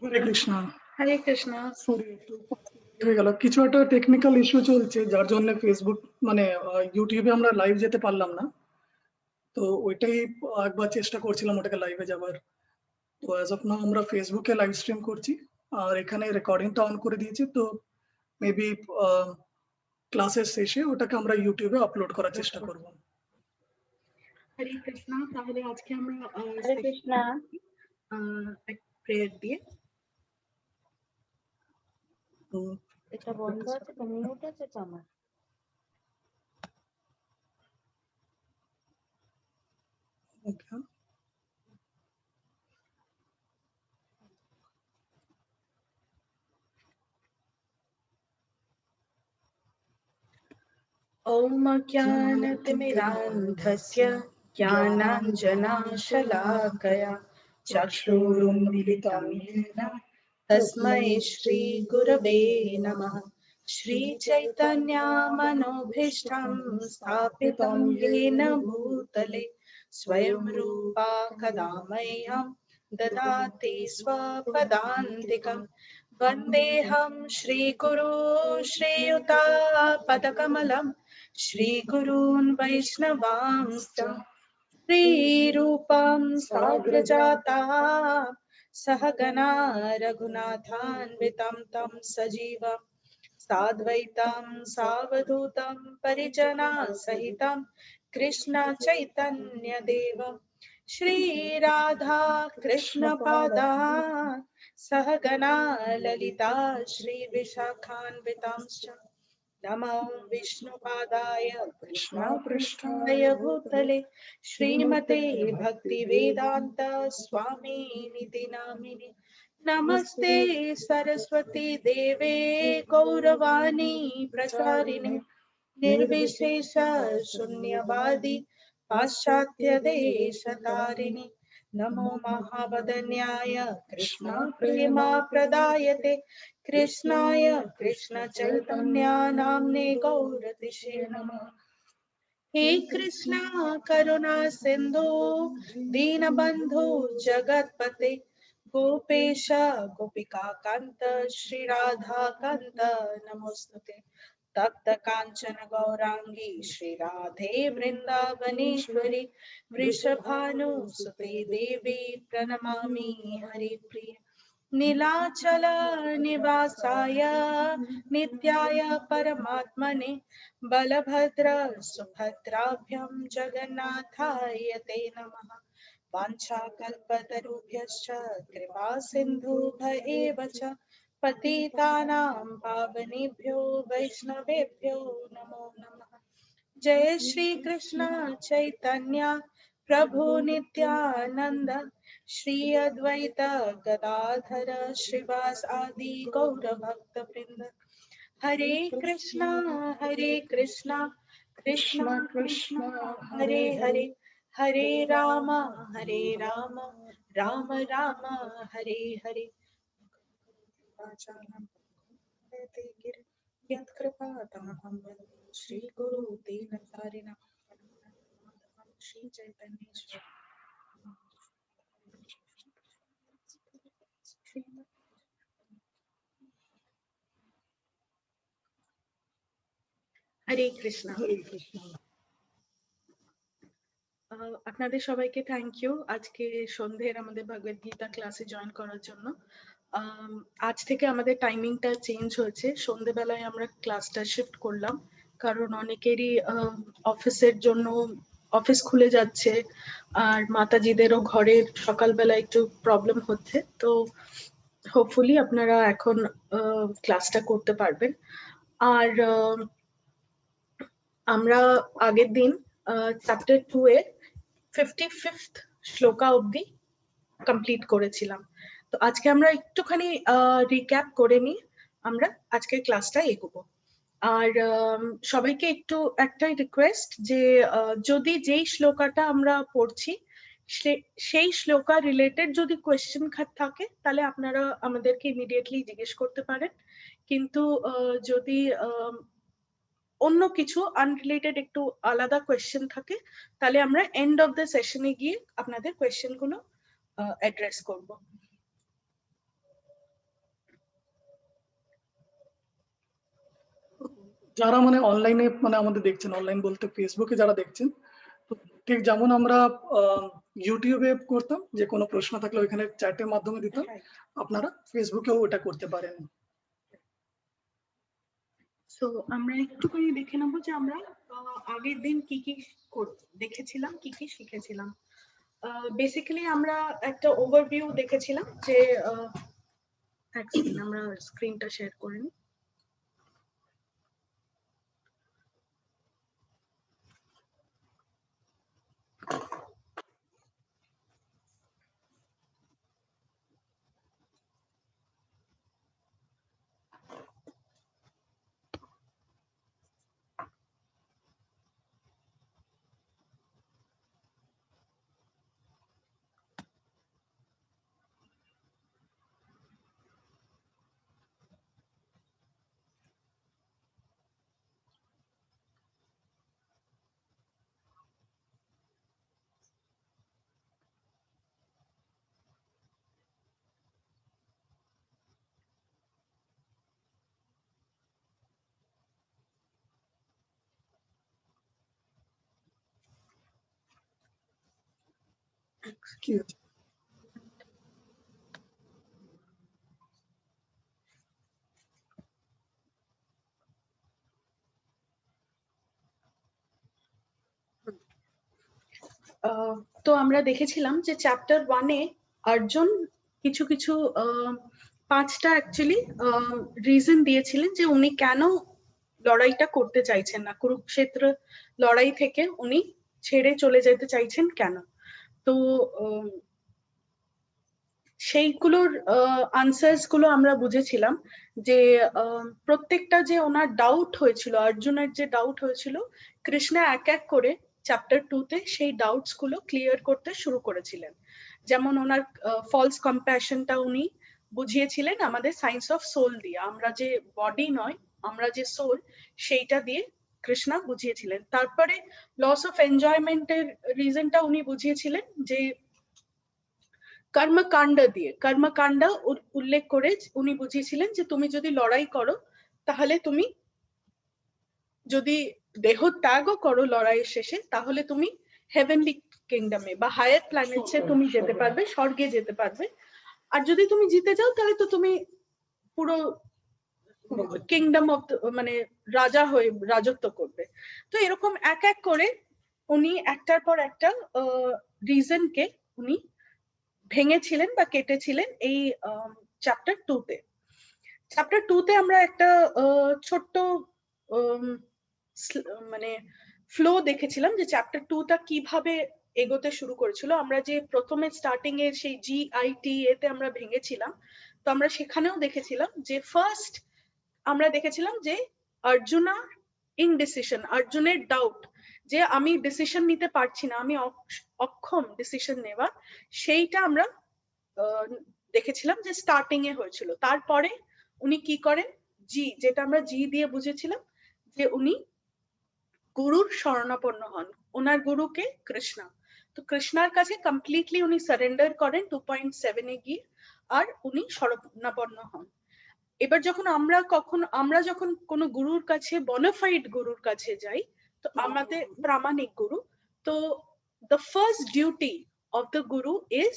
হরে Krishna. Hare Krishna. Sorry একটু হয়ে গেল, কিছু একটা টেকনিক্যাল ইস্যু চলছে যার জন্য ফেসবুক মানে ইউটিউবে আমরা লাইভ যেতে পারলাম না। তো ওইটাই একবার চেষ্টা করছিলাম ওটাকে লাইভে যাবার। তো অ্যাজ অফ নাও আমরা ফেসবুকে লাইভ স্ট্রিম করছি আর এখানে রেকর্ডিংটা অন করে দিয়েছি। তো মেবি ক্লাসের শেষে ওটাকে আমরা ইউটিউবে আপলোড করার চেষ্টা করব। হরে কৃষ্ণ। তাহলে আজকে আমরা হরে কৃষ্ণ। এক প্রেয়ার দিয়ে এটা বন্ধ আছে তো, মিউট আছে তো আমার। ওকে। ओम ज्ञानतिमिरान्धस्य ज्ञानाञ्जनाशलाकया चक्षुरुन्मिलितं येन तस्मै श्रीगुरवे नमः। श्रीचैतन्यमनोभीष्टं स्थापितं येन भूतले स्वयं रूपा कदा मह्यं ददाति स्वपदान्तिकम्। वन्देऽहं श्रीगुरू श्रीयुतापदकमलं श्रीगुरून् वैष्णवांश्च श्रीरूपं साग्रजाता सहगणा रघुनाथान्वितं तं सजीवं साद्वैतं सावधूतं परिजनसहितं कृष्ण चैतन्यदेवं श्रीराधा कृष्णपादान् सहगणा ललिता श्रीविशाखान्वितांश्च नमो विष्णुपादाय कृष्णपृष्ठाय भूतले श्रीमते भक्तिवेदान्त स्वामिनिति नामिने। नमस्ते सरस्वती देवे गौरवाणी प्रचारिणे निर्विशेष शून्यवादी पाश्चात्य देशतारिणे। नमो महावदन्याय कृष्ण प्रेमा प्रदायते कृष्णाय कृष्ण चैतन्य नाम्ने गौरतिषे नमः। हे कृष्णा करुणा सिंधु दीनबंधु जगतपते गोपेश गोपिका कांत श्री राधा कांत नमोस्तुते। तप्त कांचन गौरांगी श्री राधे वृंदावनेश्वरी वृषभानुसुते देवी प्रणमामि हरिप्रिय। नीलाचल निवासाय नित्याय परमात्मने बलभद्र सुभद्राभ्यां जगन्नाथाय ते नमः। वाञ्छाकल्पतरुभ्यश्च कृपा सिन्धुभ्य च पतितानां पावनेभ्यो वैष्णवेभ्यो नमो नमः। जय श्री कृष्ण चैतन्य प्रभु नित्यानंद श्री अद्वैत गदाधर श्रीवास आदि गौर भक्त वृंद। हरे कृष्णा कृष्ण कृष्ण हरे हरे हरे राम राम राम हरे हरे। यत्कृपातमहं श्री गुरु दीनतारिण श्री चैतन्य হরে কৃষ্ণ। হরে কৃষ্ণ। আপনাদের সবাইকে থ্যাংক ইউ আজকে সন্ধ্যের আমাদের ভগবদ গীতা ক্লাসে জয়েন করার জন্য। আজ থেকে আমাদের টাইমিংটা চেঞ্জ হয়েছে, সন্ধ্যেবেলায় আমরা ক্লাসটা শিফট করলাম কারণ অনেকেরই অফিসের জন্য অফিস খুলে যাচ্ছে আর মাতাজিদেরও ঘরের সকালবেলা একটু প্রবলেম হচ্ছে। তো হোপফুলি আপনারা এখন ক্লাসটা করতে পারবেন। আর আমরা আগের দিন চ্যাপ্টার 2 এর 55th শ্লোকা অবধি কমপ্লিট করেছিলাম। তো আজকে আমরা একটুখানি রিক্যাপ করে নিই আমরা আজকের ক্লাসটা এগোবো। আর সবাইকে একটু একটাই রিকোয়েস্ট যে যদি যেই শ্লোকাটা আমরা পড়ছি সেই শ্লোকা রিলেটেড যদি কোয়েশ্চেন থাকে তাহলে আপনারা আমাদেরকে ইমিডিয়েটলি জিজ্ঞেস করতে পারেন, কিন্তু যদি অন্য কিছু আনরিলেটেড একটু আলাদা কোয়েশ্চেন থাকে তাহলে আমরা এন্ড অফ দ্য সেশনে গিয়ে আপনাদের কোয়েশ্চেন গুলো অ্যাড্রেস করব। যারা মানে অনলাইনে মানে আমাদের দেখছেন, অনলাইন বলতে ফেসবুকে যারা দেখছেন, তো ঠিক যেমন আমরা ইউটিউবে করতাম যে কোনো প্রশ্ন থাকলে ওইখানে চ্যাটের মাধ্যমে দিতাম, আপনারা ফেসবুকেও ওটা করতে পারেন। সো আমরা একটুখানি দেখে নেবো যে আমরা আগের দিন কি কি দেখেছিলাম, কি কি শিখেছিলাম। বেসিক্যালি আমরা একটা ওভারভিউ দেখেছিলাম যে এক সেকেন্ড আমরা স্ক্রিনটা শেয়ার করে নিই। কি হচ্ছে? তো আমরা দেখেছিলাম যে চ্যাপ্টার 1-এ অর্জুন কিছু কিছু 5টা অ্যাকচুয়ালি রিজন দিয়েছিলেন যে উনি কেন লড়াইটা করতে চাইছেন না, কুরুক্ষেত্র লড়াই থেকে উনি ছেড়ে চলে যেতে চাইছেন কেন। তো সেইগুলোর আনসার্স গুলো আমরা বুঝেছিলাম যে প্রত্যেকটা যে ওনার ডাউট হয়েছিল, অর্জুনের যে ডাউট হয়েছিল, কৃষ্ণা এক এক করে চ্যাপ্টার 2-তে সেই ডাউটস গুলো ক্লিয়ার করতে শুরু করেছিলেন। যেমন ওনার ফলস কম্প্যাশনটা উনি বুঝিয়েছিলেন আমাদের সায়েন্স অফ সোল দিয়ে, আমরা যে বডি নয়, আমরা যে সোল, সেইটা দিয়ে কৃষ্ণা বুঝিয়েছিলেন। তারপরে লস অফ এনজয়মেন্টের রিজনটা উনি বুঝিয়েছিলেন যে কর্মকাণ্ড দিয়ে, কর্মকাণ্ড উল্লেখ করে উনি বুঝিয়েছিলেন যে তুমি যদি লড়াই করো, তাহলে তুমি যদি দেহ ত্যাগও করো লড়াইয়ের শেষে, তাহলে তুমি হেভেনলি কিংডমে বা হায়ার প্ল্যানেটসে তুমি যেতে পারবে, স্বর্গে যেতে পারবে। আর যদি তুমি জিতে যাও তাহলে তো তুমি পুরো কিংডম অফ মানে রাজা হয়ে রাজত্ব করবে। তো এরকম এক এক করে উনি একটার পর একটা রিজনকে উনি ভেঙেছিলেন বা কেটেছিলেন এই চ্যাপ্টার 2-তে। চ্যাপ্টার 2-তে আমরা একটা ছোট্ট মানে ফ্লো দেখেছিলাম যে চ্যাপ্টার 2টা কিভাবে এগোতে শুরু করেছিল। আমরা যে প্রথমে স্টার্টিং এর সেই GITA তে আমরা ভেঙেছিলাম, তো আমরা সেখানেও দেখেছিলাম যে ফার্স্ট আমরা দেখেছিলাম যে অর্জুনা ইনডিসিশন, অর্জুনের ডাউট যে আমি ডিসিশন নিতে পারছি না, আমি অক্ষম ডিসিশন নেওয়া, সেইটা আমরা দেখেছিলাম যে স্টার্টিং এ হয়েছিল। তারপরে উনি কি করেন, যেটা আমরা জি দিয়ে বুঝেছিলাম যে উনি গুরুর শরণাপন্ন হন, ওনার গুরুকে কৃষ্ণা। তো কৃষ্ণার কাছে কমপ্লিটলি উনি সারেন্ডার করেন 2.7-এ গিয়ে, আর উনি শরণাপন্ন হন। এবার যখন আমরা যখন কোনো গুরুর কাছে, বনাফাইড গুরুর কাছে যাই, তো আমাদের প্রামাণিক গুরু, তো the first duty of the guru is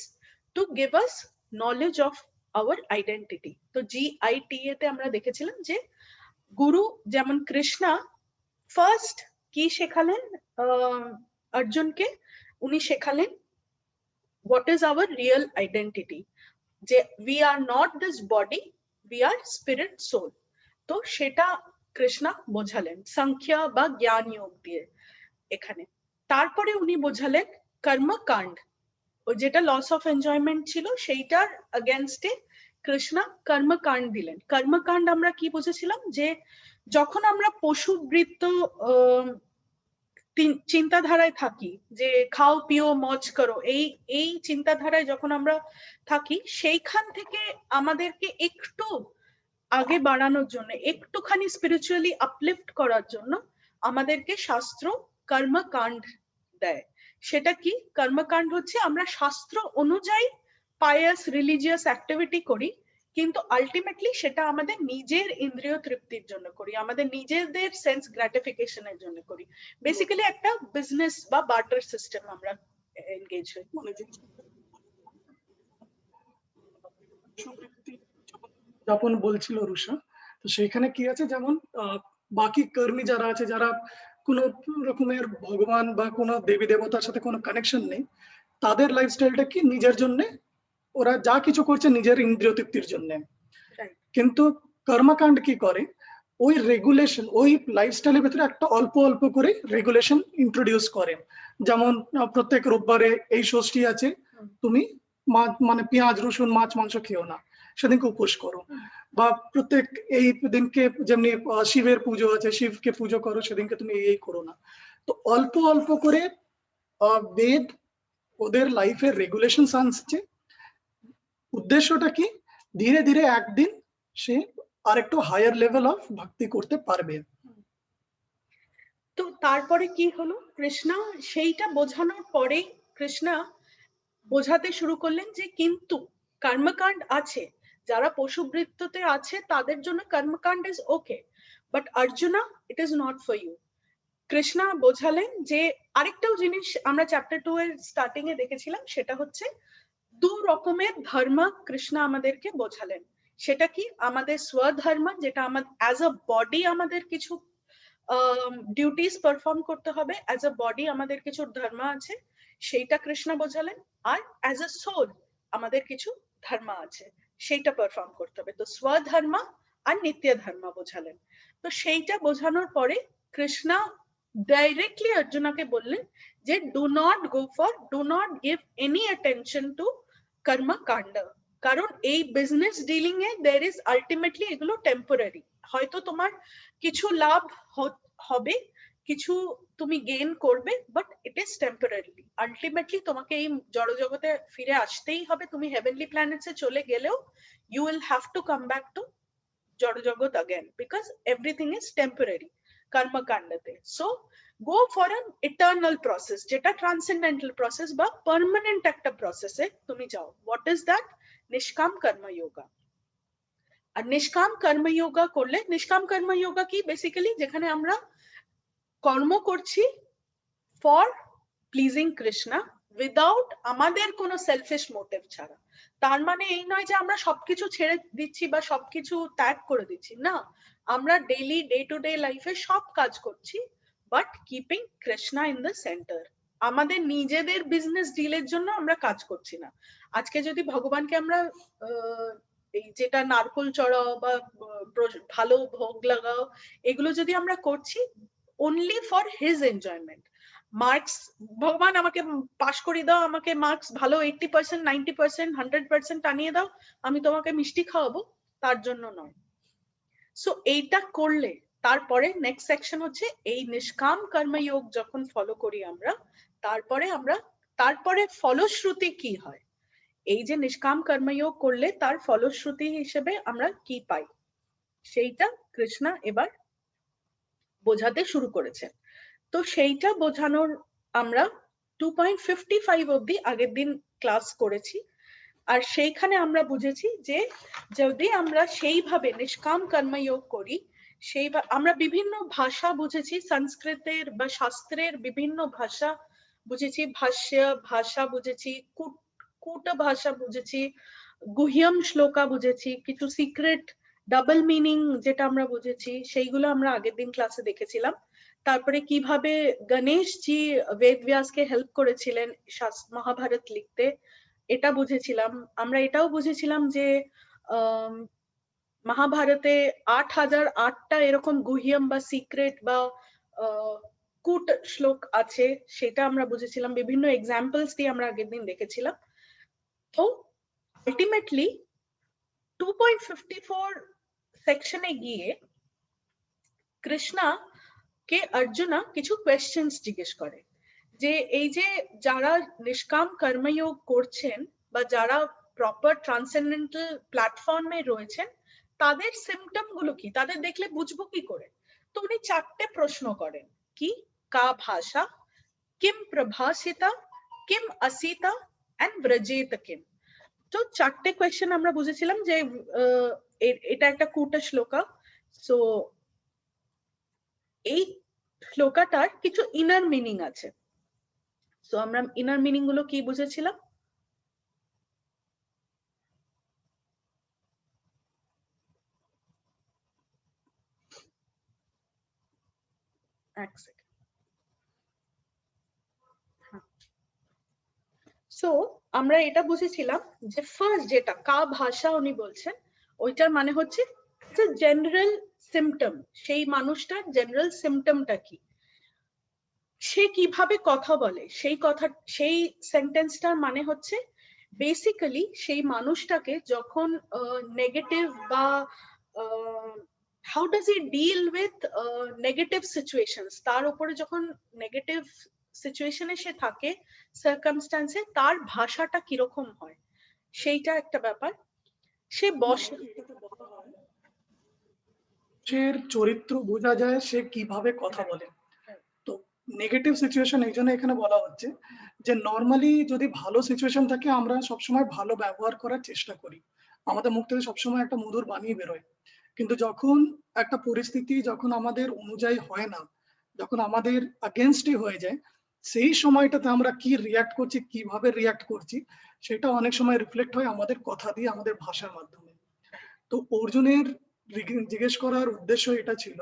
to give us knowledge of our identity. তো GITA তে আমরা দেখেছিলাম যে গুরু যেমন কৃষ্ণা ফার্স্ট কি শেখালেন অর্জুনকে, উনি শেখালেন what is our real identity, যে we are not this body, we are spirit soul। তো সেটা কৃষ্ণা বোঝালেন সংখ্যা বা জ্ঞান যোগ দিয়ে এখানে। তারপরে উনি বোঝালেন কর্মকাণ্ড, ও যেটা লস অফ এনজয়মেন্ট ছিল সেইটার এগেনস্টে কৃষ্ণা কর্মকাণ্ড দিলেন। কর্মকাণ্ড আমরা কি বুঝেছিলাম যে যখন আমরা পশুবৃত্ত চিন্তাধারায় থাকি, যে খাও পিও মজ করো, এই চিন্তাধারায় যখন আমরা থাকি, সেইখান থেকে আমাদেরকে একটু আগে বাড়ানোর জন্য, একটুখানি স্পিরিচুয়ালি আপলিফট করার জন্য আমাদেরকে শাস্ত্র কর্মকাণ্ড দেয়। সেটা কি কর্মকাণ্ড হচ্ছে, আমরা শাস্ত্র অনুযায়ী পায়াস রিলিজিয়াস অ্যাক্টিভিটি করি, কিন্তু আলটিমেটলি সেটা আমাদের নিজের ইন্দ্রিয় তৃপ্তির জন্য করি, আমাদের নিজেদের সেন্স গ্র্যাটিফিকেশনের জন্য করি। বেসিক্যালি একটা বিজনেস বা বার্টার সিস্টেম আমরা এনগেজ হই। মানে যখন বলছিল রুষা, তো সেখানে কি আছে, যেমন বাকি কর্মী যারা আছে, যারা কোনো রকমের ভগবান বা কোনো দেবী দেবতার সাথে কোনো কানেকশন নেই, তাদের লাইফস্টাইলটা কি নিজের জন্য, ওরা যা কিছু করছে নিজের ইন্দ্রিয় তৃপ্তির জন্য। কিন্তু কর্মকাণ্ড কি করে, ওই রেগুলেশন, ওই লাইফস্টাইলের ভিতরে একটা অল্প অল্প করে রেগুলেশন ইন্ট্রোডিউস করে। যেমন প্রত্যেক রোববারে এই ষষ্ঠী আছে, তুমি মানে পেঁয়াজ রসুন মাছ মাংস খেও না, সেদিনকে উপোস করো। বা প্রত্যেক এই দিনকে যেমনি শিবের পুজো আছে, শিবকে পুজো করো, সেদিনকে তুমি এই করো না। তো অল্প অল্প করে বেদ ওদের লাইফের রেগুলেশন আনছে। উদ্দেশ্যটা কি, ধীরে ধীরে একদিন সে আরেকটু হায়ার লেভেল অফ ভক্তি করতে পারবে। তো তারপরে কি হলো, কৃষ্ণা সেইটা বোঝানোর পরে কৃষ্ণা বোঝাতে শুরু করলেন যে কিন্তু কর্মকাণ্ড আছে, যারা পশুবৃত্ততে আছে তাদের জন্য কর্মকাণ্ড is okay, but Arjuna it is not for you. Krishna বোঝালেন যে আরেকটাও জিনিস আমরা চ্যাপ্টার 2 এর স্টার্টিং এ দেখেছিলাম, সেটা হচ্ছে দু রকমের ধর্ম কৃষ্ণা আমাদেরকে বোঝালেন। সেটা কি, আমাদের স্বধর্ম, যেটা আমাদের অ্যাজ আ বডি আমাদের কিছু ডিউটিস পারফর্ম করতে হবে, অ্যাজ আ বডি আমাদের কিছু ধর্ম আছে, সেইটা কৃষ্ণ বোঝালেন। আর অ্যাজ আ সোল আমাদের কিছু ধর্ম আছে, সেইটা পারফর্ম করতে হবে। তো স্বধর্ম আর নিত্য ধর্ম বোঝালেন। তো সেইটা বোঝানোর পরে কৃষ্ণ ডাইরেক্টলি অর্জুনাকে বললেন যে do not give any attention to কর্মকাণ্ড, কারণ এই বিজনেস ডিলিং এ দেয়ার ইজ আলটিমেটলি এগুলো টেম্পোরারি। হয়তো তোমার কিছু লাভ হবে, কিছু তুমি গেইন করবে, but it is temporary. Ultimately তোমাকে এই জড় জগতে ফিরে আসতেই হবে। তুমি হেভেনলি প্ল্যানেটসে চলে গেলেও you will have to come back to জড় জগৎ again, because everything is temporary কর্মকাণ্ডতে। So go for an eternal process, যেটা ট্রান্সেন্ডেন্টাল প্রসেস বা পার্মানেন্ট একটা প্রসেসে তুমি যাও। What is that? নিষ্কাম কর্মযোগা। আর নিষ্কাম কর্মযোগা করলে, নিষ্কাম কর্মযোগা কি, বেসিক্যালি যেখানে আমরা কর্ম করছি ফর প্লিজিং কৃষ্ণা উইদাউট আমাদের কোনো সেলফিশ মোটিভ ছাড়া। তার মানে এই নয় যে আমরা সবকিছু ছেড়ে দিচ্ছি বা সবকিছু ত্যাগ করে দিচ্ছি, না, আমরা ডেইলি ডে টু ডে লাইফে সব কাজ করছি, but keeping Krishna in the centre. আমাদের নিজেদের বিজনেস ডিলের জন্য আমরা কাজ করছি না। আজকে যদি ভগবানকে আমরা এই যেটা নারকোল চড়াও বা ভালো ভোগ লাগাও, এগুলো যদি আমরা করছি only for his enjoyment, marks ভগবান আমাকে পাস করে দাও, আমাকে মার্কস ভালো 80%, 90%, 100% আনিয়ে দাও, আমি তোমাকে মিষ্টি খাওয়াবো, তার জন্য নয়। সো এইটা করলে তারপরে নেক্সট সেকশন হচ্ছে এই নিষ্কাম কর্মযোগ যখন ফলো করি আমরা, তারপরে ফলশ্রুতি কি হয়, এই যে নিষ্কাম কর্মযোগ করলে তার ফলশ্রুতি হিসেবে আমরা কি পাই, সেইটা কৃষ্ণ এবার বোঝাতে শুরু করেছেন। তো সেইটা বোঝানোর আমরা 2.55 অব্দি আগের দিন ক্লাস করেছি। আর সেইখানে আমরা বুঝেছি যে যদি আমরা সেইভাবে নিষ্কাম কর্মযোগ করি, আমরা বিভিন্ন ভাষা বুঝেছি, সংস্কৃতের বা শাস্ত্রের বিভিন্ন ভাষা বুঝেছি, ভাষা বুঝেছি, কূট ভাষা বুঝেছি, গুহ্যম শ্লোকা বুঝেছি, কিছু সিক্রেট ডাবল মিনিং যেটা আমরা বুঝেছি, সেইগুলো আমরা আগের দিন ক্লাসে দেখেছিলাম। তারপরে কিভাবে গণেশজি বেদব্যাসকে হেল্প করেছিলেন মহাভারত লিখতে, এটা বুঝেছিলাম। আমরা এটাও বুঝেছিলাম যে মহাভারতে 8008টা এরকম গুহ্যম বা সিক্রেট বা কূট শ্লোক আছে, সেটা আমরা বুঝেছিলাম, বিভিন্ন এক্সাম্পলস দিয়ে আমরা আগের দিন দেখেছিলাম। তো আলটিমেটলি 2.54 সেকশনে গিয়ে কৃষ্ণা কে অর্জুনা কিছু কোয়েশ্চেন্স জিজ্ঞেস করে যে এই যে যারা নিষ্কাম কর্মযোগ করছেন বা যারা প্রপার ট্রান্সেন্ডেন্টাল প্ল্যাটফর্মে রয়েছেন, তাদের সিমটম গুলো কি, তাদের দেখলে বুঝবো কি করে? তো উনি 4টে প্রশ্ন করেন। কি? কা ভাষা, কিম প্রভাসিতা, কিম আসিতা এন্ড ব্রজেত কিম। তো চারটে কোয়েশ্চেন আমরা বুঝেছিলাম যে এটা একটা কুটা শ্লোকা। সো এই শ্লোকাটার কিছু ইনার মিনিং আছে। সো আমরা ইনার মিনিং গুলো কি বুঝেছিলাম? এক সেকেন্ড। সো আমরা এটা বুঝেছিলাম যে ফার্স্ট যেটা কা ভাষা উনি বলছেন, ওইটার মানে হচ্ছে জেনারেল সিমটম, সেই মানুষটার জেনারেল সিমটমটা কি, সে কিভাবে কথা বলে, সেই সেন্টেন্সটার মানে হচ্ছে বেসিক্যালি সেই মানুষটাকে যখন নেগেটিভ বা how does he deal with negative situations, তার উপরে যখন নেগেটিভ সিচুয়েশনে সে থাকে, সার্কামস্ট্যান্সে, তার ভাষাটা কিরকম হয় সেইটা একটা ব্যাপার। সে বসে, সে চরিত্র বোঝা যায় সে কিভাবে কথা বলে। তো নেগেটিভ সিচুয়েশন এই জন্য এখানে বলা হচ্ছে যে নর্মালি যদি ভালো সিচুয়েশন থাকে আমরা সবসময় ভালো ব্যবহার করার চেষ্টা করি, আমাদের মুখ থেকে সবসময় একটা মধুর বাণী বেরোয়। কিন্তু যখন একটা পরিস্থিতি যখন আমাদের অনুযায়ী হয় না, যখন আমাদের আগেনস্টই হয়ে যায়, সেই সময়টাতে আমরা কি রিয়াক্ট করছি, কিভাবে রিয়াক্ট করছি, সেটা অনেক সময় রিফ্লেক্ট হয় আমাদের কথা দিয়ে, আমাদের ভাষার মাধ্যমে। তো অর্জুনের জিজ্ঞেস করার উদ্দেশ্য এটা ছিল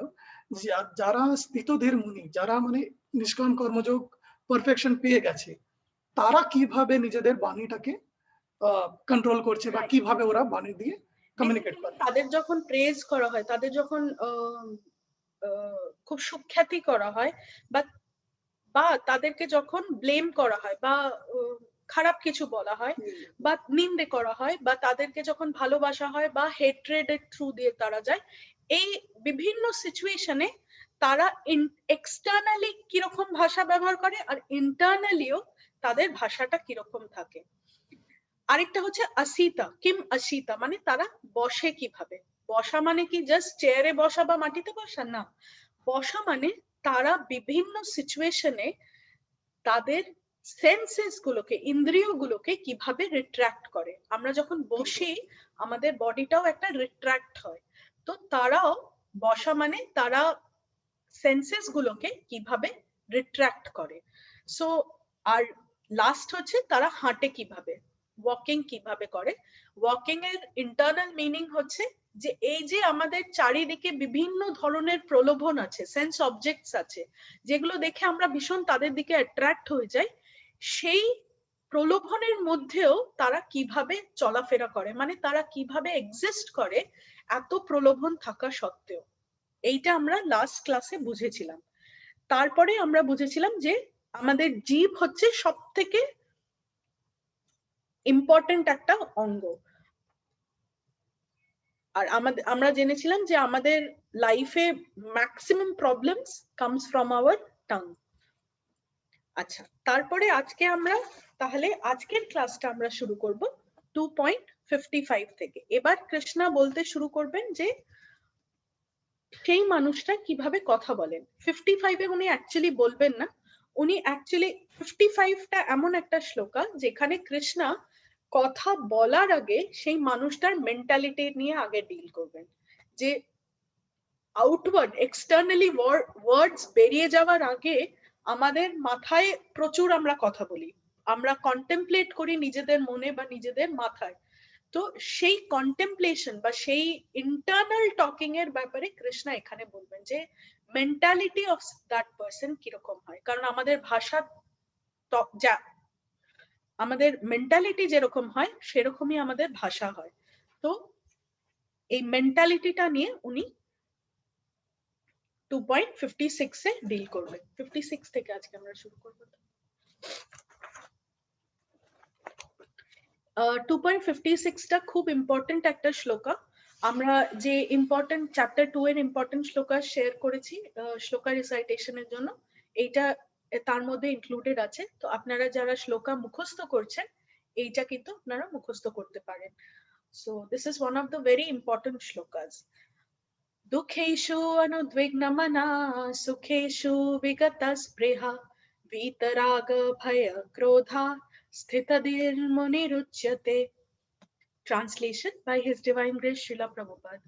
যে যারা স্থিতধীর মুনি, যারা মানে নিষ্কাম কর্মযোগ পারফেকশন পেয়ে গেছে, তারা কিভাবে নিজেদের বাণীটাকে কন্ট্রোল করছে বা কিভাবে ওরা বাণী দিয়ে কমিউনিকেট করে। তাদের যখন প্রেজ করা হয়, তাদের যখন খুব সুখ্যাতি করা হয়, বা বা তাদেরকে যখন ব্লেম করা হয় বা খারাপ কিছু বলা হয় বা নিন্দে করা হয়, বা তাদেরকে যখন ভালোবাসা হয় বা হেট্রেড এর থ্রু দিয়ে তারা যায়, এই বিভিন্ন সিচুয়েশনে তারা এক্সটার্নালি কিরকম ভাষা ব্যবহার করে আর ইন্টারনালিও তাদের ভাষাটা কিরকম থাকে। আরেকটা হচ্ছে আসিতা, কিম আসিতা, মানে তারা বসে কিভাবে। বসা মানে কি জাস্ট চেয়ারে বসা বা মাটিতে বসা না, বসা মানে তারা বিভিন্ন সিচুয়েশনে তাদের সেন্সেস গুলোকে, ইন্দ্রিয় গুলোকে কিভাবে রিট্রাক্ট করে। আমরা যখন বসি আমাদের বডিটাও একটা রিট্রাক্ট হয়, তো তারাও বসা মানে তারা সেন্সেস গুলোকে কিভাবে রিট্রাক্ট করে। সো আর লাস্ট হচ্ছে তারা হাঁটে কিভাবে, ওয়াকিং কিভাবে করে। ওয়াকিং এর ইন্টারনাল মিনিং হচ্ছে যে এই যে আমাদের চারিদিকে বিভিন্ন ধরনের প্রলোভন আছে, সেন্স অবজেক্টস আছে, যেগুলো দেখে আমরা ভীষণ তাদের দিকে অ্যাট্রাক্ট হয়ে যাই, সেই প্রলোভনের মধ্যেও তারা কিভাবে চলাফেরা করে, মানে তারা কিভাবে এক্সিস্ট করে এত প্রলোভন থাকা সত্ত্বেও। এইটা আমরা লাস্ট ক্লাসে বুঝেছিলাম। তারপরে আমরা বুঝেছিলাম যে আমাদের জীব হচ্ছে সব থেকে ইম্পর্টেন্ট একটা অঙ্গ। আর আমরা জেনেছিলাম যে আমাদের লাইফে maximum problems comes from our tongue. আচ্ছা, তারপরে আজকে আমরা তাহলে আজকের ক্লাসটা আমরা শুরু করব 2.55 থেকে। এবার কৃষ্ণা বলতে শুরু করবেন যে সেই মানুষটা কিভাবে কথা বলেন। 55 এ উনি অ্যাকচুয়ালি বলবেন না, উনি অ্যাকচুয়ালি 55টা এমন একটা শ্লোকা যেখানে কৃষ্ণা কথা বলার আগে সেই মানুষটার মেন্টালিটি নিয়ে আগে ডিল করবেন, যে আউটওয়ার্ড এক্সটার্নালি ওয়ার্ডস বেরিয়ে যাওয়ার আগে আমাদের মাথায় প্রচুর আমরা কথা বলি, আমরা কন্টেমপ্লেট করি নিজেদের মনে বা নিজেদের মাথায়। তো সেই কন্টেমপ্লেশন বা সেই ইন্টারনাল টকিং এর ব্যাপারে কৃষ্ণা এখানে বলবেন যে মেন্টালিটি অফ দ্যাট পারসন কিরকম হয়। কারণ আমাদের ভাষা যা আমাদের মেন্টালিটি যেরকম হয় সেরকমই আমাদের ভাষা হয়। তো এই মেন্টালিটিটা নিয়ে উনি 2.56 এ ডিল করবেন। 56 থেকে আজকে আমরা শুরু করব। 2.56টা খুব ইম্পর্টেন্ট একটা শ্লোকা। আমরা যে ইম্পর্টেন্ট চ্যাপ্টার 2 এর ইম্পর্টেন্ট শ্লোকা শেয়ার করেছি শ্লোকা রিসাইটেশনের জন্য, এইটা তার মধ্যে ইনক্লুডেড আছে। তো আপনারা যারা শ্লোকা মুখস্থ করছেন এইটা কিন্তু আপনারা মুখস্থ করতে পারেন। So this is one of the very important shlokas. দুঃখেষু অনুদ্বিগ্নমনা সুখেষু বিগতস্পৃহা वीतराग भय क्रोधा स्थितधीर्मुनिरुच्यते Translation by His Divine Grace Srila Prabhupada.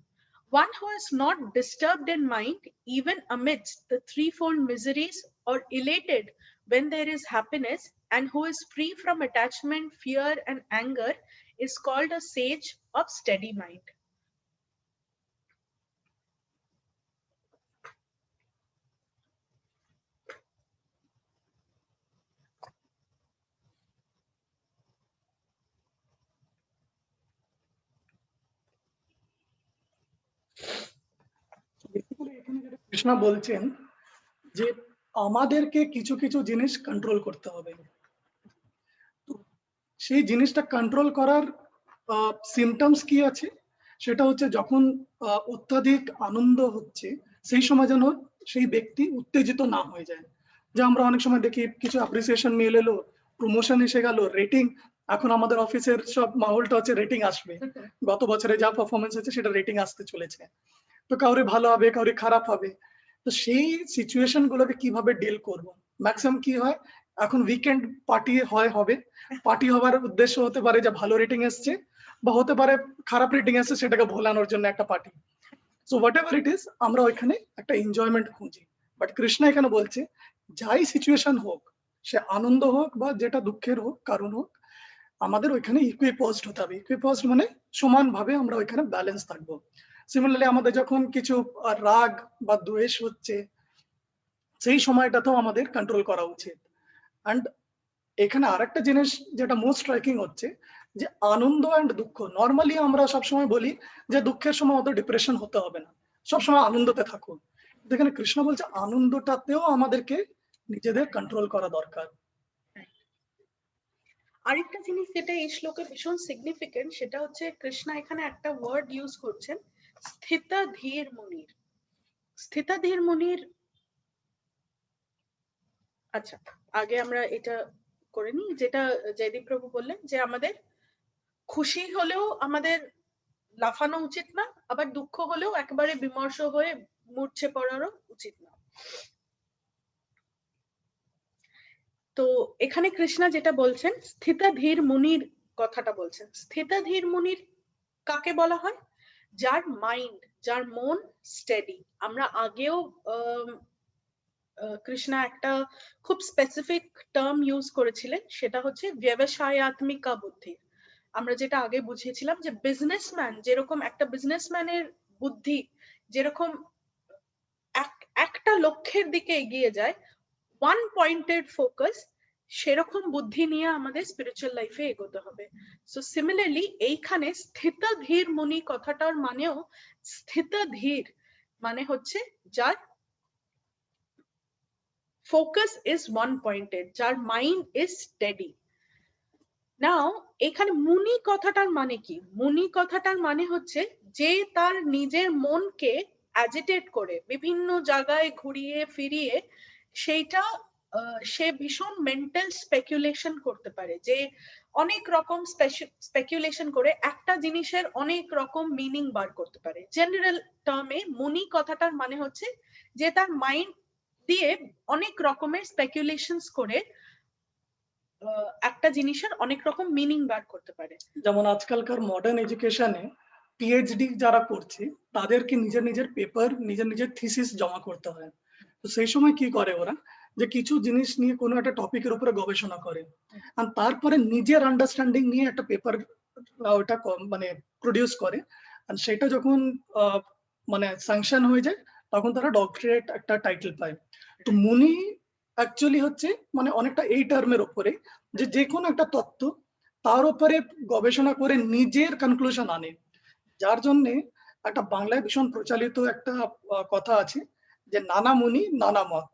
One who is not disturbed in mind, even amidst the threefold miseries, or elated when there is happiness, and who is free from attachment, fear, and anger, is called a sage of steady mind. Basically এখানে যেটা কৃষ্ণা বলছেন যে আমাদেরকে কিছু কিছু জিনিস control করতে হবে। তো সেই জিনিসটা কন্ট্রোল করার সিমটমস কি আছে, সেটা হচ্ছে যখন অত্যাধিক আনন্দ হচ্ছে সেই সময় যেন সেই ব্যক্তি উত্তেজিত না হয়ে যায়। যে আমরা অনেক সময় দেখি কিছু অ্যাপ্রিসিয়েশন মেল এলো, প্রমোশন এসে গেল, রেটিং, এখন আমাদের অফিসের সব মাহলটা হচ্ছে রেটিং আসবে, গত বছরে যা পারফরমেন্স হচ্ছে সেটা রেটিং আসতে চলেছে। তো কাউরে ভালো হবে, কাউরে খারাপ হবে। তো সেই সিচুয়েশন গুলোকে কিভাবে ডিল করব? ম্যাক্সিমাম কি হয়, এখন উইকেন্ড পার্টি হবে, পার্টি হবার উদ্দেশ্য হতে পারে যে ভালো রেটিং এসছে, বা হতে পারে খারাপ রেটিং এসছে সেটাকে ভোলানোর জন্য একটা party. So what ever it is, আমরা ওইখানে একটা এনজয়মেন্ট খুঁজি। বাট কৃষ্ণ এখানে বলছে যাই সিচুয়েশন হোক, সে আনন্দ হোক বা যেটা দুঃখের হোক, কারণ হোক, আমাদের ওইখানে ইকুইপোজড হতে হবে। ইকুইপোজড মানে সমানভাবে আমরা ওইখানে ব্যালেন্স থাকবো। সিমিলারলি আমাদের যখন কিছু রাগ বা দ্বেষ হচ্ছে, সেই সময়টাতেও আমাদের কন্ট্রোল করা উচিত। অ্যান্ড এখানে আরেকটা জিনিস যেটা মোস্ট স্ট্রাইকিং হচ্ছে, যে আনন্দ অ্যান্ড দুঃখ, নর্মালি আমরা সবসময় বলি যে দুঃখের সময় অত ডিপ্রেশন হতে হবে না, সবসময় আনন্দতে থাকুন। এখানে কৃষ্ণ বলছে আনন্দটাতেও আমাদেরকে নিজেদের কন্ট্রোল করা দরকার। আরেকটা জিনিস যেটা এই শ্লোকে ভীষণ সিগনিফিকেন্ট, সেটা হচ্ছে কৃষ্ণা এখানে একটা ওয়ার্ড ইউজ করছেন, স্থিতধীর মুনির। স্থিতধীর মুনির, আচ্ছা আগে আমরা এটা করে নিই, যেটা জয়দীপ প্রভু বললেন যে আমাদের খুশি হলেও আমাদের লাফানো উচিত না, আবার দুঃখ হলেও একেবারে বিমর্ষ হয়ে মূর্ছে পড়ারও উচিত না। তো এখানে কৃষ্ণা যেটা বলছেন স্থিতধীর মুনির কথাটা বলছেন। স্থিতধীর মুনির কাকে বলা হয়? যার মাইন্ড, যার মন স্টেডি। আমরা আগেও কৃষ্ণা একটা খুব স্পেসিফিক টার্ম ইউজ করেছিলেন, সেটা হচ্ছে ব্যবসায়াত্মিকা বুদ্ধি। আমরা যেটা আগে বুঝিয়েছিলাম যে বিজনেসম্যান যেরকম, একটা বিজনেসম্যানের বুদ্ধি যেরকম একটা লক্ষ্যের দিকে এগিয়ে যায়, ওয়ান পয়েন্টেড ফোকাস, সেরকম বুদ্ধি নিয়ে আমাদের স্পিরিচুয়াল লাইফে এগোতে হবে। সো সিমিলারলি এইখানে স্থিতধীর মুনি কথাটার মানেও, স্থিতধীর মানে হচ্ছে যার ফোকাস ইজ ওয়ান পয়েন্টেড, যার মাইন্ড ইজ স্টেডি। নাও এখানে মুনি কথাটার মানে কি? মুনি কথাটার মানে হচ্ছে যে তার নিজের মনকে অ্যাজিটেট করে বিভিন্ন জায়গায় ঘুরিয়ে ফিরিয়ে সেইটা সে ভীষণ মেন্টাল স্পেকুলেশন করতে পারে, যে অনেক রকম স্পেকুলেশন করে একটা জিনিসের অনেক রকম মিনিং বার করতে পারে। জেনারেল টার্মে মুনি কথাটার মানে হচ্ছে যে তার মাইন্ড দিয়ে অনেক রকমের স্পেকুলেশনস করে একটা জিনিসের অনেক রকম মিনিং বার করতে পারে। যেমন আজকালকার মডার্ন এডুকেশনে পিএইচডি যারা করছে তাদেরকে নিজের নিজের পেপার, নিজের নিজের থিসিস জমা করতে হয়। তো সেই সময় কি করে ওরা, যে কিছু জিনিস নিয়ে কোনো একটা টপিকের উপরে গবেষণা করে, আর তারপরে নিজের আন্ডারস্ট্যান্ডিং নিয়ে একটা পেপার ওটা মানে প্রডিউস করে। আর সেটা যখন মানে স্যাংশন হয়ে যায়, তখন তারা ডক্টরেট একটা টাইটেল পায়। তো মুনি অ্যাকচুয়ালি হচ্ছে মানে অনেকটা এই টার্মের উপরে, যে যে কোনো একটা তত্ত্ব তার উপরে গবেষণা করে নিজের কনক্লুশন আনে। যার জন্যে একটা বাংলায় ভীষণ প্রচলিত একটা কথা আছে, যে নানা মুনি নানা মত।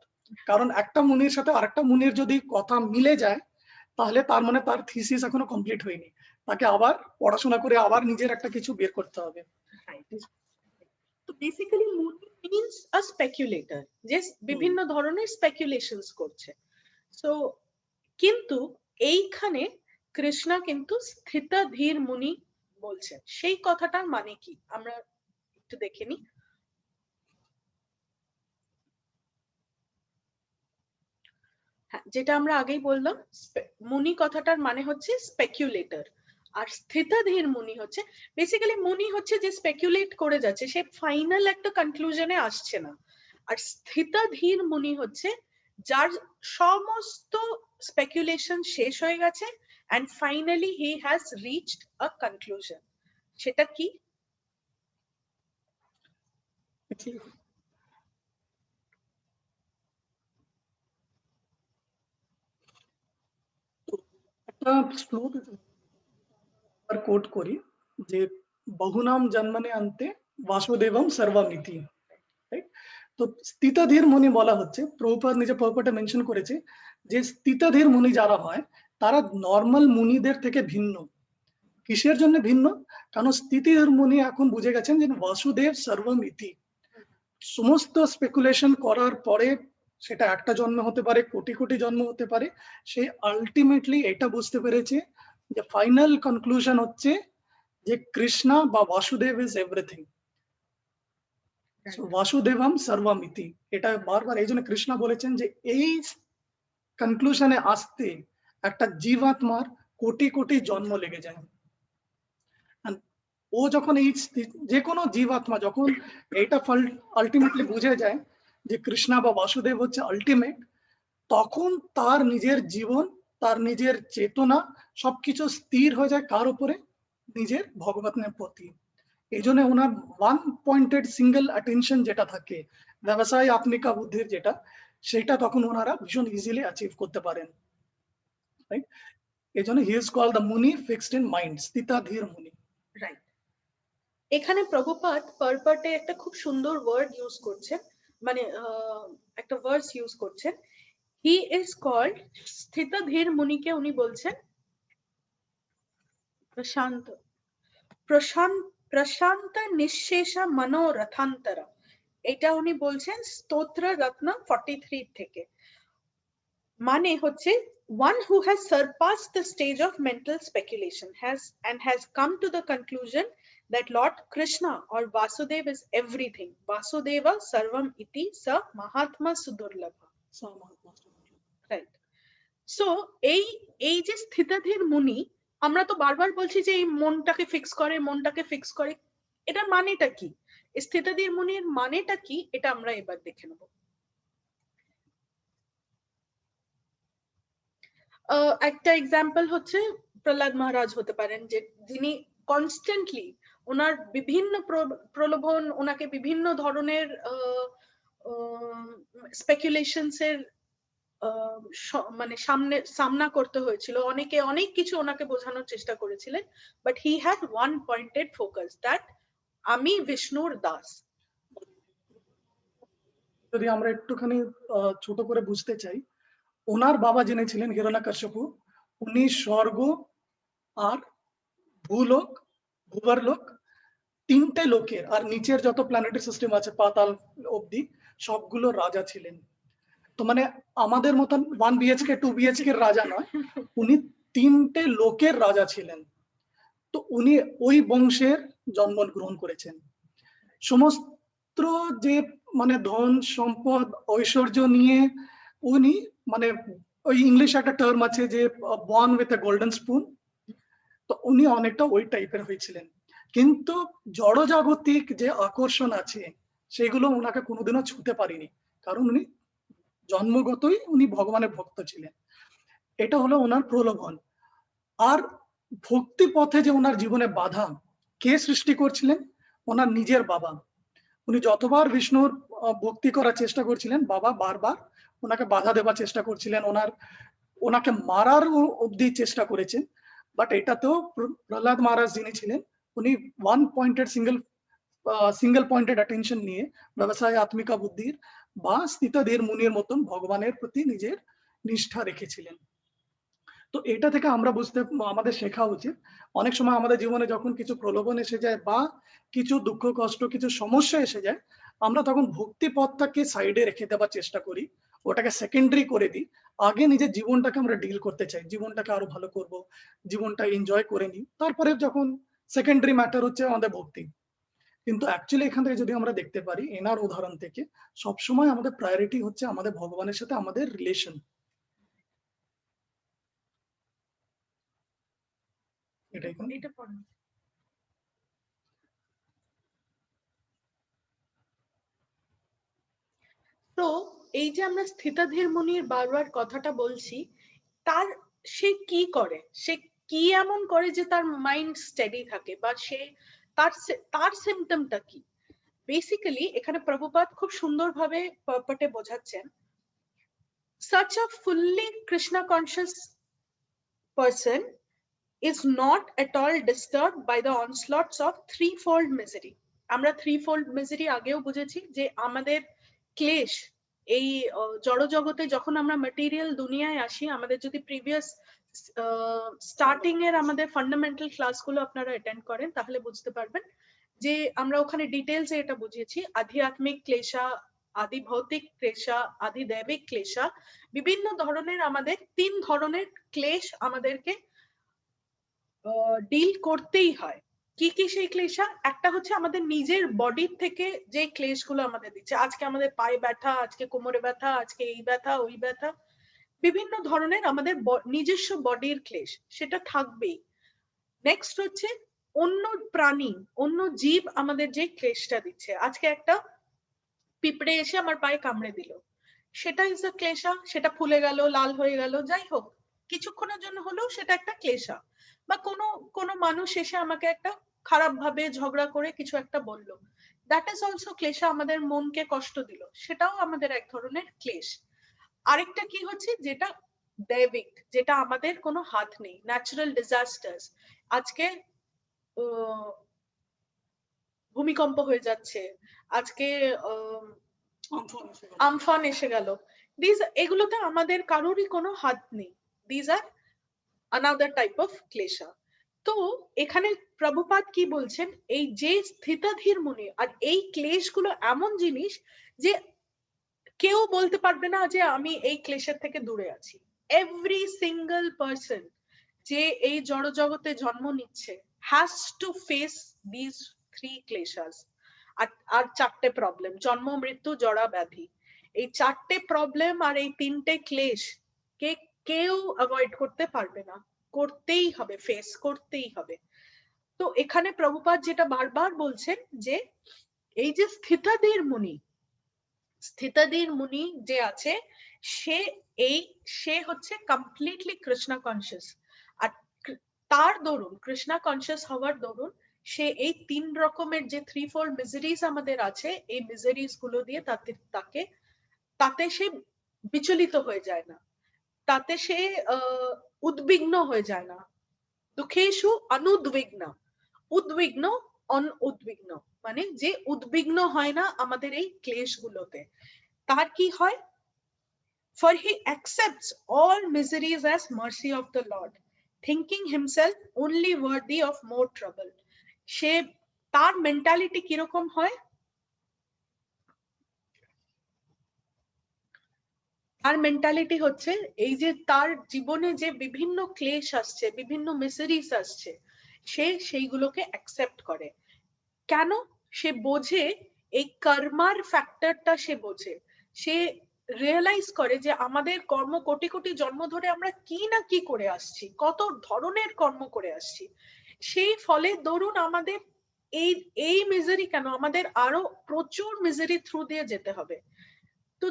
কারণ একটা মুনির সাথে আরেকটা মুনির যদি কথা মিলে যায়, তাহলে তার মানে তার থিসিস এখনো কমপ্লিট হয়নি, তাকে আবার পড়াশোনা করে আবার নিজের একটা কিছু বের করতে হবে। তো বেসিক্যালি মুনি মিন্স আ স্পেকুলেটর, যে বিভিন্ন ধরনের স্পেকুলেশনস করছে। সো কিন্তু এইখানে কৃষ্ণা কিন্তু স্থিতধীর মুনি বলছেন, সেই কথাটার মানে কি আমরা একটু দেখে নিই। হ্যাঁ, যেটা আমরা আগেই বললাম, মুনি কথাটার মানে হচ্ছে স্পেকুলেটর। আর স্থিতাধীর মুনি হচ্ছে বেসিক্যালি মুনি হচ্ছে যে স্পেকুলেট করে যাচ্ছে, সে ফাইনাল একটা কনক্লুশনে আসছে না। আর স্থিতাধীর মুনি হচ্ছে যার সমস্ত স্পেকুলেশন শেষ হয়ে গেছে and finally he has reached a conclusion. সেটা কি? একটা শ্লোক কোট করি যে বহুনাম জন্মনে আনতে বাসুদেবম সর্বমিতি, তো স্থিতাধীর মুনি বলা হচ্ছে, প্রভুপাদ নিজে পর্পটে মেনশন করেছে যে স্থিতাধীর মুনি যারা হয় তারা নর্মাল মুনিদের থেকে ভিন্ন। কিসের জন্য ভিন্ন? কারণ স্থিতিধীর মুনি এখন বুঝে গেছেন যে বাসুদেব সর্বমিতি। সমস্ত স্পেকুলেশন করার পরে সেটা একটা জন্ম হতে পারে, কোটি কোটি জন্ম হতে পারে, সে আলটিমেটলি এটা বুঝতে পেরেছে যে ফাইনাল কনক্লুশন হচ্ছে যে কৃষ্ণা বা বাসুদেব ইজ এভরিথিং। বাসুদেবম সর্বমিতি, এটা বারবার এই জন্য কৃষ্ণ বলেছেন যে এই কনক্লুশনে আসতে একটা জীবাত্মার কোটি কোটি জন্ম লেগে যায়। ও যখন এই যে কোনো জীবাত্মা যখন এইটা আলটিমেটলি বুঝে যায় যে কৃষ্ণা বা বাসুদেব হচ্ছে আলটিমেট, তখন তার নিজের জীবন, তার নিজের চেতনা সবকিছু স্থির হয়ে যায় কার উপরে? নিজের ভগবানের প্রতি। এই জন্য ওনার ওয়ান পয়েন্টেড সিঙ্গেল অ্যাটেনশন যেটা থাকে, ব্যবসায় আত্মিকা বুদ্ধির যেটা, সেটা তখন ওনারা ভীষণ ইজিলি অ্যাচিভ করতে পারেন। রাইট, এই জন্য হি ইজ কল্ড দ্য মুনি ফিক্সড ইন মাইন্ড, স্থিতাধীর মুনি। রাইট, এখানে প্রভুপাদ পারপাটে একটা খুব সুন্দর ওয়ার্ড ইউজ করছেন, মানে একটা ভার্স ইউজ করছেন। হি ইজ কল্ড স্থিতাধীর মুনিকে উনি বলছেন প্রশান্ত প্রশান্ত নিঃশেষ মনোরথান্তর। এটা উনি বলছেন স্তোত্র রত্ন 43 থেকে। মানে হচ্ছে one who has surpassed the stage of mental speculation has come to the conclusion that Lord Krishna or Vasudeva is everything. Vasudeva sarvam iti sa mahatma sudurlabha. Right. So এই যে স্থিতাধীর মুনি, আমরা তো বারবার বলছি যে এই মনটাকে ফিক্স করে, এটা মানেটা কি? স্থিতাধীর মুনির মানেটা কি, এটা আমরা এবার দেখে নেব। একটা এক্সাম্পল হচ্ছে প্রহ্লাদ মহারাজ হতে পারেন, যে যিনি কনস্ট্যান্টলি ওনার বিভিন্ন প্রলোভন, ওনাকে বিভিন্ন ধরনের স্পেকুলেশনস এর মানে সামনা করতে হয়েছিল, অনেকে অনেক কিছু ওনাকে বোঝানোর চেষ্টা করেছিলেন, but he had one pointed focus, that আমি বিষ্ণুর দাস। যদি আমরা একটুখানি ছোট করে বুঝতে চাই, ওনার বাবা যিনি ছিলেন হিরণ্যকশ্যপু, উনি স্বর্গ আর ভূলোক, ভূবরলোক, তিনটে লোকের আর নিচের যত প্ল্যানেটারি সিস্টেম আছে পাতাল অবধি সবগুলো রাজা ছিলেন। তো মানে আমাদের মতন 1 BHK 2 BHK এর রাজা নয়, উনি তিনটে লোকের রাজা ছিলেন। তো উনি ওই বংশের জন্ম গ্রহণ করেছেন। সমস্ত যে মানে ধন সম্পদ ঐশ্বর্য নিয়ে উনি মানে ওই ইংলিশ একটা টার্ম আছে যে born with a golden spoon, তো উনি অনেকটা ওই টাইপের হয়েছিলেন। কিন্তু জড়জাগতিক যে আকর্ষণ আছে সেগুলো ওনাকে কোনোদিনও ছুঁতে পারেনি, কারণ উনি জন্মগতই উনি ভগবানের ভক্ত ছিলেন। এটা হলো ওনার প্রলোভন। আর ভক্তি পথে যে ওনার জীবনে বাধা কে সৃষ্টি করছিলেন? ওনার নিজের বাবা। উনি যতবার বিষ্ণুর ভক্তি করার চেষ্টা করছিলেন, বাবা বারবার ওনাকে বাধা দেওয়ার চেষ্টা করছিলেন, ওনাকে মারার অবধি চেষ্টা করেছেন। বাট এটাতেও প্রহ্লাদ মহারাজ যিনি ছিলেন, উনি one pointed single pointed attention নিয়ে ব্যবসায় আত্মিকা বুদ্ধির বা স্থিতাধীর মুনির মতন ভগবানের প্রতি নিজের নিষ্ঠা রেখেছিলেন। তো এটা থেকে আমরা আমাদের শেখা উচিত, অনেক সময় আমাদের জীবনে যখন কিছু প্রলোভন এসে যায় বা কিছু দুঃখ কষ্ট, কিছু সমস্যা এসে যায়, আমরা তখন ভক্তি পথটাকে সাইডে রেখে দেওয়ার চেষ্টা করি, ওটাকে সেকেন্ডারি করে দিই। আগে নিজের জীবনটাকে আমরা ডিল করতে চাই, জীবনটাকে আরো ভালো করব, জীবনটা এনজয় করে নিই, তারপরে যখন সেকেন্ডারি ম্যাটার হচ্ছে আমাদের ভক্তি। কিন্তু অ্যাকচুয়ালি এখান থেকে যদি আমরা দেখতে পারি এনার উদাহরণ থেকে, সবসময় আমাদের প্রায়োরিটি হচ্ছে আমাদের ভগবানের সাথে আমাদের রিলেশন। এটাই কোন এটা পড়ুন। তো এই যে আমরা স্থিতাধীর মুনির বারবার কথাটা বলছি, তার সে কি করে, সে কি এমন করে যে তার মাইন্ড স্টেডি থাকে, বা সে তার সিম্পটমটা কি? বেসিক্যালি এখানে প্রভুপাদ খুব সুন্দরভাবে পার্পটে বোঝাচ্ছেন, such a fully Krishna conscious person is not at all disturbed by the onslaughts of threefold misery. আমরা threefold misery আগেও বুঝেছি যে আমাদের ক্লেশ, এই জড় জগতে যখন আমরা ম্যাটেরিয়াল দুনিয়ায় আসি, আমাদের যদি প্রিভিয়াস স্টার্টিং এর আমাদের ফান্ডামেন্টাল ক্লাসগুলো আপনারা অ্যাটেন্ড করেন তাহলে বুঝতে পারবেন যে আমরা ওখানে ডিটেলসে এটা বুঝিয়েছি, আধ্যাত্মিক ক্লেশা, আদি ভৌতিক ক্লেশা, আদি দৈবিক ক্লেশা, বিভিন্ন ধরনের আমাদের 3 ধরনের ক্লেশ আমাদেরকে ডিল করতেই হয়। কি কি সেই ক্লেশা? একটা হচ্ছে আমাদের নিজের বডির থেকে যে ক্লেশগুলো আমাদের দিচ্ছে, আজকে আমাদের পায়ে ব্যথা, আজকে কোমরে ব্যথা, আজকে এই ব্যথা ওই ব্যথা, বিভিন্ন ধরনের আমাদের নিজস্ব বডির ক্লেশ, সেটা থাকবেই। নেক্সট হচ্ছে অন্য প্রাণী, অন্য জীব আমাদের যে ক্লেশটা দিচ্ছে, আজকে একটা পিঁপড়ে এসে আমার পায়ে কামড়ে দিল, সেটা ইজ আ ক্লেশা, সেটা ফুলে গেল, লাল হয়ে গেল, যাই হোক কিছুক্ষণের জন্য হলেও সেটা একটা ক্লেশা। বা কোনো মানুষ এসে আমাকে একটা খারাপ ভাবে ঝগড়া করে কিছু একটা বলল, দ্যাট ইজ অলসো ক্লেশা, আমাদের মনকে কষ্ট দিল, সেটাও আমাদের এক ধরনের ক্লেশ। আরেকটা কি হচ্ছে, যেটা দৈবিক, যেটা আমাদের কোনো হাত নেই, ন্যাচারাল ডিজাস্টার্স, আজকে ভূমিকম্প হয়ে যাচ্ছে, আজকে আমফান এসে গেল, এগুলোতে আমাদের কারোরই কোনো হাত নেই, these are another type of ক্লেশা। তো এখানে প্রভুপাদ কি বলছেন, এই যে স্থিতাধীর মুনি, আর এই ক্লেশগুলো এমন জিনিস যে কেউ বলতে পারবে না যে আমি এই ক্লেশের থেকে দূরে আছি। এভরি সিঙ্গল পার্সন যে এই জড় জগতে জন্ম নিচ্ছে has to face this 3 kleshas, আর 4টে প্রবলেম, জন্ম মৃত্যু জরা ব্যাধি, এই 4টে প্রবলেম আর এই 3টে ক্লেশ কেউ অ্যাভয়েড করতে পারবে না, করতেই হবে, ফেস করতেই হবে। তো এখানে প্রভুপাদ যেটা বারবার বলছেন যে এই যে স্থিতাধীর মুনি যে আছে, সে হচ্ছে কমপ্লিটলি কৃষ্ণা কনসিয়াস, আর তার দরুন, কৃষ্ণা কনসিয়াস হওয়ার দরুন, সে এই 3 রকমের যে 3-4 মিজারিজ আমাদের আছে, এই মিজারিজ গুলো দিয়ে তাতে সে বিচলিত হয়ে যায় না, তাতে সে উদ্বিগ্ন হয়ে যায় না। দুঃখেষু অনুদ্বিগ্ন, উদ্বিগ্ন অনুদ্বিগ্ন, মানে যে উদ্বিগ্ন হয় না আমাদের এই ক্লেশগুলোতে, তার কি হয়? For he accepts all miseries as mercy of the Lord, thinking himself only worthy of more trouble. সে তার মেন্টালিটি কিরকম হয়? তার মেন্টালিটি হচ্ছে এই যে তার জীবনে যে বিভিন্ন ক্লেশ আসছে, বিভিন্ন মিসারিস আসছে, সে সেইগুলোকে অ্যাকসেপ্ট করে। কেন? সে বোঝে এই কর্মার ফ্যাক্টরটা, সে বোঝে, সে রিয়েলাইজ করে যে আমাদের কর্ম কোটি কোটি জন্ম ধরে আমরা কি না কি করে আসছি, কত ধরনের কর্ম করে আসছি, সেই ফলে ধরুন আমাদের এই মিজারি কেন, আমাদের আরো প্রচুর মিজারি থ্রু দিয়ে যেতে হবে। তো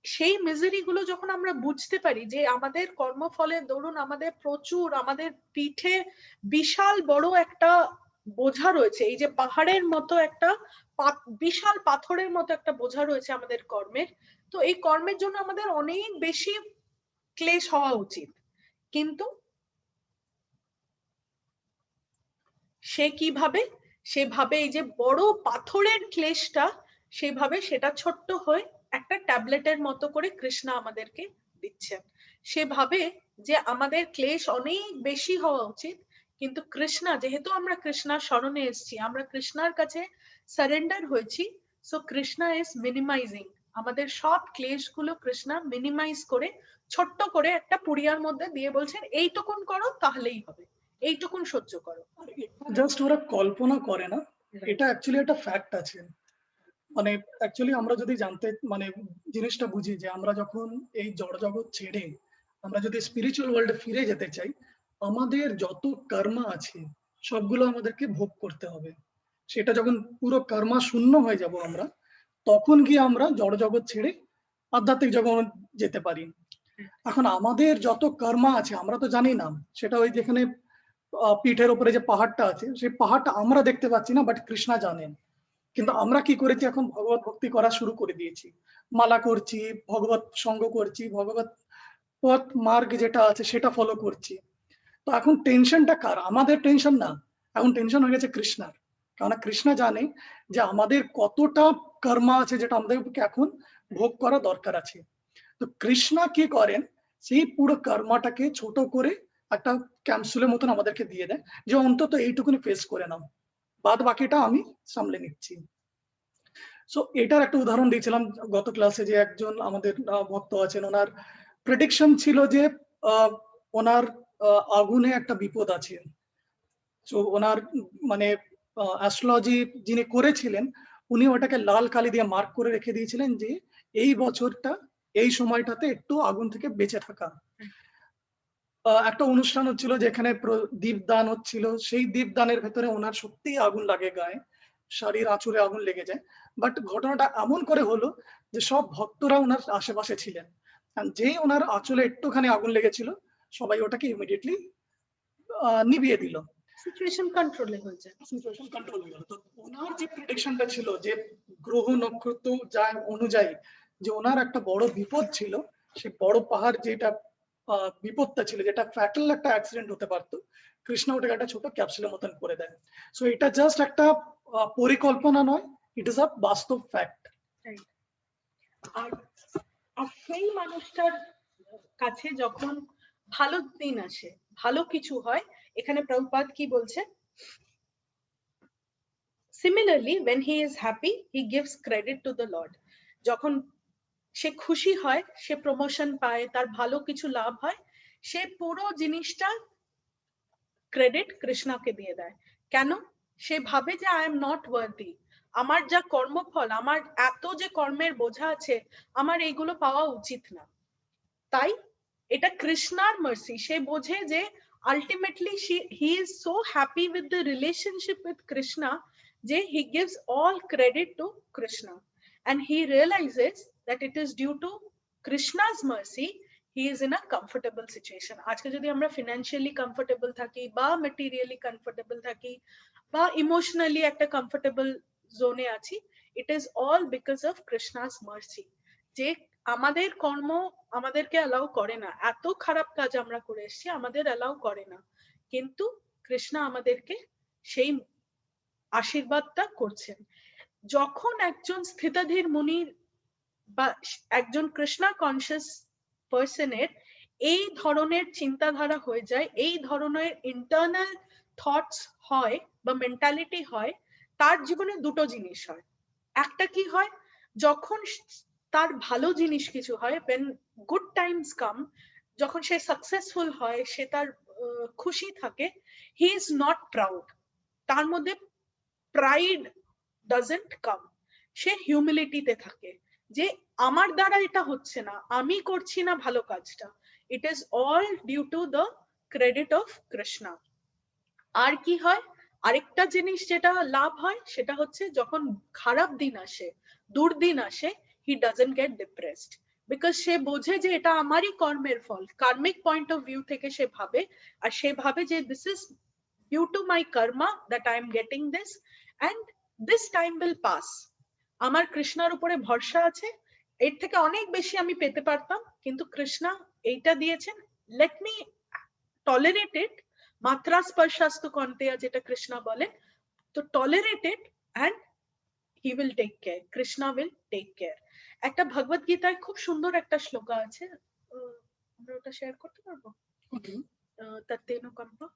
সেই মিজারি গুলো যখন আমরা বুঝতে পারি যে আমাদের কর্মফলের দরুন আমাদের প্রচুর, আমাদের পিঠে বিশাল বড় একটা বোঝা রয়েছে, এই যে পাহাড়ের মতো একটা বিশাল পাথরের মতো একটা বোঝা রয়েছে আমাদের কর্মের, তো এই কর্মের জন্য আমাদের অনেক বেশি ক্লেশ হওয়া উচিত, কিন্তু সে কিভাবে, সেভাবে এই যে বড় পাথরের ক্লেশটা, সেভাবে সেটা ছোট্ট হয়ে একটা ট্যাবলেটের মতো করে কৃষ্ণ আমাদেরকে দিচ্ছেন। সেভাবে যে আমাদের ক্লেশ অনেক বেশি হওয়া উচিত, কিন্তু কৃষ্ণ, যেহেতু আমরা কৃষ্ণার শরণে এসেছি, আমরা কৃষ্ণার কাছে সারেন্ডার হয়েছি, সো কৃষ্ণ ইজ মিনিমাইজিং আমাদের সব ক্লেশগুলো, কৃষ্ণ মিনিমাইজ করে ছোট্ট করে একটা পুড়িয়ার মধ্যে দিয়ে বলছেন এইটুকুন করো তাহলেই হবে, এইটুকুন সহ্য করো। জাস্ট ওরা কল্পনা করে না, এটা অ্যাকচুয়ালি একটা ফ্যাক্ট আছে। মানে অ্যাকচুয়ালি আমরা যদি জানতে মানে জিনিসটা বুঝি যে আমরা যখন এই জড় জগৎ ছেড়ে আমরা যদি স্পিরিচুয়াল ওয়ার্ল্ডে ফিরে যেতে চাই, আমাদের যত কর্মা আছে সবগুলো আমাদেরকে ভোগ করতে হবে। সেটা যখন পুরো কর্মা শূন্য হয়ে যাব আমরা, তখন গিয়ে আমরা জড় জগৎ ছেড়ে আধ্যাত্মিক জগৎ যেতে পারি। এখন আমাদের যত কর্মা আছে আমরা তো জানি না, সেটা ওই যেখানে পিঠের উপরে যে পাহাড়টা আছে সেই পাহাড়টা আমরা দেখতে পাচ্ছি না, বাট কৃষ্ণা জানেন। কিন্তু আমরা কি করেছি, এখন ভগবত ভক্তি করা শুরু করে দিয়েছি, মালা করছি, ভগবত সঙ্গ করছি, ভগবত পথ মার্গ যেটা আছে সেটা ফলো করছি। তো এখন টেনশনটা কার? আমাদের টেনশন না, এখন টেনশন হয়ে গেছে কৃষ্ণার। কারণ কৃষ্ণা জানে যে আমাদের কতটা কর্মা আছে যেটা আমাদেরকে এখন ভোগ করা দরকার আছে। তো কৃষ্ণা কি করেন, সেই পুরো কর্মাটাকে ছোট করে একটা ক্যাপসুলের মতন আমাদেরকে দিয়ে দেয়, যে অন্তত এইটুকুনি ফেস করে নাও, বাদ বাকিটা আমি সামলে নিচ্ছি। সো এটার একটা উদাহরণ দিয়েছিলাম গত ক্লাসে, যে একজন আমাদের ভক্ত আছেন, ওনার প্রেডিকশন ছিল যে ওনার আগুনে একটা বিপদ আছে। তো ওনার মানে অ্যাস্ট্রোলজি যিনি করেছিলেন উনি ওটাকে লাল কালি দিয়ে মার্ক করে রেখে দিয়েছিলেন যে এই বছরটা এই সময়টাতে একটু আগুন থেকে বেঁচে থাকা। একটা অনুষ্ঠান হচ্ছিল যেখানে দীপদান হচ্ছিল, সেই দীপদানের ভেতরে ওনার সত্যিই আগুন লাগে গায়ে, শাড়ির আঁচড়ে আগুন লেগে যায়। বাট ঘটনাটা এমন করে হলো যে সব ভক্তরা ওনার আশেপাশে ছিলেন, যেই ওনার আঁচলে একটুখানি আগুন লেগেছিল সবাই ওটাকে ইমিডিয়েটলি নিভিয়ে দিল, সিচুয়েশন কন্ট্রোলে হয়ে যায়। সিচুয়েশন কন্ট্রোল হয়ে গেল। তো ওনার যে প্রেডিকশনটা ছিল যে গ্রহ নক্ষত্র যা অনুযায়ী যে ওনার একটা বড় বিপদ ছিল, সেই বড় পাহাড় যেটা বিপদটা ছিল, যেটা ফ্যাটাল একটা অ্যাক্সিডেন্ট হতে পারতো, কৃষ্ণ ওটাকে একটা ছোট ক্যাপসুলের মতন করে দেয়। সো এটা জাস্ট একটা পরিকল্পনা নয়, ইট ইজ আ বাস্তব ফ্যাক্ট। আর সেই মানুষটার কাছে যখন ভালো দিন আসে, ভালো কিছু হয়, এখানে প্রভুপাদ কি বলছে, similarly when he is happy he gives credit to the Lord। যখন সে খুশি হয়, সে প্রমোশন পায়, তার ভালো কিছু লাভ হয়, সে পুরো জিনিসটা ক্রেডিট কৃষ্ণকে দিয়ে দেয়। কেন? সে ভাবে যে আই এম নট ওয়ার্দি, আমার যা কর্মফল, আমার এত যে কর্মের বোঝা আছে, আমার এইগুলো পাওয়া উচিত না। তাই এটা কৃষ্ণার মার্সি। সে বোঝে যে ultimately he is so happy with the relationship with Krishna যে he gives all credit to Krishna, and he realizes that it is due to Krishna's mercy he is in a comfortable situation। আজকে যদি আমরা financially comfortable থাকি, বা materially comfortable থাকি, বা emotionally একটা comfortable জোনে আছি, it is all because of Krishna's mercy। যে আমাদের কর্ম আমাদেরকে অ্যালাউ করে না, এত খারাপ কাজ আমরা করে এসেছি, আমাদের অ্যালাউ করে না, কিন্তু কৃষ্ণ আমাদেরকে সেই আশীর্বাদটা করছেন। যখন একজন স্থিতাধীর মুনির বা একজন কৃষ্ণা কনসিয়াস পার্সনের এই ধরনের চিন্তাধারা হয়ে যায়, এই ধরনের ইন্টারনাল থটস হয় বা মেন্টালিটি হয়, তার জীবনে দুটো জিনিস হয়। একটা কি হয়, যখন তার ভালো জিনিস কিছু হয়, when good times come, যখন সে সাকসেসফুল হয়, সে তার খুশি থাকে, he is not proud, তার মধ্যে pride doesn't come, সে হিউমিলিটিতে থাকে, যে আমার দ্বারা এটা হচ্ছে না, আমি করছি না ভালো কাজটা, it is all due to the credit of Krishna। আর কি হয়, আরেকটা জিনিস যেটা লাভ হয় সেটা হচ্ছে যখন খারাপ দিন আসে, দুর্দিন আসে, he doesn't get depressed, because সে বোঝে যে এটা আমারই কর্মের ফল, কার্মিক পয়েন্ট অফ ভিউ থেকে সে ভাবে, আর সে ভাবে যে this is due to my karma that I am getting this, and this time will pass। আমার কৃষ্ণার উপরে ভরসা আছে, এর থেকে অনেক বেশি আমি পেতে পারতাম, কিন্তু কৃষ্ণা এইটা দিয়েছেন, let me tolerate it, মাত্রা স্পর্শাস্তু কন্তেয়া যেটা কৃষ্ণা বলে, তো tolerate it and he will take care, Krishna will take care। একটা ভগবত গীতায় খুব সুন্দর একটা শ্লোকা আছে, আমরা ওটা শেয়ার করতে পারবো? তত্তেনু কম্পা,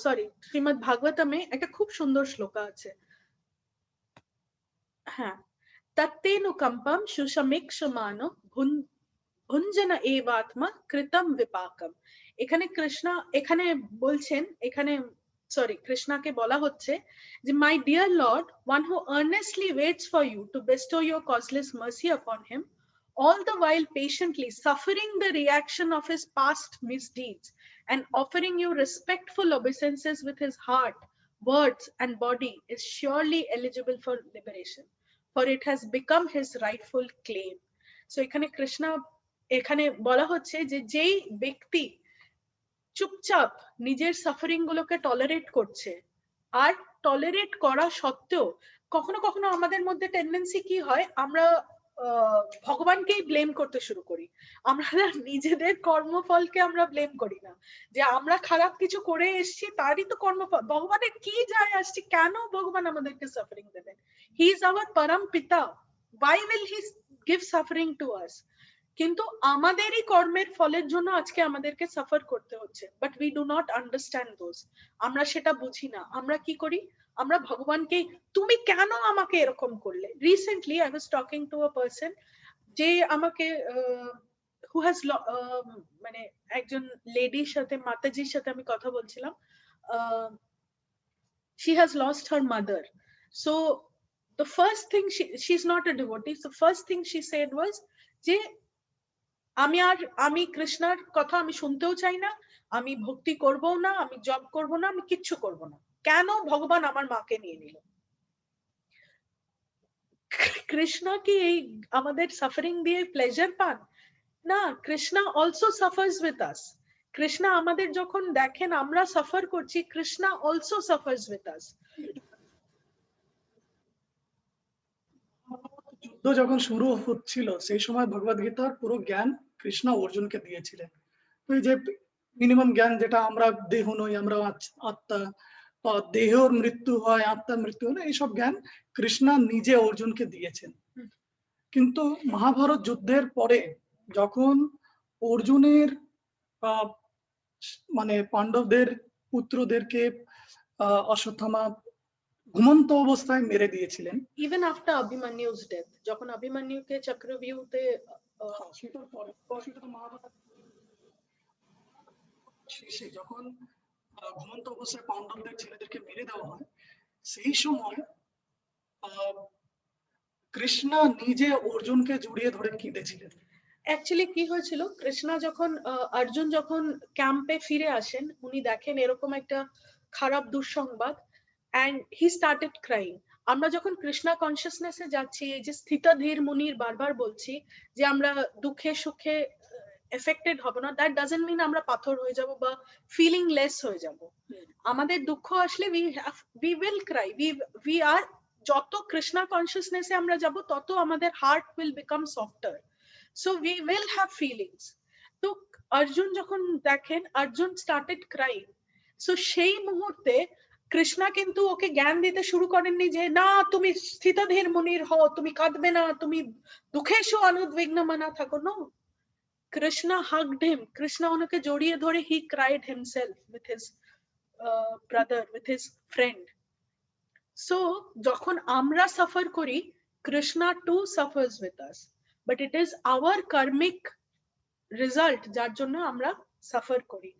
সরি, শ্রীমদ ভাগবতমে একটা খুব সুন্দর শ্লোকা আছে। হ্যাঁ, তত্তেনু কম্পম সুষমিক্ষমানো ভুঞ্জন এবাত্মা কৃতম বিপাকম। এখানে কৃষ্ণ এখানে বলছেন, এখানে সরি কৃষ্ণকে বলা হচ্ছে যে my dear Lord, one who earnestly waits for you to bestow your causeless mercy upon him, all the while patiently suffering the reaction of his past misdeeds and offering you respectful obeisances with his heart, words, and body, is surely eligible for liberation, for it has become his rightful claim. So এখানে কৃষ্ণা এখানে বলা হচ্ছে যে যেই ব্যক্তি চুপচাপ নিজের suffering গুলোকে টলারেট করছে, আর টলারেট করা সত্ত্বেও কখনো কখনো আমাদের মধ্যে টেন্ডেন্সি কি হয়, আমরা ভগবানকেই ব্লেম করতে শুরু করি, আমরা নিজেদের কর্মফলকে আমরা ব্লেম করি না, যে আমরা খারাপ কিছু করে এসেছি তারই তো কর্মফল, ভগবানের কি যায় আসছে, কেন ভগবান আমাদেরকে সাফারিং দেবেন? হি ইজ আওয়ার পরম পিতা, why will he give suffering to us? কিন্তু আমাদেরই কর্মের ফলের জন্য আজকে আমাদেরকে সাফার করতে হচ্ছে, but we do not understand those. আমরা সেটা বুঝি না। আমরা কি করি, আমরা ভগবানকে তুমি কেন আমাকে এরকম করলে। Recently I was talking to a person যে আমাকে হু হ্যাজ মানে একজন লেডির সাথে, মাতাজির সাথে আমি কথা বলছিলাম। she has lost her mother, so the first thing she's not a devotee, so first thing she said was যে আমি কৃষ্ণার কথা আমি শুনতেও চাই না, আমি ভক্তি করবো না, আমি জব করব না, আমি কিচ্ছু করব না, কেন ভগবান আমার মাকে নিয়ে নিল? কৃষ্ণ কি এই আমাদের সাফারিং দিয়ে প্লেজার পান? না, Krishna also suffers with us. Krishna আমাদের যখন দেখেন আমরা সাফার করছি, Krishna also suffers with us. যুদ্ধ যখন শুরু হচ্ছিল সেই সময় ভগবদ গীতার পুরো জ্ঞান কৃষ্ণ অর্জুনকে দিয়েছিলেন। তো এই যে মিনিমাম জ্ঞান যেটা আমরা দেহ নই, আমরা আত্মা, দেহের মৃত্যু হয়, আত্মার মৃত্যু হয়, এইসব জ্ঞান কৃষ্ণ নিজে অর্জুনকে দিয়েছেন। কিন্তু মহাভারত যুদ্ধের পরে যখন অর্জুনের মানে পাণ্ডবদের পুত্রদেরকে অশ্বত্থামা ঘুমন্ত অবস্থায় মেরে দিয়েছিলেন, ইভেন আফটার অভিমন্যু's ডেথ, যখন অভিমন্যুকে চক্রব্যূহতে শেষে যখন ঘুমন্ত অবস্থায় পাণ্ডবদের ছেলেদেরকে মেরে দেওয়া হয়, সেই সময় কৃষ্ণ নিজে অর্জুনকে জড়িয়ে ধরে কেঁদেছিলেন। অ্যাকচুয়ালি কি হয়েছিল, কৃষ্ণ যখন অর্জুন যখন ক্যাম্পে ফিরে আসেন, উনি দেখেন এরকম একটা খারাপ দুঃসংবাদ, and he started crying. আমরা যখন কৃষ্ণা কনসিয়াসনেসে যাচ্ছি, এই যে স্থিতধীর মুনির বারবার বলছি যে আমরা দুঃখে সুখে এফেক্টেড হব না, দ্যাট ডাজন্ট মিন আমরা পাথর হয়ে যাব বা ফিলিং লেস হয়ে যাব। আমাদের দুঃখ আসলে we will cry, we are, যত কৃষ্ণা কনসিয়াসনেসে আমরা যাব তত আমাদের heart will become softer, so we will have feelings. তো অর্জুন যখন দেখেন, অর্জুন started crying, so সেই মুহূর্তে কৃষ্ণা কিন্তু ওকে জ্ঞান দিতে শুরু করেননি যে না তুমি স্থিতধীর মুনির হও, তুমি কাঁদবে না, তুমি দুঃখেষু অনুদ্বিগ্নমনা থাকো। No, Krishna hugged him, Krishna ওনাকে জড়িয়ে ধরে he cried himself with his brother, with his friend. So যখন আমরা সাফার করি, Krishna too suffers with us, but it is our karmic result যার জন্য আমরা সাফার করি।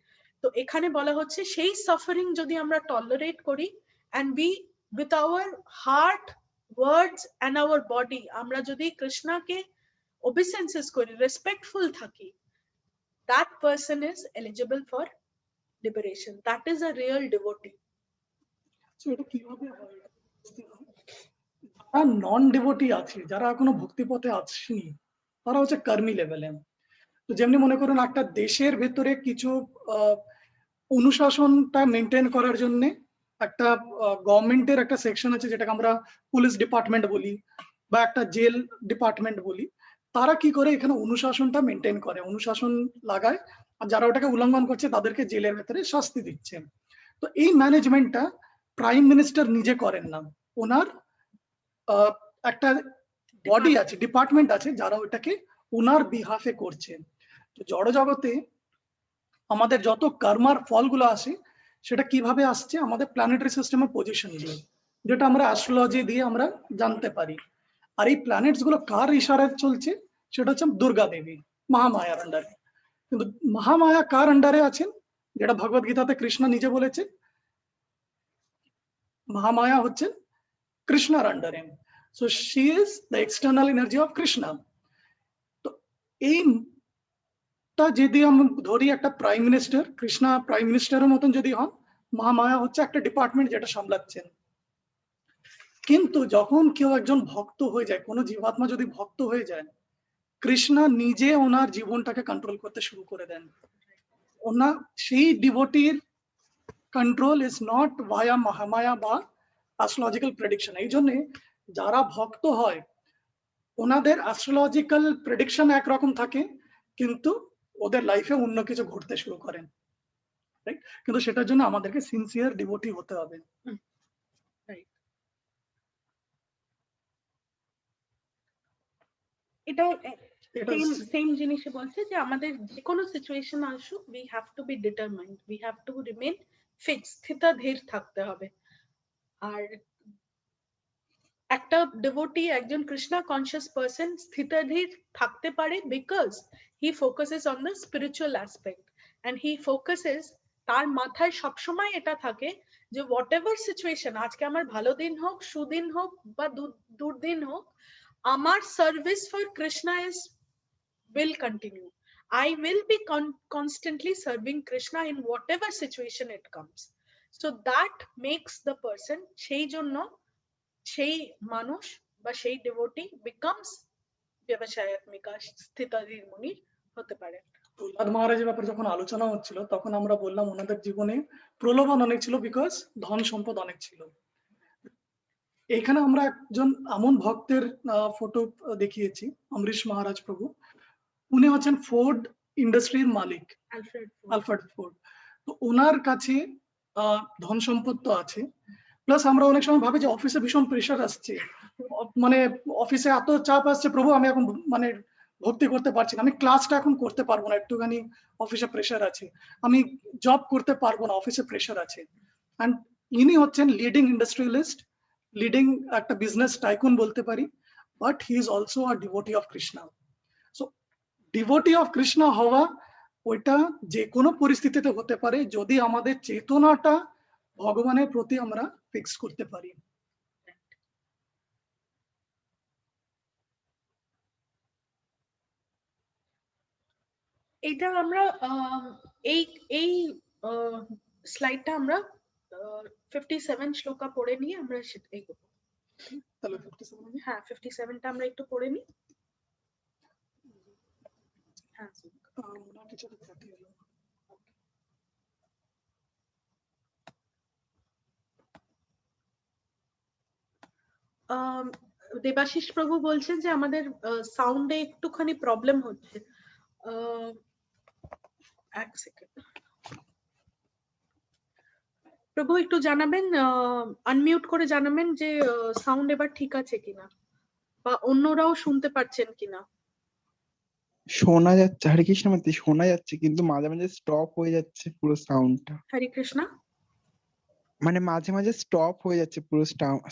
তো এখানে বলা হচ্ছে সেই সাফারিং যদি আমরা টলারেট করি and we with our heart, words and our body আমরা যদি কৃষ্ণাকে obeisances করি, respectful থাকি, that person is eligible for liberation, that is a real devotee. So এটা কিভাবে হয়? যারা নন ডিভোটি আছে, যারা এখনো ভক্তি পথে আসেনি, তারা হচ্ছে কর্মী লেভেলে। তো যেমনি মনে করুন একটা দেশের ভেতরে কিছু অনুশাসনটা মেনটেন করার জন্য একটা গভর্নমেন্টের একটা সেকশন আছে যেটাকে আমরা পুলিশ ডিপার্টমেন্ট বলি বা একটা জেল ডিপার্টমেন্ট বলি। তারা কি করে এখানে অনুশাসনটা মেনটেন করে, অনুশাসন লাগায়, আর যারা ওটাকে উল্লঙ্ঘন করছে তাদেরকে জেলের ভেতরে শাস্তি দিচ্ছে। তো এই ম্যানেজমেন্টটা প্রাইম মিনিস্টার নিজে করেন না, ওনার একটা বডি আছে, ডিপার্টমেন্ট আছে যারা ওটাকে ওনার বিহাফে করছে। তো জড় জগতে আমাদের যত কর্মার ফলগুলো আসে সেটা কিভাবে আসছে, আমাদের প্ল্যানেটারি সিস্টেমের পজিশন দিয়ে, যেটা আমরা অ্যাস্ট্রোলজি দিয়ে আমরা জানতে পারি। আর এই প্ল্যানেটস গুলো কার ইশারায় চলছে, সেটা হচ্ছে দুর্গা দেবী, মহামায়ার আন্ডারে। কিন্তু মহামায়া কার আন্ডারে আছেন, যেটা ভগবদ গীতাতে কৃষ্ণ নিজে বলেছে, মহামায়া হচ্ছেন কৃষ্ণার আন্ডারে। So she is the external energy of Krishna. তো এইটা যদি আমি ধরি একটা প্রাইম মিনিস্টার, কৃষ্ণা প্রাইম মিনিস্টারের মতন যদি হন, মহামায়া হচ্ছে একটা ডিপার্টমেন্ট যেটা সামলাচ্ছেন। কিন্তু যখন কেউ একজন ভক্ত হয়ে যায়, কোনো জীবাত্মা যদি ভক্ত হয়ে যায়, কৃষ্ণা নিজে ওনার জীবনটাকে কন্ট্রোল করতে শুরু করে দেন। ওনার সেই ডিভোটির কন্ট্রোল ইজ নট ভায়া মহামায়া বা অ্যাস্ট্রোলজিক্যাল প্রেডিকশন। এই জন্য যারা ভক্ত হয় ওনাদের অ্যাস্ট্রোলজিক্যাল প্রেডিকশন একরকম থাকে, কিন্তু ওদের লাইফে অন্য কিছু ঘটতে শুরু করেন, রাইট? কিন্তু সেটার জন্য আমাদেরকে সিনসিয়ার ডিভোটি হতে হবে। এটা এটা সেম জিনিসে বলছে যে আমাদের যে কোনো সিচুয়েশন আসুক, we have to be determined, we have to remain fixed, স্থিতধীর থাকতে হবে। আর একটা ডিভোটি, একজন কৃষ্ণা কনসিয়াস পারসন স্থিতধীর থাকতে পারে because he focuses on the spiritual aspect and he focuses, তার মাথায় সবসময় এটা থাকে যে হোয়াট এভার সিচুয়েশন, আজকে আমার ভালো দিন হোক, সুদিন হোক বা দুর্দিন হোক, আমার service for Krishna is will continue. I will be constantly serving Krishna in whatever situation it comes. So that makes the person, সেই জন্য সেই মানুষ বা সেই ডিভোটি becomes ব্যবসায়াত্মিকা স্থিতাধীর মুনি হতে পারে। প্রহ্লাদ মহারাজের ব্যাপারে যখন আলোচনা হচ্ছিল তখন আমরা বললাম ওনাদের জীবনে প্রলোভন অনেক ছিল, বিকজ ধন সম্পদ অনেক ছিল। এখানে আমরা একজন এমন ভক্তের ফটো দেখিয়েছি, অমরিশ মহারাজ প্রভু। উনি হচ্ছেন ফোর্ড ইন্ডাস্ট্রির মালিক, আলফ্রেড ফোর্ড। তো ওনার কাছে ধন সম্পদ তো আছে, প্লাস আমরা অনেক সময় ভাবি যে অফিসে ভীষণ প্রেশার আসছে, মানে অফিসে এত চাপ আসছে, প্রভু আমি এখন মানে ভক্তি করতে পারছি না, আমি ক্লাসটা এখন করতে পারবো না, একটুখানি অফিসে প্রেশার আছে, আমি জব করতে পারবো না, অফিসে প্রেশার আছে। অ্যান্ড ইনি হচ্ছেন লিডিং ইন্ডাস্ট্রিয়ালিস্ট, লিডিং একটা বিজনেস টাইকুন বলতে পারি, but he is also a devotee of Krishna. So devotee of Krishna হওয়া ওইটা যে কোনো পরিস্থিতিতে হতে পারে, যদি আমাদের চেতনাটা ভগবানের প্রতি আমরা ফিক্স করতে পারি। এটা আমরা এই এই স্লাইডটা আমরা 57 শ্লোকা পড়ে নিয়ে আমরা সেটাই করব। তাহলে 57 হ্যাঁ 57টা আমরা একটু পড়ে নিই। হ্যাঁ কিছু কাটে গেল। দেবাশিস প্রভু বলছেন যে আমাদের সাউন্ডে একটুখানি প্রবলেম হচ্ছে। এক সেকেন্ড প্রভু, একটু জানাবেন, আনমিউট করে জানাবেন যে সাউন্ড এবার ঠিক আছে কিনা বা অন্যরাও শুনতে পাচ্ছেন কিনা। শোনা যাচ্ছে, হরে কৃষ্ণ মাতে শোনা যাচ্ছে, কিন্তু মাঝে মাঝে স্টপ হয়ে যাচ্ছে পুরো সাউন্ডটা। হরে কৃষ্ণ। মানে মাঝে মাঝে স্টপ হয়ে যাচ্ছে পুরো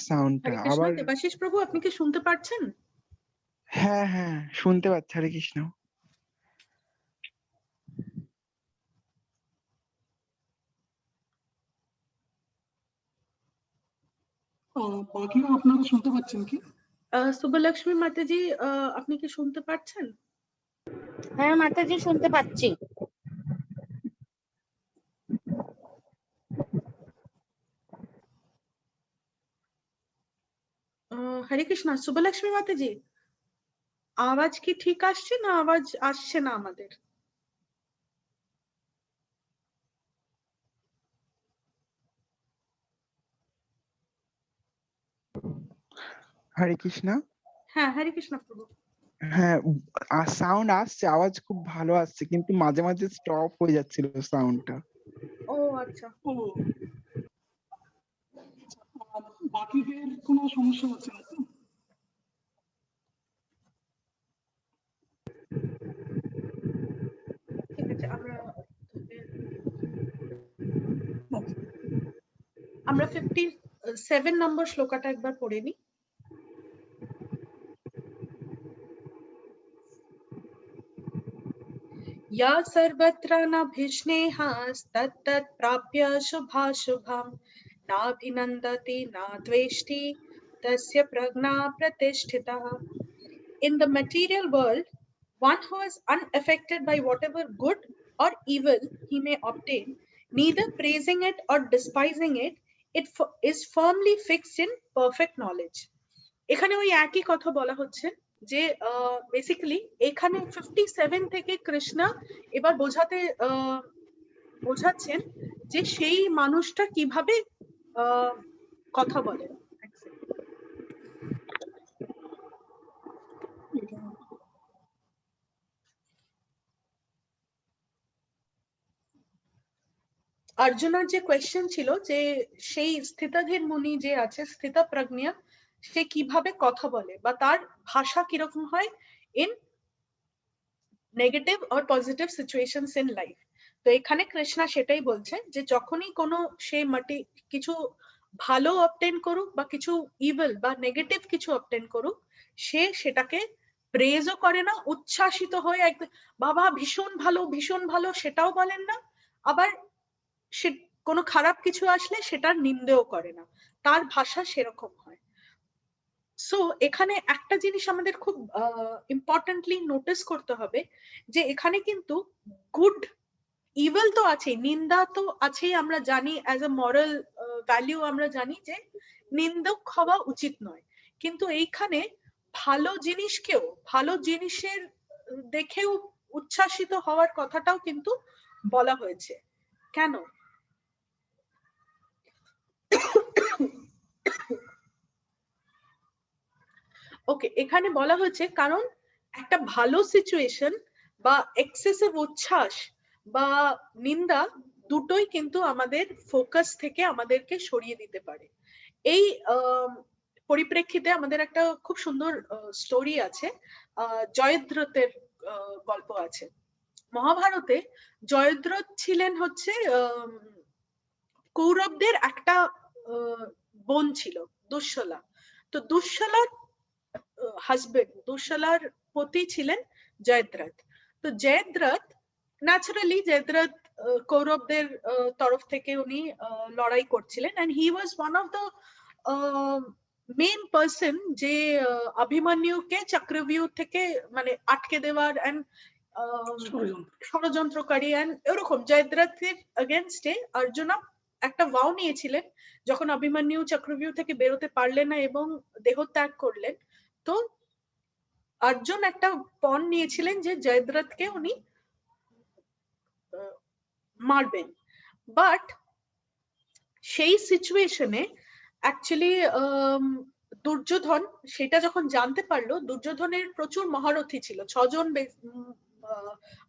সাউন্ডটা। হরে কৃষ্ণ। আবার দেবাশিস প্রভু আপনি কি শুনতে পাচ্ছেন? হ্যাঁ হ্যাঁ শুনতে পাচ্ছি, হরে কৃষ্ণ। বাকিরা আপনারা শুনতে পাচ্ছেন কি? শুভলক্ষ্মী মাতাজি আপনি কি শুনতে পাচ্ছেন? হ্যাঁ মাতাজি শুনতে পাচ্ছি। হরে কৃষ্ণ। শুভলক্ষ্মী মাতাজি আওয়াজ কি ঠিক আসছে না আওয়াজ আসছে না আমাদের? হরে কৃষ্ণ। হ্যাঁ হরে কৃষ্ণ প্রভু। হ্যাঁ সাউন্ড আসছে, আওয়াজ খুব ভালো আসছে, কিন্তু মাঝে মাঝে স্টপ হয়ে যাচ্ছিল সাউন্ডটা। ও আচ্ছা। ও বাকিদের কোনো সমস্যা হচ্ছে না তো? ঠিক আছে, আমরা 57 নম্বর শ্লোকাটা একবার পড়ে নিই। या सर्वत्र नभिस्नेहास्तत्तत् प्राप्य शुभाशुभम् नाभिनन्दति न द्वेष्टि तस्य प्रज्ञा प्रतिष्ठिता. In the material world, one who is unaffected by whatever good or evil he may obtain, neither praising it or despising it, is firmly fixed in perfect knowledge. এখানে ওই একই কথা বলা হচ্ছে যে বেসিক্যালি এখানে 57 থেকে কৃষ্ণ এবার বোঝাচ্ছেন যে সেই মানুষটা কিভাবে কথা বলে। অর্জুনের যে কোয়েশ্চেন ছিল যে সেই স্থিতাধীর মুনি যে আছে স্থিতপ্রজ্ঞা, সে কিভাবে কথা বলে বা তার ভাষা কিরকম হয় in negative or positive situations in life. তো এখানে কৃষ্ণা সেটাই বলছে যে যখনই কোনো সে কিছু ভালো অবটেন করুক বা কিছু ইভিল বা নেগেটিভ কিছু অবটেন করুক, সে সেটাকে প্রেজও করে না, উচ্ছ্বাসিত হয়ে একদম বাবা ভীষণ ভালো সেটাও বলেন না, আবার সে কোনো খারাপ কিছু আসলে সেটার নিন্দেও করে না, তার ভাষা সেরকম হয়। সো এখানে একটা জিনিস আমাদের খুব ইম্পর্টেন্টলি নোটিস করতে হবে যে এখানে কিন্তু গুড ইভিল তো আছে, নিন্দা তো আছেই, আমরা জানি অ্যাজ এ মরাল ভ্যালিউ আমরা জানি যে নিন্দক হওয়া উচিত নয়, কিন্তু এইখানে ভালো জিনিসের দেখেও উচ্ছ্বাসিত হওয়ার কথাটাও কিন্তু বলা হয়েছে। কেন? ওকে, এখানে বলা হয়েছে কারণ একটা ভালো সিচুয়েশন বা এক্সেসিভ উচ্ছ্বাস বা নিন্দা দুটোই কিন্তু আমাদের ফোকাস থেকে আমাদেরকে সরিয়ে দিতে পারে। এই পরিপ্রেক্ষিতে আমাদের একটা খুব সুন্দর স্টোরি আছে, জয়দ্রথের গল্প আছে। মহাভারতে জয়দ্রথ ছিলেন হচ্ছে কৌরবদের একটা বোন ছিল দুঃশলা। তো দুঃশলার হাজবেন্ড, দুঃশলার পতি ছিলেন জয়দ্রথ। তো জয়দ্রথ ন্যাচারালি কৌরবদের তরফ থেকে উনি লড়াই করছিলেন, and he was one of the main person যে অভিমন্যুকে চক্রব্যূহ থেকে মানে আটকে দেওয়ার এন্ড ষড়যন্ত্রকারী এন্ড এরকম জয়দ্রথের এগেইনস্টে অর্জুন একটা ওয়াও নিয়েছিলেন যখন অভিমন্যু চক্রব্যূহ থেকে বেরোতে পারলেন না এবং দেহত্যাগ করলেন। তো অর্জুন একটা পণ নিয়েছিলেন যে জয়দ্রথকে উনি মারবেন, বাট সেই সিচুয়েশনে অ্যাকচুয়ালি দুর্যোধন সেটা যখন জানতে পারলো, দুর্যোধনের প্রচুর মহারথী ছিল, 6 জন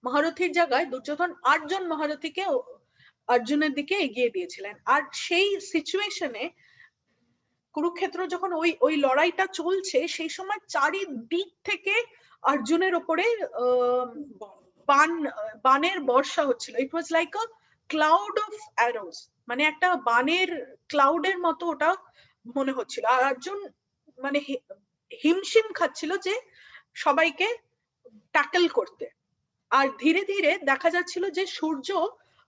মহারথীর জায়গায় দুর্যোধন 8 জন মহারথীকে অর্জুনের দিকে এগিয়ে দিয়েছিলেন। আর সেই সিচুয়েশনে কুরুক্ষেত্র যখন ওই লড়াইটা চলছে, সেই সময় চারিদিক থেকে অর্জুনের উপরে বানের বর্ষা হচ্ছিল। It was like a cloud of arrows, মানে একটা বানের ক্লাউডের মতো ওটা মনে হচ্ছিল। আর অর্জুন মানে হিমশিম খাচ্ছিল যে সবাইকে ট্যাকল করতে। আর ধীরে ধীরে দেখা যাচ্ছিল যে সূর্য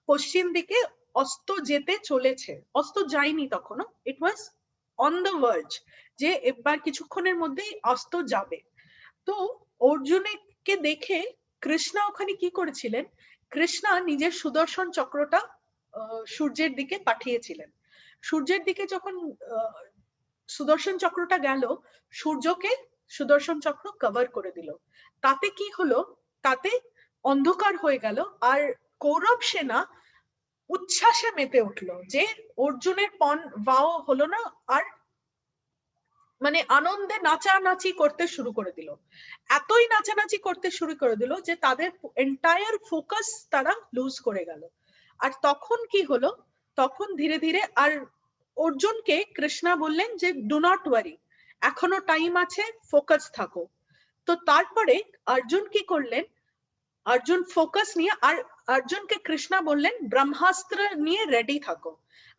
পশ্চিম দিকে অস্ত যেতে চলেছে, অস্ত যায়নি তখনও, ইট ওয়াজ অন দ্য ভার্জ যে এবার কিছুক্ষণের মধ্যেই অস্ত যাবে। তো অর্জুনকে দেখে কৃষ্ণা ওখানে কি করেছিলেন, কৃষ্ণা নিজের সুদর্শন চক্রটা সূর্যের দিকে পাঠিয়েছিলেন। সূর্যের দিকে যখন সুদর্শন চক্রটা গেল, সূর্যকে সুদর্শন চক্র কভার করে দিল। তাতে কি হলো, তাতে অন্ধকার হয়ে গেল, আর কৌরব সেনা উচ্ছ্বাসে মেতে উঠলো যে অর্জুনের পণ ওয়াও হলো না, আর মানে আনন্দে নাচানাচি করতে শুরু করে দিল। এতই নাচানাচি করতে শুরু করে দিল যে তাদের এন্টায়ার ফোকাস তারা লুজ করে গেল। আর তখন কি হলো, তখন ধীরে ধীরে আর অর্জুনকে কৃষ্ণা বললেন যে ডু নট ওয়ারি, এখনো টাইম আছে, ফোকাস থাকো। তো তারপরে অর্জুন কি করলেন, অর্জুন ফোকাস নিয়ে, আর অর্জুনকে কৃষ্ণা বললেন ব্রহ্মাস্ত্র নিয়ে রেডি থাকো,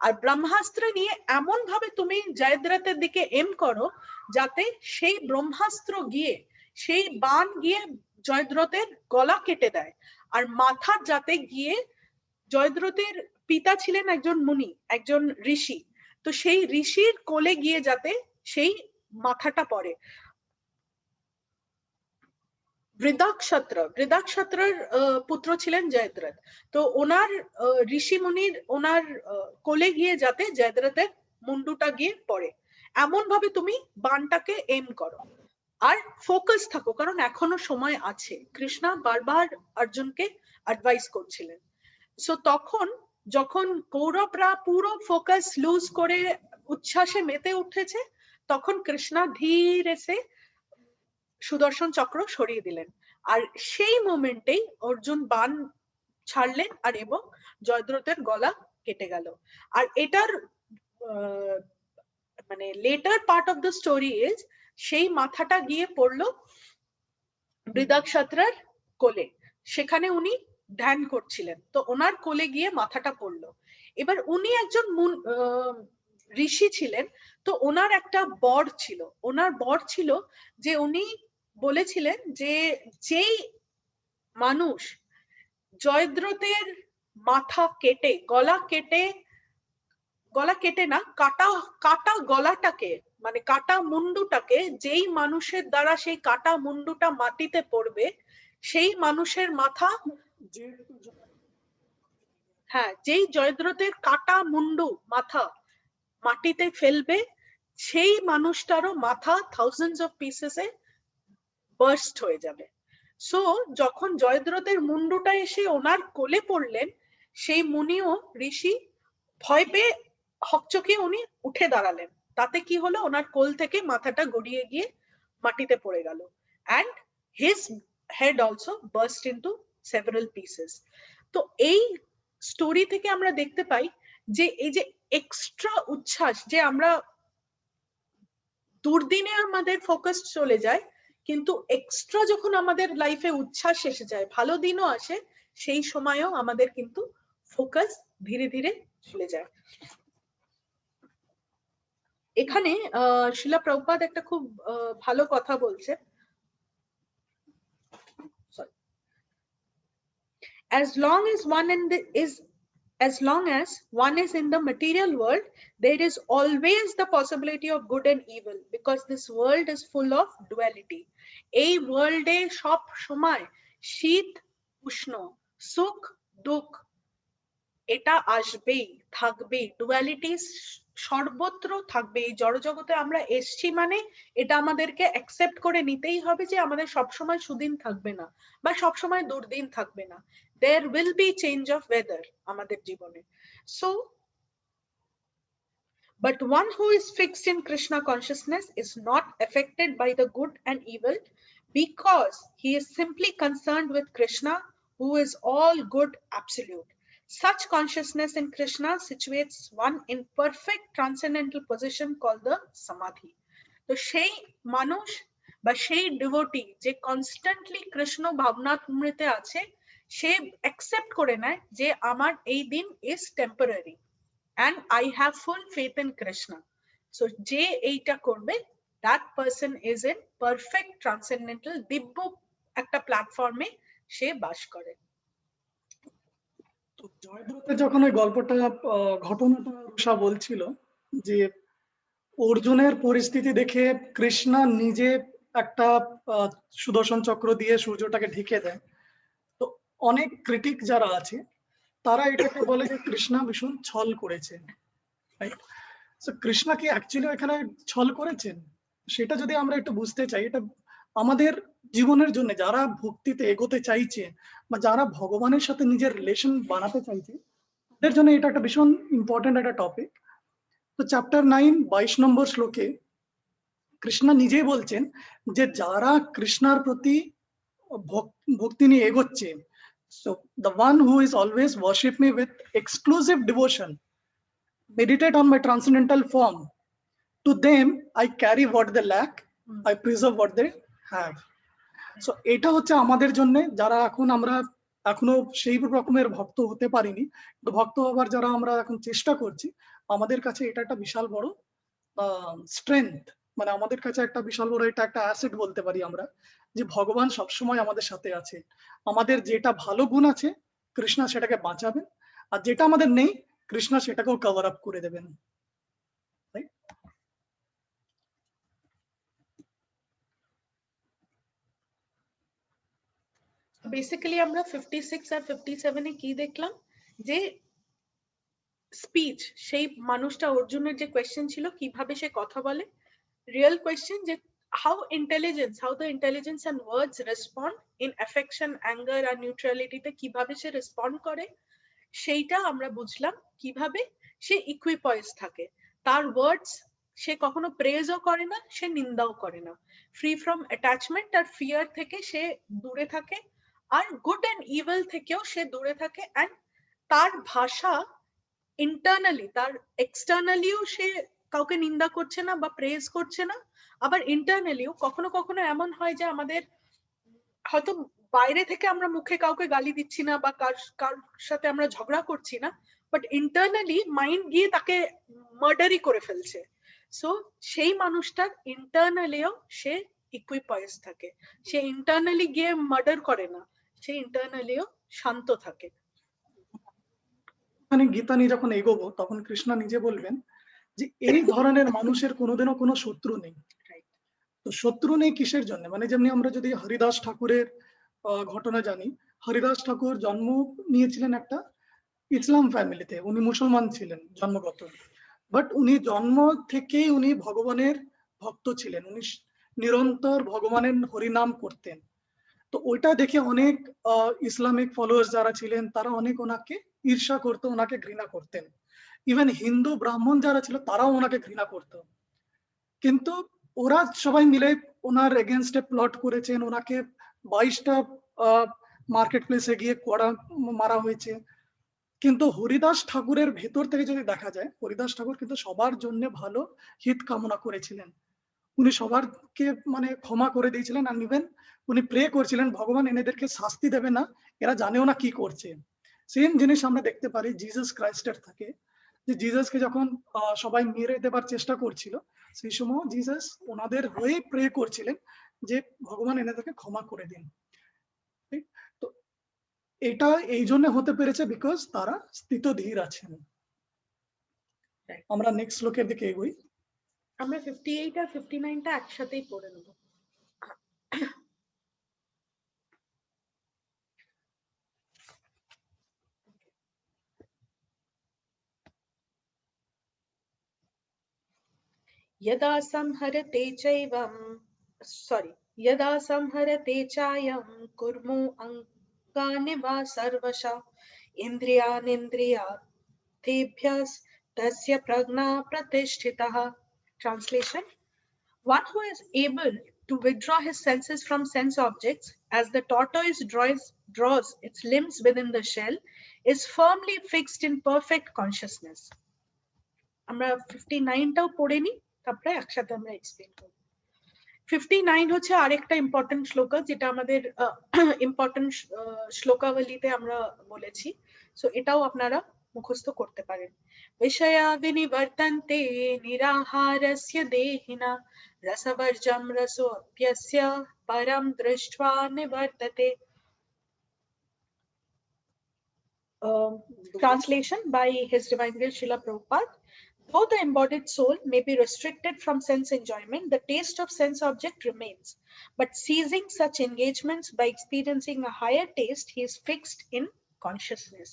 আর ব্রহ্মাস্ত্র নিয়ে এমন ভাবে তুমি জয়দ্রথের দিকে এম করো যাতে সেই ব্রহ্মাস্ত্র গিয়ে, সেই বাণ গিয়ে জয়দ্রথের গলা কেটে দেয়, আর মাথা যাতে গিয়ে, জয়দ্রথের পিতা ছিলেন একজন মুনি, একজন ঋষি, তো সেই ঋষির কোলে গিয়ে যাতে সেই মাথাটা পড়ে। বৃদাক্ষত্রর পুত্র ছিলেন জয়দ্রথ। তো ওনার ঋষি মুনির ওনার কোলে গিয়ে যাতে জয়দ্রথের মুন্ডুটা গিয়ে পড়ে, এমন ভাবে তুমি বানটাকে এম করো আর ফোকাস থাকো, কারণ এখনো সময় আছে। কৃষ্ণা বারবার অর্জুনকে অ্যাডভাইস করছিলেন। সো তখন যখন কৌরবরা পুরো ফোকাস লুজ করে উচ্ছ্বাসে মেতে উঠেছে, তখন কৃষ্ণা ধীরে সে সুদর্শন চক্র সরিয়ে দিলেন, আর সেই মোমেন্টেই অর্জুন বান ছাড়লেন আর এবং জয়দ্রথের গলা কেটে গেল। আর এটার মানে letter part of the story is সেই মাথাটা গিয়ে পড়লো বৃদাক্ষত্রের কোলে, সেখানে উনি ধ্যান করছিলেন, তো ওনার কোলে গিয়ে মাথাটা পড়লো। এবার উনি একজন ঋষি ছিলেন, তো ওনার একটা বর ছিল যে উনি বলেছিলেন যে যেই মানুষ জয়দ্রথের মাথা কেটে গলা কেটে না, কাটা গলাটাকে মানে কাটা মুন্ডুটাকে যেই মানুষের দ্বারা সেই কাটা মুন্ডুটা মাটিতে পড়বে, সেই মানুষের মাথা, হ্যাঁ, যেই জয়দ্রথের কাটা মুন্ডু মাথা মাটিতে ফেলবে, সেই মানুষটারও মাথা থাউজেন্ডস অফ পিসেসে বার্স্ট হয়ে যাবে। সো যখন জয়দ্রথের মুন্ডুটা এসে ওনার কোলে পড়লেন, সেই মুনিও ঋষি ভয় পেয়ে হকচকিয়ে উনি উঠে দাঁড়ালেন। তাতে কি হলো, ওনার কোল থেকে মাথাটা গড়িয়ে গিয়ে মাটিতে পড়ে গেল, and his head also burst into several pieces. তো এই স্টোরি থেকে আমরা দেখতে পাই যে এই যে এক্সট্রা উচ্ছ্বাস, যে আমরা দুর্দিনে আমাদের ফোকাস চলে যায়, কিন্তু এক্সট্রা যখন আমাদের লাইফে উচ্ছ্বাস এসে যায়, ভালো দিনও আসে, সেই সময়ও আমাদের কিন্তু ফোকাস ধীরে ধীরে চলে যায়। এখানে শিলা প্রভুপাদ একটা খুব ভালো কথা বলছে, as long as one is in the material world, there is always the possibility of good and evil, because this world is full of duality. এই ওয়ার্ল্ডে সব সময় শীত উষ্ণ, সুখ দুঃখ এটা আসবেই, থাকবেই, ডুয়ালিটি সর্বত্র থাকবে। এই জড়জগতে আমরা এসছি মানে এটা আমাদেরকে অ্যাকসেপ্ট করে নিতেই হবে যে আমাদের সবসময় সুদিন থাকবে না বা সবসময় দুর্দিন থাকবে না। there will be change of weather আমাদের জীবনে। so but one who is fixed in Krishna consciousness is not affected by the good and evil, because he is simply concerned with Krishna, who is all good absolute. Such consciousness in Krishna situates one in perfect transcendental position called the samadhi. তো সেই মানুষ বা সেই devotee যে constantly Krishna ভাবনামৃতে আছে, সে accept করে নেয় যে আমার এই দিন is temporary and I have full faith in Krishna. So যে এইটা করবে, that person is in perfect transcendental দিব্য একটা প্ল্যাটফর্মে সে বাস করে। তো জয়দ্রথের যখন ওই গল্পটা ঘটনাটা রুষা বলছিল যে অর্জুনের পরিস্থিতি দেখে কৃষ্ণা নিজে একটা সুদর্শন চক্র দিয়ে সূর্যটাকে ঢেকে দেয়, তো অনেক ক্রিটিক যারা আছে তারা এটাকে বলে যে কৃষ্ণা ভীষণ ছল করেছে। কৃষ্ণা কি অ্যাকচুয়ালি এখানে ছল করেছেন, সেটা যদি আমরা একটু বুঝতে চাই, এটা আমাদের জীবনের জন্য যারা ভক্তিতে এগোতে চাইছে বা যারা ভগবানের সাথে নিজের রিলেশন বানাতে চাইছে, তাদের জন্য এটা একটা ভীষণ ইম্পর্টেন্ট একটা টপিক। তো চ্যাপ্টার 9 22 নম্বর শ্লোকে কৃষ্ণা নিজেই বলছেন যে যারা কৃষ্ণার প্রতি ভক্তি নিয়ে এগোচ্ছে, so the one who is always worship me with exclusive devotion, meditate on my transcendental form, to them I carry what they lack, I preserve what they have. So এটা হচ্ছে আমাদের জন্য যারা আমরা এখনো সেই রকমের ভক্ত হতে পারিনি, তো ভক্ত হবার যারা আমরা এখন চেষ্টা করছি, আমাদের কাছে এটা একটা বিশাল বড় স্ট্রেংথ, মানে আমাদের কাছে একটা বিশাল বড় এটা একটা অ্যাসেট বলতে পারি আমরা, যে ভগবান সবসময় আমাদের সাথে আছে। আমাদের যেটা ভালো গুণ আছে কৃষ্ণা সেটাকে বাঁচাবেন, আর যেটা আমাদের নেই কৃষ্ণা সেটাকেও কভার আপ করে দেবেন। বেসিক্যালি আমরা 56 আর 57 এ কি দেখলাম যে স্পিচ, সেই মানুষটা অর্জুনের যে কোয়েশ্চেন ছিল কিভাবে সে কথা বলে, রিয়েল কোয়েশ্চেন যে how the intelligence and words respond in affection, anger আর neutrality তে কিভাবে সে রেসপন্ড করে, সেইটা আমরা বুঝলাম। কিভাবে সে ইকুইপয়েস থাকে, তার ওয়ার্ডস সে কখনো প্রেজও করে না, সে নিন্দাও করে না, ফ্রি ফ্রম অ্যাটাচমেন্ট আর ফিয়ার থেকে সে দূরে থাকে, আর গুড অ্যান্ড ইভিল থেকেও সে দূরে থাকে। অ্যান্ড তার ভাষা ইন্টারনালি, তার এক্সটার্নালিও সে কাউকে নিন্দা করছে না বা প্রেজ করছে না, আবার ইন্টারনালিও কখনো কখনো এমন হয় যে আমাদের হয়তো বাইরে থেকে আমরা মুখে কাউকে গালি দিচ্ছি না বা কার সাথে আমরা ঝগড়া করছি না, বাট ইন্টারনালি মাইন্ড গিয়ে তাকে মার্ডারই করে ফেলছে। সো সেই মানুষটার ইন্টারনালিও সে ইকুইপয়েস থাকে, সে ইন্টারনালি গিয়ে মার্ডার করে না, সে ইন্টারনালিও শান্ত থাকে। মানে গীতা নিয়ে যখন এগোবো তখন কৃষ্ণ নিজে বলবেন যে এই ধরনের মানুষের কোনোদিনও কোনো শত্রু নেই। তো শত্রু নেই কিসের জন্য? মানে যেমনি আমরা যদি হরিদাস ঠাকুরের ঘটনা জানি, হরিদাস ঠাকুর জন্ম নিয়েছিলেন একটা ইসলাম ফ্যামিলিতে, উনি মুসলমান ছিলেন জন্মগত, বাট উনি জন্ম থেকেই উনি ভগবানের ভক্ত ছিলেন, উনি নিরন্তর ভগবানের হরিনাম করতেন। তো ওইটা দেখে অনেক ইসলামিক ফলোয়ার্স যারা ছিলেন তারা অনেক ওনাকে ঈর্ষা করতো, ওনাকে ঘৃণা করতেন। ইভেন হিন্দু ব্রাহ্মণ যারা ছিল তারাও ওনাকে ঘৃণা করতো। কিন্তু ওরা সবাই মিলে ওনার এগেনস্টে প্লট করেছেন, ওনাকে 22টা মার্কেট প্লেসে গিয়ে কড়া মারা হয়েছে। কিন্তু হরিদাস ঠাকুরের ভেতর থেকে যদি দেখা যায়, হরিদাস ঠাকুর কিন্তু সবার জন্য ভালো হিত কামনা করেছিলেন, উনি সবারকে মানে ক্ষমা করে দিয়েছিলেন। আর ইভেন উনি প্রে করছিলেন ভগবান এনাদেরকে শাস্তি দেবে না, এরা জানেও না কি করছে। সেম জিনিস আমরা দেখতে পারি জিসাস ক্রাইস্টের থাকে, যে জিসাসকে যখন সবাই মেরে দেবার চেষ্টা করছিল সেই সময় জিসাস ওনাদের হয়ে প্রে করছিলেন যে ভগবান এনাদেরকে ক্ষমা করে দিন। ঠিক? তো এটা এই জন্য হতে পেরেছে বিকজ তারা স্থিতধীর আছেন। আমরা নেক্সট শ্লোকের দিকে এগোই। আমরা 58 আর 59টা একসাথেই পড়ে নেব। यदा संहरते चायं कुर्मो अंगानि वा सर्वशः इन्द्रियाणीन्द्रियार्थेभ्यस्तस्य प्रज्ञा प्रतिष्ठितः। Translation: One who is able to withdraw his senses from sense objects, as the tortoise draws its limbs within the shell, is firmly fixed in perfect consciousness. আমরা 59টাও পড়ে নি, তারপরে একসাথে আমরা এক্সপ্লেন করব। 59 হচ্ছে আরেকটা ইম্পর্টেন্ট শ্লোকা, যেটা আমাদের ইম্পর্টেন্ট শ্লোকাবলীতে আমরা বলেছি। সো এটাও আপনারা মুখস্থ করতে পারেন। বিষয়া বিনিবর্তন্তে নিরাহারস্য দেহিনা রসবর্জম রসোऽপ্যস্য পরম দৃष्ट्वा নিবর্ততে। Translation by His Divine Grace Srila Prabhupada. Though the embodied soul may be restricted from sense enjoyment, the taste of sense object remains. But ceasing such engagements by experiencing a higher taste, he is fixed in consciousness.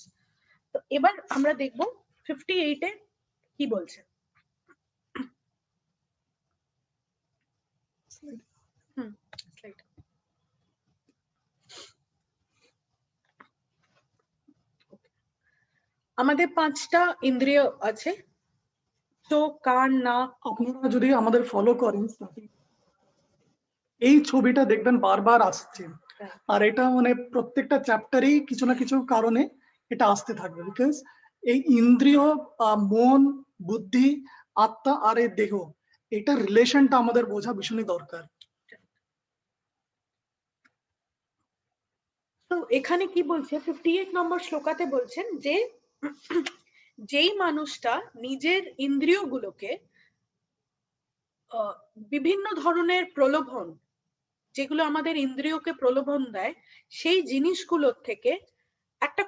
তো এবার আমরা দেখব 58 এ কি বলছে। আমাদের 5টা ইন্দ্রিয় আছে, চোখ, কান, নাক। আপনারা যদি আমাদের ফলো করেন এই ছবিটা দেখবেন বারবার আসছে, আর এটা মানে প্রত্যেকটা চ্যাপ্টারেই কিছু না কিছু কারণে এটা আসতে থাকবে। বিকজ এই ইন্দ্রিয়, মন, বুদ্ধি, আত্মা আর এই দেহ, এটা রিলেশনটা আমাদের বোঝা ভীষণই দরকার। তো এখানে কি বলছে 58 নম্বর শ্লোকাতে বলছেন যে যেই মানুষটা নিজের ইন্দ্রিয়গুলোকে বিভিন্ন ধরনের প্রলোভন, যেগুলো আমাদের ইন্দ্রিয়কে প্রলোভন দেয়, সেই জিনিসগুলোর থেকে একটা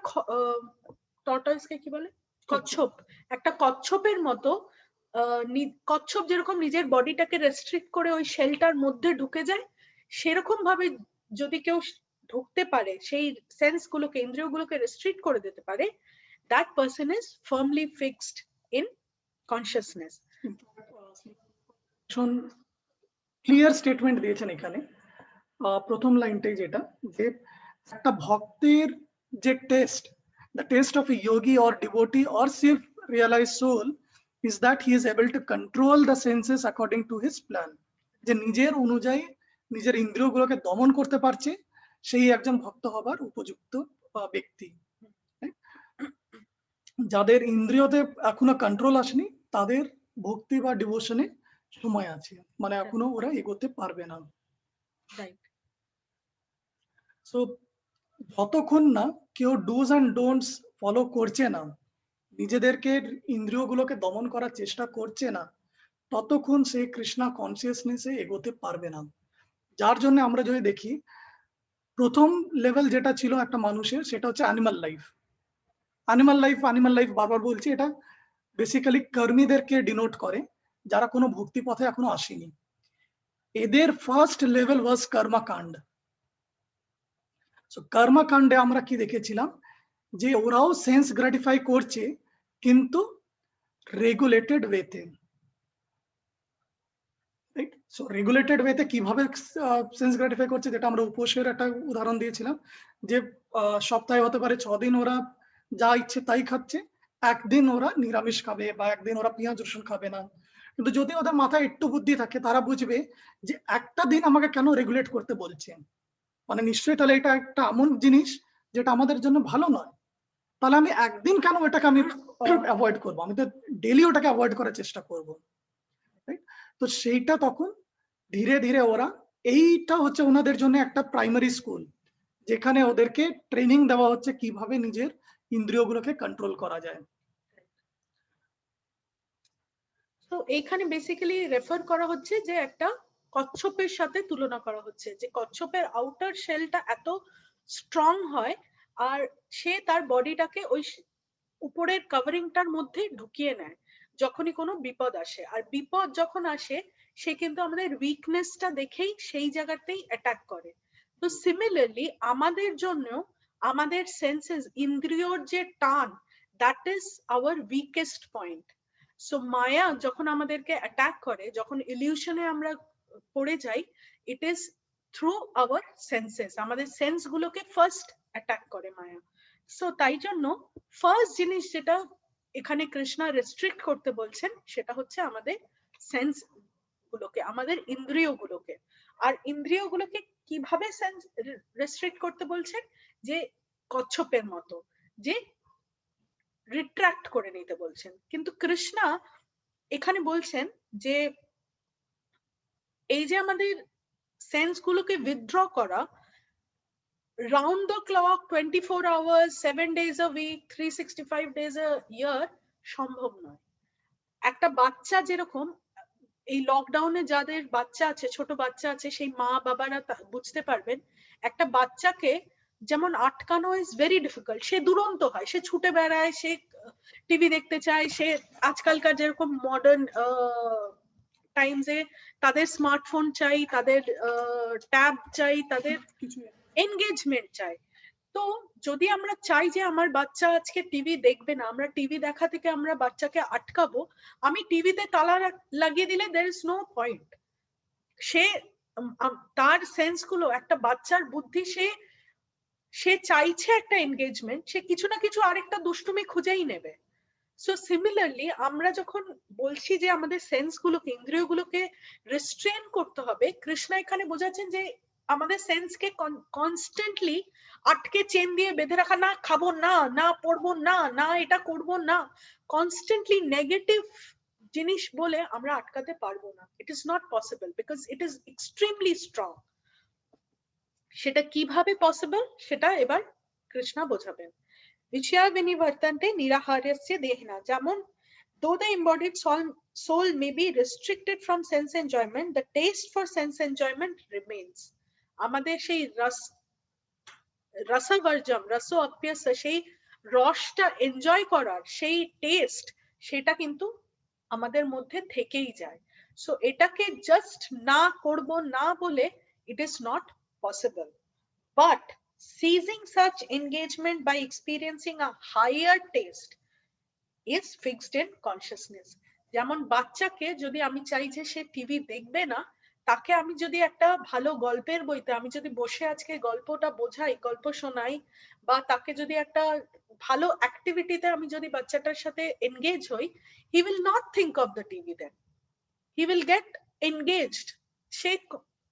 টর্টয়েসকে কি বলে, কচ্ছপ, একটা কচ্ছপের মতো, কচ্ছপ যেরকম নিজের বডিটাকে রেস্ট্রিক্ট করে ওই শেলটার মধ্যে ঢুকে যায়, সেরকম ভাবে যদি কেউ ঢুকতে পারে, সেই সেন্স গুলোকে, ইন্দ্রিয়গুলোকে রেস্ট্রিক্ট করে দিতে পারে, that person is firmly fixed in consciousness. Clear statement দিয়েছেন এখানে প্রথম লাইনটাই, যেটা যে একটা ভক্তের যে test, the taste of a yogi or devotee or self-realized soul is that he is able to control the senses according to his plan. যে নিজের অনুযায়ী নিজের ইন্দ্রিয়গুলোকে দমন করতে পারছে, সেই একজন ভক্ত হবার উপযুক্ত ব্যক্তি। যাদের ইন্দ্রিয়তে এখনো কন্ট্রোল আসেনি তাদের ভক্তি বা ডিভোশনে সময় আছে, মানে এখনো ওরা এগোতে পারবে না। Right. সো যতক্ষণ না কেউ ডুজ অ্যান্ড ডোন্টস ফলো করছে না, নিজেদেরকে ইন্দ্রিয়গুলোকে দমন করার চেষ্টা করছে না, ততক্ষণ সে কৃষ্ণা কনসিয়াসনেসে এগোতে পারবে না। যার জন্য আমরা যদি দেখি প্রথম লেভেল যেটা ছিল একটা মানুষের, সেটা হচ্ছে অ্যানিমাল লাইফ। অ্যানিমাল লাইফ বারবার বলছি, এটা বেসিক্যালি কর্মীদেরকে ডিনোট করে যারা কোনো ভক্তি পথে এখনো আসেনি। এদের ফার্স্ট লেভেল ওয়াজ কর্মকাণ্ড। সো কর্মকাণ্ডে আমরা কি দেখেছিলাম, যে ওরাও সেন্স গ্রাটিফাই করছে কিন্তু রেগুলেটেড ওয়েতে। সো রেগুলেটেড ওয়েতে কিভাবে সেন্স গ্রাটিফাই করছে, যেটা আমরা উপোসের একটা উদাহরণ দিয়েছিলাম, যে সপ্তাহে হতে পারে 6 দিন ওরা যা ইচ্ছে তাই খাচ্ছে, একদিন ওরা নিরামিষ খাবে বা একদিন ওরা পেঁয়াজ রসুন খাবে না। কিন্তু যদি ওদের মাথায় একটু বুদ্ধি থাকে, তারা বুঝবে যে একটা দিন আমাকে কেন রেগুলেট করতে বলছে, মানে নিশ্চয়ই তাহলে এটা একটা এমন জিনিস যেটা আমাদের জন্য ভালো নয়, তাহলে আমি একদিন কেন এটাকে আমি অ্যাভয়েড করবো, আমি তো ডেলি ওটাকে অ্যাভয়েড করার চেষ্টা করবো। তো সেইটা তখন ধীরে ধীরে ওরা, এইটা হচ্ছে ওনাদের জন্য একটা প্রাইমারি স্কুল, যেখানে ওদেরকে ট্রেনিং দেওয়া হচ্ছে কিভাবে নিজের ইন্দ্রিয়গুলোকে কন্ট্রোল করা যায়। তো এইখানে বেসিক্যালি রেফার করা হচ্ছে যে একটা কচ্ছপের সাথে তুলনা করা হচ্ছে, যে কচ্ছপের আউটার শেলটা এত স্ট্রং হয় আর সে তার বডিটাকে ওই উপরের কভারিংটার মধ্যে ঢুকিয়ে নেয় যখনই কোনো বিপদ আসে। আর বিপদ যখন আসে সে কিন্তু আমাদের উইকনেসটা দেখেই সেই জায়গাতেই অ্যাটাক করে। তো সিমিলারলি আমাদের জন্য আমাদের সেন্সেস, ইন্দ্রিয়র যে টান, that is our weakest point. So মায়া যখন আমাদেরকে অ্যাটাক করে, যখন ইলিউশনে আমরা পড়ে যাই, it is through our senses, আমাদের সেন্স গুলোকে ফার্স্ট অ্যাটাক করে মায়া। সো তাই জন্য ফার্স্ট জিনিস যেটা এখানে কৃষ্ণা রেস্ট্রিক্ট করতে বলছেন, সেটা হচ্ছে আমাদের সেন্স গুলোকে, আমাদের ইন্দ্রিয়গুলোকে। আর ইন্দ্রিয়গুলোকে কিভাবে সেন্স রেস্ট্রিক্ট করতে বলছেন, যে কচ্ছপের মতো, যে রিট্রাক্ট করে নিতে বলছেন। কিন্তু কৃষ্ণা এখানে বলছেন যে এই যে আমাদের সেন্স গুলোকে উইথড্র করা, round the clock 24 hours 7 days a week 365 days a year সম্ভব নয়। একটা বাচ্চা যেরকম, এই লকডাউনে যাদের বাচ্চা আছে, ছোট বাচ্চা আছে, সেই মা বাবারা বুঝতে পারবেন, একটা বাচ্চাকে যেমন আটকানো ইজ ভেরি ডিফিকাল্ট। সে দুরন্ত হয়, সে ছুটে বেড়ায়, সে টিভি দেখতে চায়, সে আজকালকার যেরকম মডার্ন টাইমসে তাদের স্মার্টফোন চাই, তাদের ট্যাব চাই, তাদের এনগেজমেন্ট চাই। তো যদি আমরা চাই যে আমার বাচ্চা আজকে টিভি দেখবে না, আমরা টিভি দেখা থেকে আমরা বাচ্চাকে আটকাবো, আমি টিভিতে তালা লাগিয়ে দিলে there is no point। সে তার সেন্স গুলো, একটা বাচ্চার বুদ্ধি, সে চাইছে একটা এনগেজমেন্ট, সে কিছু না কিছু আরেকটা দুষ্টুমি খুঁজেই নেবে। সো সিমিলারলি আমরা যখন বলছি যে আমাদের সেন্স গুলোকে, ইন্দ্রিয় গুলোকে রেস্ট্রেন করতে হবে, কৃষ্ণ এখানে বোঝাচ্ছেন যে আমাদের সেন্সকে কনস্ট্যান্টলি আটকে চেন দিয়ে বেঁধে রাখা, না খাবো না, না পড়বো না, না এটা করবো না, কনস্ট্যান্টলি নেগেটিভ জিনিস বলে আমরা আটকাতে পারবো না। ইট is not possible because it is extremely strong. সেটা কিভাবে পসিবল সেটা এবার Krishna বোঝাবেন। Vichya vinivartante niraharyasya dehina, যেমন though the embodied soul may be restricted from sense enjoyment, the taste for sense enjoyment remains। আমাদের সেই রসবর্জম, রস অপ্যাস, সেই রসটা এনজয় করার সেই টেস্ট, সেটা কিন্তু আমাদের মধ্যে থেকেই যায়। সো এটাকে জাস্ট না করব না বলে ইট is not possible. But Seizing such engagement by experiencing a higher taste is fixed in consciousness. যেমন বাচ্চাকে যদি আমি চাই যে সে টিভি দেখবে না, তাকে আমি যদি একটা ভালো গল্পের বইতে আমি যদি বসে আজকে গল্পটা বোঝাই, গল্প শোনাই, বা তাকে যদি একটা ভালো অ্যাক্টিভিটিতে আমি যদি বাচ্চাটার সাথে এনগেজ হই, he will not think of the TV then. He will get engaged. সে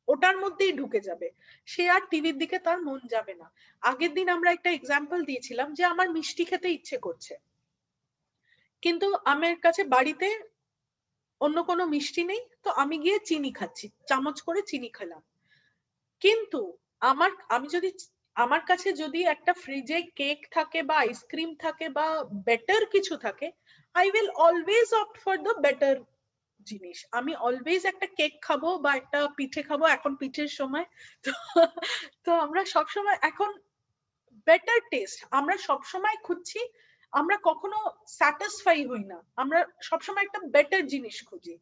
ওটার মধ্যেই ঢুকে যাবে, সে আর টিভির দিকে তার মন যাবে না। আগের দিন আমরা একটা এক্সাম্পল দিয়েছিলাম যে আমার মিষ্টি খেতে ইচ্ছে করছে, কিন্তু আমার কাছে বাড়িতে অন্য কোনো মিষ্টি নেই, তো আমি গিয়ে চিনি খাচ্ছি, চামচ করে চিনি খেলাম। কিন্তু আমার কাছে যদি একটা ফ্রিজে কেক থাকে বা আইসক্রিম থাকে বা বেটার কিছু থাকে, I will always opt for the better জিনিস। আমি অলওয়েজ একটা কেক খাবো বা একটা পিঠে খাবো, এখন পিঠের সময়। তো আমরা সবসময় এখন বেটার টেস্ট আমরা সবসময় খুঁজছি, আমরা কখনো স্যাটিসফাই হই না, আমরা সবসময় একটা বেটার জিনিস খুঁজি,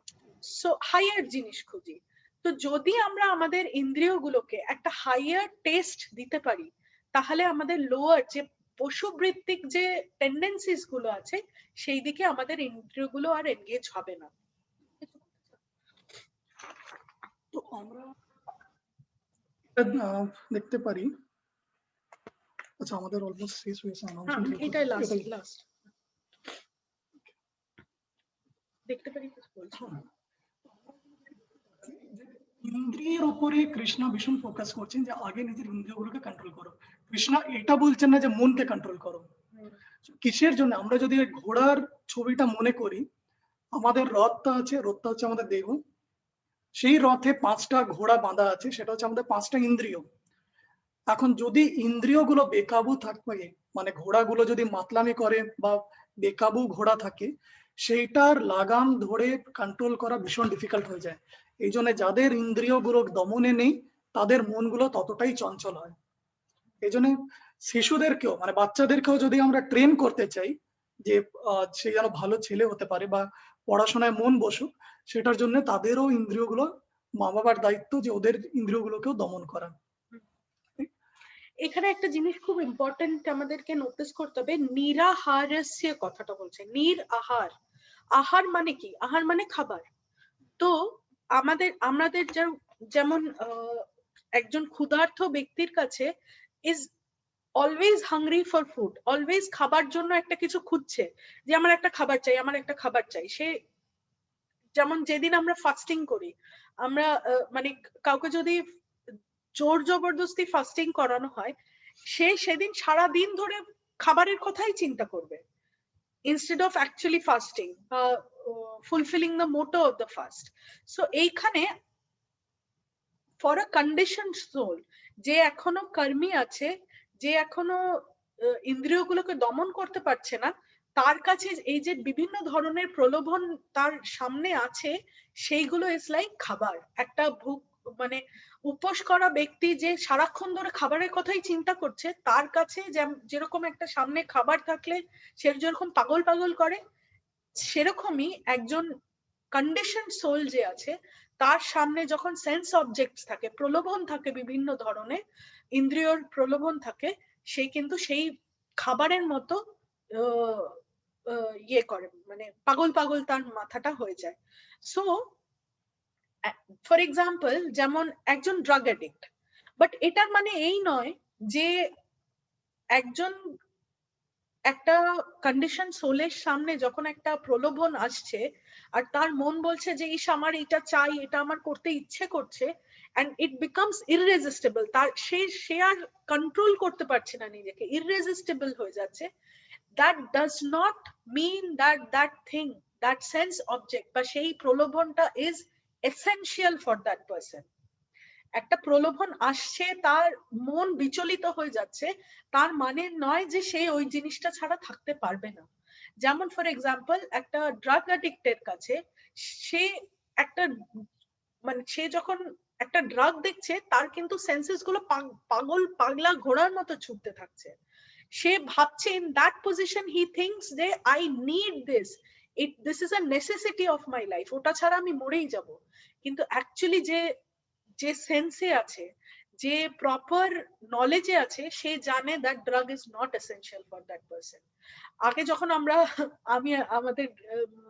সো হাইয়ার জিনিস খুঁজি। তো যদি আমরা আমাদের ইন্দ্রিয়গুলোকে একটা হাইয়ার টেস্ট দিতে পারি, তাহলে আমাদের লোয়ার যে পশুবৃত্তিক যে টেন্ডেন্সিস গুলো আছে সেই দিকে আমাদের ইন্দ্রিয়গুলো আর এনগেজ হবে না। তো আমরা দেখতে পারি। আচ্ছা, আমাদের অলমোস্ট শেষ হয়েছে অ্যানাউন্সমেন্ট। এটাই লাস্ট দেখতে পারি বলছি। ইন্দ্রিয়ের উপরে কৃষ্ণ ভীষণ ফোকাস করছেন যে আগে নিজের ইন্দ্রিয়গুলোকে কন্ট্রোল করো। কৃষ্ণ এটা বলছেন না যে মনকে কন্ট্রোল করো। কিসের জন্য? আমরা যদি ঘোড়ার ছবিটা মনে করি, আমাদের রথটা আছে, রথটা হচ্ছে আমাদের দেহ, সেই রথে 5টা ঘোড়া বাঁধা আছে, সেটা হচ্ছে আমাদের 5টা ইন্দ্রিয়। এখন যদি ইন্দ্রিয়গুলো বেকাবু থাকে, মানে ঘোড়াগুলো যদি মাতলামি করে বা বেকাবু ঘোড়া থাকে, সেইটার লাগাম ধরে কন্ট্রোল করা ভীষণ ডিফিকাল্ট হয়ে যায়। এই জন্য যাদের ইন্দ্রিয়গুলো দমনে নেই তাদের মনগুলো ততটাই চঞ্চল হয়। এই জন্য শিশুদেরকেও, মানে বাচ্চাদেরকেও যদি আমরা ট্রেন করতে চাই যে সে যেন ভালো ছেলে হতে পারে বা পড়াশোনায় মন বসুক, সেটার জন্য তাদেরও ইন্দ্রিয়গুলো, মা বাবার দায়িত্ব যে ওদের ইন্দ্রিয়গুলোকেও দমন করা। এখানে একটা জিনিস খুব ইম্পর্টেন্ট আমাদেরকে নোটিস করতে হবে, নিরাহারস্য কথাটা বলছে, নির আহার। আহার মানে কি? আহার মানে খাবার। তো আমাদের যেমন একজন ক্ষুধার্ত ব্যক্তির কাছে is always hungry for food, always খাবার জন্য একটা কিছু খুঁজছে, যে আমার একটা খাবার চাই, আমার একটা খাবার চাই। সে যেমন যেদিন আমরা ফাস্টিং করি, আমরা মানে কাউকে যদি জোর জবরদস্তি ফাস্টিং করানো হয়, সে সেদিন সারা দিন ধরে খাবারের কথাই চিন্তা করবে instead of actually fasting, fulfilling the motto of the fast. So এইখানে for a conditioned soul, যে এখনো কর্মী আছে, যে এখনো ইন্দ্রিয়গুলোকে দমন করতে পারছে না, তার কাছে এই যে বিভিন্ন ধরনের প্রলোভন তার সামনে আছে, সেইগুলো ইজ লাইক খাবার। একটা ভুক মানে উপোস করা ব্যক্তি যে সারাক্ষণ ধরে খাবারের কথাই চিন্তা করছে, তার কাছে যেরকম একটা সামনে খাবার থাকলে সে যেরকম পাগল পাগল করে, সেরকমই একজন কন্ডিশন সোল যে আছে, তার সামনে যখন সেন্স অবজেক্টস থাকে, প্রলোভন থাকে, বিভিন্ন ধরনের ইন্দ্রিয়র প্রলোভন থাকে, সে কিন্তু সেই খাবারের মতো ইয়ে করে, মানে পাগল পাগল তার মাথাটা হয়ে যায়। সো ফর এক্সাম্পল, যেমন একজন ড্রাগ অ্যাডিক্ট, বাট এটার মানে এই নয় যে একজন একটা কন্ডিশন সোলের সামনে যখন একটা প্রলোভন আসছে আর তার মন বলছে যে ইস আমার এটা চাই, এটা আমার করতে ইচ্ছে করছে, and it becomes irresistible, তার সে আর কন্ট্রোল করতে পারছে না নিজেকে, irresistible হয়ে যাচ্ছে, that does not mean that that thing, that sense object বা সেই প্রলোভনটা is essential for that person. একটা প্রলোভন আসছে, তার মন বিচলিত হয়ে যাচ্ছে, তার মানে নয় যে সে ওই জিনিসটা ছাড়া থাকতে পারবে না। যেমন ফর এক্সাম্পল, একটা ড্রাগ অ্যাডিক্টের কাছে সে একটা মানে সে যখন একটা ড্রাগ দেখছে, তার কিন্তু সেন্সেস গুলো পাগল পাগলা ঘোড়ার মতো ছুটতে থাকছে। সে ভাবছে ইন দ্যাট পজিশন হি থিংকস যে I need this, this is a necessity of my life, ওটা ছাড়া আমি মরেই যাব। কিন্তু অ্যাকচুয়ালি যে সেন্সে আছে, যে প্রপার নলেজে আছে সে জানে that drug is not essential for that person. আগে যখন আমি আমাদের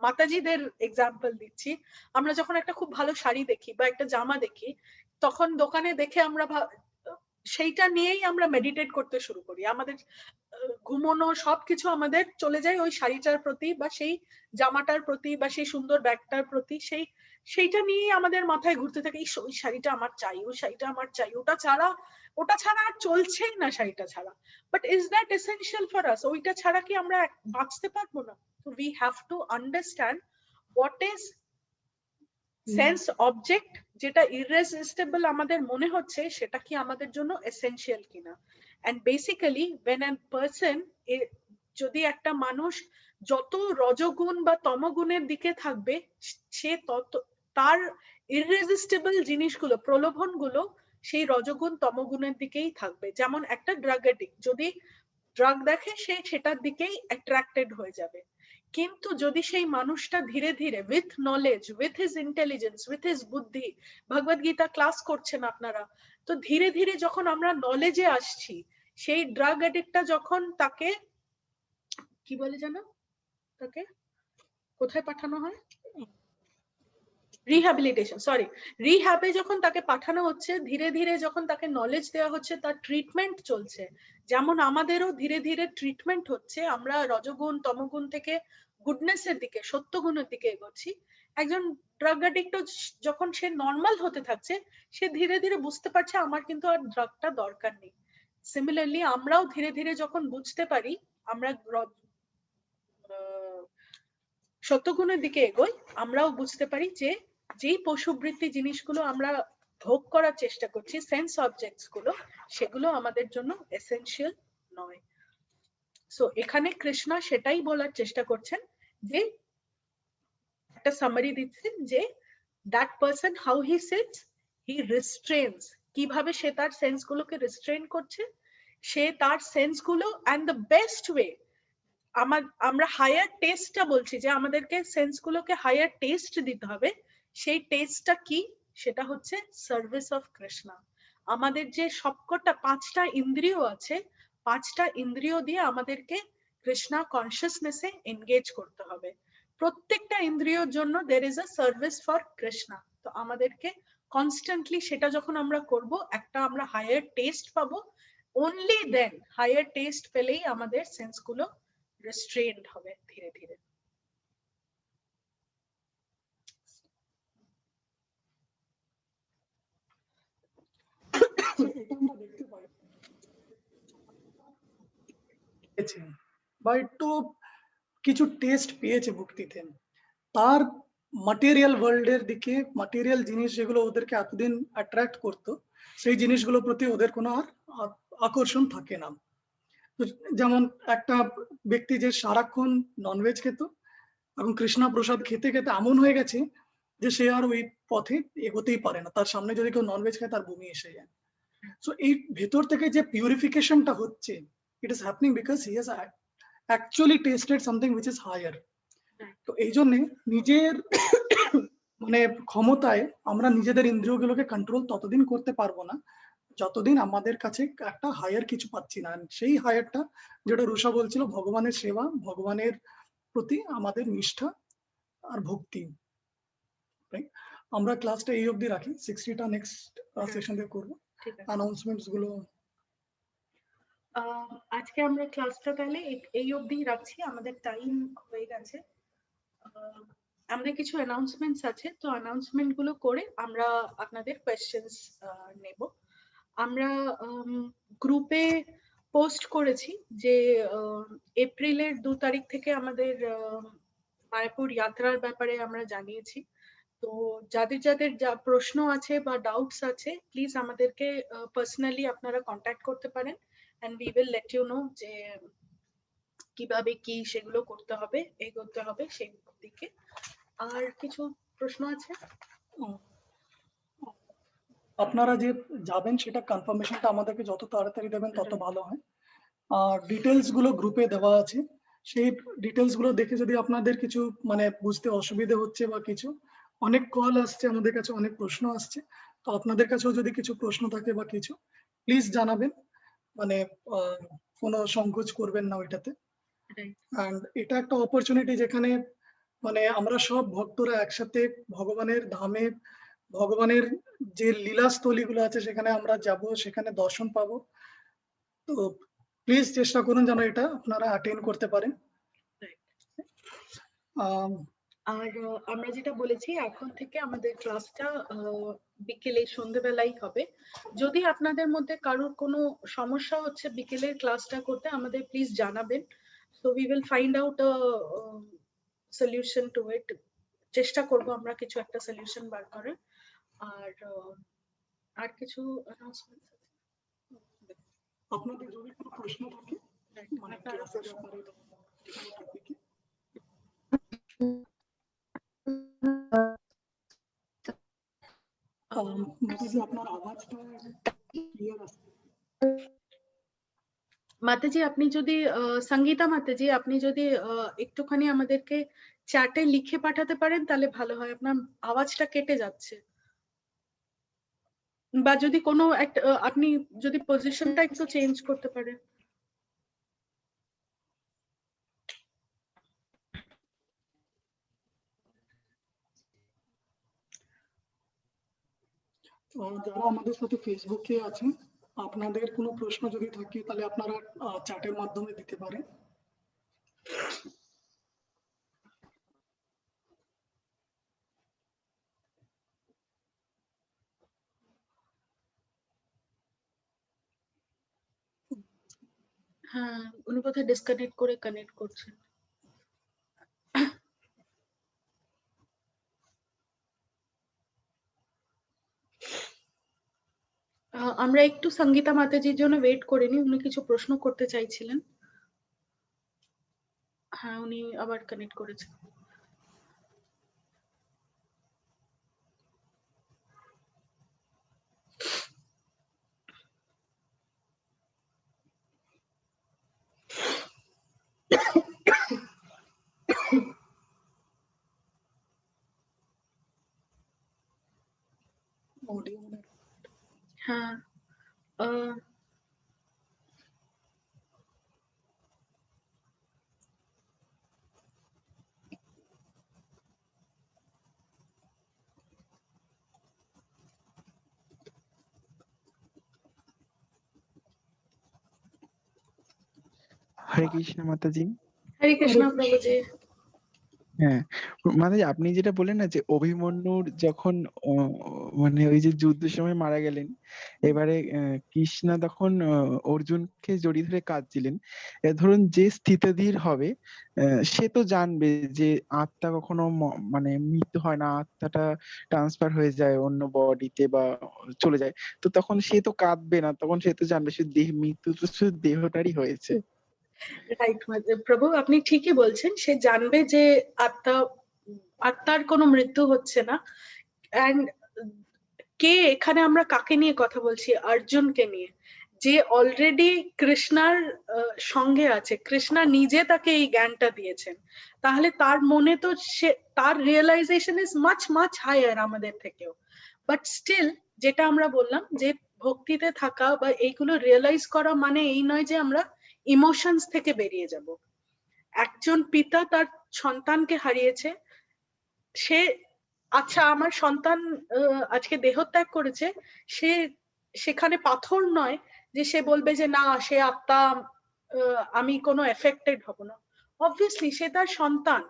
মাতাজিদের এক্সাম্পল দিচ্ছি, আমরা যখন একটা খুব ভালো শাড়ি দেখি বা একটা জামা দেখি, তখন দোকানে দেখে আমরা সেইটা নিয়েই আমরা মেডিটেট করতে শুরু করি। আমাদের ঘুমানো সবকিছু আমাদের চলে যায় ওই শাড়িটার প্রতি বা সেই জামাটার প্রতি বা সেই সুন্দর ব্যাগটার প্রতি, সেইটা নিয়েই আমাদের মাথায় ঘুরতে থাকে, ওই শাড়িটা আমার চাই, ওই শাড়িটা আমার চাই, ওটা ছাড়া আর চলছেই না শাড়িটা ছাড়া। But is that essential for us? ওইটা ছাড়া কি আমরা বাঁচতে পারবো না? তো we have to understand what is sense object, যেটা ইররেসিস্টেবল আমাদের মনে হচ্ছে, সেটা কি আমাদের জন্য এসেনশিয়াল কিনা। And basically when a person, যদি একটা মানুষ যত রজগুণ বা তমগুণের দিকে থাকবে, সে তত তার ইররেসিস্টেবল জিনিসগুলো, প্রলোভনগুলো সেই রজগুণ তমগুণের দিকেই থাকবে। যেমন একটা ড্রাগ এডিক্ট যদি ড্রাগ দেখে, সে সেটার দিকেই অ্যাট্রাক্টেড হয়ে যাবে। কিন্তু যদি সেই মানুষটা ধীরে ধীরে with knowledge, with his intelligence, with his বুদ্ধি, ভগবদ গীতা ক্লাস করছেন আপনারা, তো ধীরে ধীরে যখন আমরা নলেজে আসছি, সেই ড্রাগ এডিক্টটা যখন তাকে কি বলে জানো, তাকে কোথায় পাঠানো হয়, রিহ্যাবিলিটেশন, সরি, রিহ্যাবে যখন তাকে পাঠানো হচ্ছে, ধীরে ধীরে যখন তাকে নলেজ দেওয়া হচ্ছে, তার ট্রিটমেন্ট চলছে, যেমন আমাদেরও ধীরে ধীরে ট্রিটমেন্ট হচ্ছে, আমরা রজগুণ তমগুণ থেকে গুডনেস এর দিকে, সত্যগুণের দিকে এগোচ্ছি। একজন ড্রাগ অ্যাডিক্ট যখন সে নর্মাল হতে থাকছে, সে ধীরে ধীরে বুঝতে পারছে আমার কিন্তু আর ড্রাগটা দরকার নেই। সিমিলারলি আমরাও ধীরে ধীরে যখন বুঝতে পারি আমরা সত্যগুণের দিকে এগোই, আমরাও বুঝতে পারি যে যেই পশুবৃত্তি জিনিসগুলো আমরা ভোগ করার চেষ্টা করছি, সেন্স অবজেক্টস গুলো, সেগুলো আমাদের জন্য এসেনশিয়াল নয়। সো এখানে কৃষ্ণা সেটাই বলার চেষ্টা করছেন, যে একটা সামারি দিচ্ছেন যে that person how he sits, he restrains, কিভাবে সে তার সেন্স গুলোকে রিস্ট্রেন করছে, সে তার সেন্স গুলো, এন্ড দ্য বেস্ট ওয়ে, আমরা হায়ার টেস্টটা বলছি যে আমাদেরকে সেন্স গুলোকে হায়ার টেস্ট দিতে হবে। সেই টেস্টটা কি? সেটা হচ্ছে সার্ভিস অফ কৃষ্ণা। আমাদের যে সবকটা 5টা ইন্দ্রিয় আছে, 5টা ইন্দ্রিয় দিয়ে আমাদেরকে কৃষ্ণা কনসিয়াসনেসে এনগেজ করতে হবে। প্রত্যেকটা ইন্দ্রিয়র জন্য there is a service for Krishna. তো আমাদেরকে কনস্ট্যান্টলি সেটা যখন আমরা করব, একটা আমরা হায়ার টেস্ট পাবো। অনলি দেন, হায়ার টেস্ট পেলেই আমাদের সেন্স গুলো restrained হবে ধীরে ধীরে। বা একটু কিছু টেস্ট পেয়েছে ভক্তিতে, তার ম্যাটেরিয়াল ওয়ার্ল্ডের দিকে, ম্যাটেরিয়াল জিনিস যেগুলো ওদেরকে এতদিন অ্যাট্রাক্ট করতো, সেই জিনিসগুলোর প্রতি ওদের কোনো আর আকর্ষণ থাকে না। যেমন একটা ব্যক্তি যে সারাক্ষণ ননভেজ খেত, এবং কৃষ্ণা প্রসাদ খেতে খেতে এমন হয়ে গেছে যে সে আর ওই পথে এগোতেই পারে না, তার সামনে যদি কেউ ননভেজ খায় তার বমি এসে যায়। সো এই ভেতর থেকে যে পিউরিফিকেশনটা হচ্ছে, it is happening because he has actually tested something which is higher. তো এই জন্য নিজের মানে ক্ষমতায় আমরা নিজেদের ইন্দ্রিয়গুলোকে কন্ট্রোল ততদিন করতে পারবো না যতদিন আমাদের কাছে একটা হায়ার কিছু পাচ্ছি না। সেই হায়ারটা, যেটা রুষা বলছিল, ভগবানের সেবা, ভগবানের প্রতি আমাদের নিষ্ঠা আর ভক্তি। আমরা ক্লাসটা এই অবধি রাখি, 60টা নেক্সট সেশন দিয়ে করবো। অ্যানাউন্সমেন্টস গুলো আজকে আমরা ক্লাসটা তাহলে এই অবধি রাখছি, আমাদের টাইম হয়ে গেছে। আমাদের কিছু অ্যানাউন্সমেন্টস আছে, তো অ্যানাউন্সমেন্ট গুলো করে আমরা আপনাদের কোয়েশ্চেন্স নেব। আমরা গ্রুপে পোস্ট করেছি যে এপ্রিলের 2 তারিখ থেকে আমাদের মায়াপুর যাত্রার ব্যাপারে আমরা জানিয়েছি। তো যাদের যাদের যা প্রশ্ন আছে বা ডাউটস আছে, প্লিজ আমাদেরকে পার্সোনালি আপনারা কন্ট্যাক্ট করতে পারেন, and we will let you know যে কিভাবে কি সেগুলো করতে হবে, এগোতে হবে সেই দিকে। আর কিছু প্রশ্ন আছে? আপনারা যে যাবেন সেটা কনফার্মেশনটা আমাদেরকে যত তাড়াতাড়ি দেবেন তত ভালো হয়। আর ডিটেলস গুলো গ্রুপে দেওয়া আছে, সেই ডিটেলস গুলো দেখে যদি আপনাদের কিছু মানে বুঝতে অসুবিধা হচ্ছে বা কিছু, অনেক কল আসছে আমাদের কাছে, অনেক প্রশ্ন আসছে, তো আপনাদের কাছেও যদি কিছু প্রশ্ন থাকে বা কিছু প্লিজ জানাবেন, মানে কোনো সংকোচ করবেন না ওইটাতে। Right. অ্যান্ড এটা একটা অপরচুনিটি যেখানে মানে আমরা সব ভক্তরা একসাথে ভগবানের ধামে, ভগবানের যে লীলাস্থলীগুলো আছে সেখানে আমরা যাব, সেখানে দর্শন পাবো। তো প্লিজ চেষ্টা করুন যেন এটা আপনারা অ্যাটেন্ড করতে পারেন। Right. আম, আর আমরা যেটা বলেছি এখন থেকে আমাদের ক্লাসটা বিকেলে সন্ধ্যেবেলাই হবে। যদি আপনাদের মধ্যে কারোর কোনো সমস্যা হচ্ছে বিকেলের ক্লাসটা করতে, আমাদের প্লিজ জানাবেন। So we will find out a solution to it. চেষ্টা করব আমরা কিছু একটা সলিউশন বার করার। আর কিছু অ্যানাউন্সমেন্ট আপনাদের যদি কোনো প্রশ্ন থাকে মানে ক্লাসের ব্যাপারে বা কোনো টপিকে, মাতাজি আপনার আওয়াজটা ক্লিয়ার আসছে। মাতাজি আপনি যদি সঙ্গীতা মাতাজি আপনি যদি একটুখানি আমাদেরকে চ্যাটে লিখে পাঠাতে পারেন তাহলে ভালো হয়, আপনার আওয়াজটা কেটে যাচ্ছে। বা যদি কোনো একটা আপনি যদি পজিশনটা একটু চেঞ্জ করতে পারেন। যারা আমাদের সাথে ফেসবুকে আছেন, আপনাদের কোনো প্রশ্ন যদি থাকে তাহলে আপনারা চ্যাটের মাধ্যমে দিতে পারেন। হ্যাঁ, উনি বোধহয় ডিসকানেক্ট করে কানেক্ট করছেন। আমরা একটু সঙ্গীতা মাতাজির জন্য ওয়েট করে নিই, উনি কিছু প্রশ্ন করতে চাইছিলেন। হ্যাঁ, উনি আবার কানেক্ট করেছেন। অডিও হ্যাঁ, হরে কৃষ্ণ মাতাজি। হরে কৃষ্ণ প্রভুজি। হ্যাঁ, মাতাজি আপনি যেটা বললেন না যে অভিমন্যুর যখন মানে ওই যে যুদ্ধের সময় মারা গেলেন, এবারে কৃষ্ণা তখন অর্জুনকে জড়িয়ে ধরে কাঁদছিলেন। ধরুন যে স্থিতধীর হবে সে তো জানবে যে আত্মা কখনো মানে মৃত্যু হয় না, আত্মাটা ট্রান্সফার হয়ে যায় অন্য বডিতে বা চলে যায়। তো তখন সে তো কাঁদবে না, তখন সে তো জানবে সে দেহ মৃত্যু তো শুধু দেহটারই হয়েছে। রাইট প্রভু, আপনি ঠিকই বলছেন, সে জানবে যে আত্মার কোনো মৃত্যু হচ্ছে না। এন্ড কে এখানে আমরা কাকে নিয়ে কথা বলছি? অর্জুনকে নিয়ে, যে অলরেডি কৃষ্ণার সঙ্গে আছে। কৃষ্ণা নিজে তাকে এই জ্ঞানটা দিয়েছেন, তাহলে তার মনে তো সে তার realisation is much much higher আমাদের থেকেও। বাট স্টিল যেটা আমরা বললাম যে ভক্তিতে থাকা বা এইগুলো রিয়েলাইজ করা মানে এই নয় যে আমরা ইমোশনস থেকে বেরিয়ে যাব। একজন পিতা তার সন্তানকে হারিয়েছে, সে আচ্ছা আমার সন্তান আজকে দেহত্যাগ করেছে, সে সেখানে পাথর নয় যে সে বলবে যে না সে আত্মা, আমি কোনো এফেক্টেড হব না। অবভিয়াসলি সে তার সন্তান,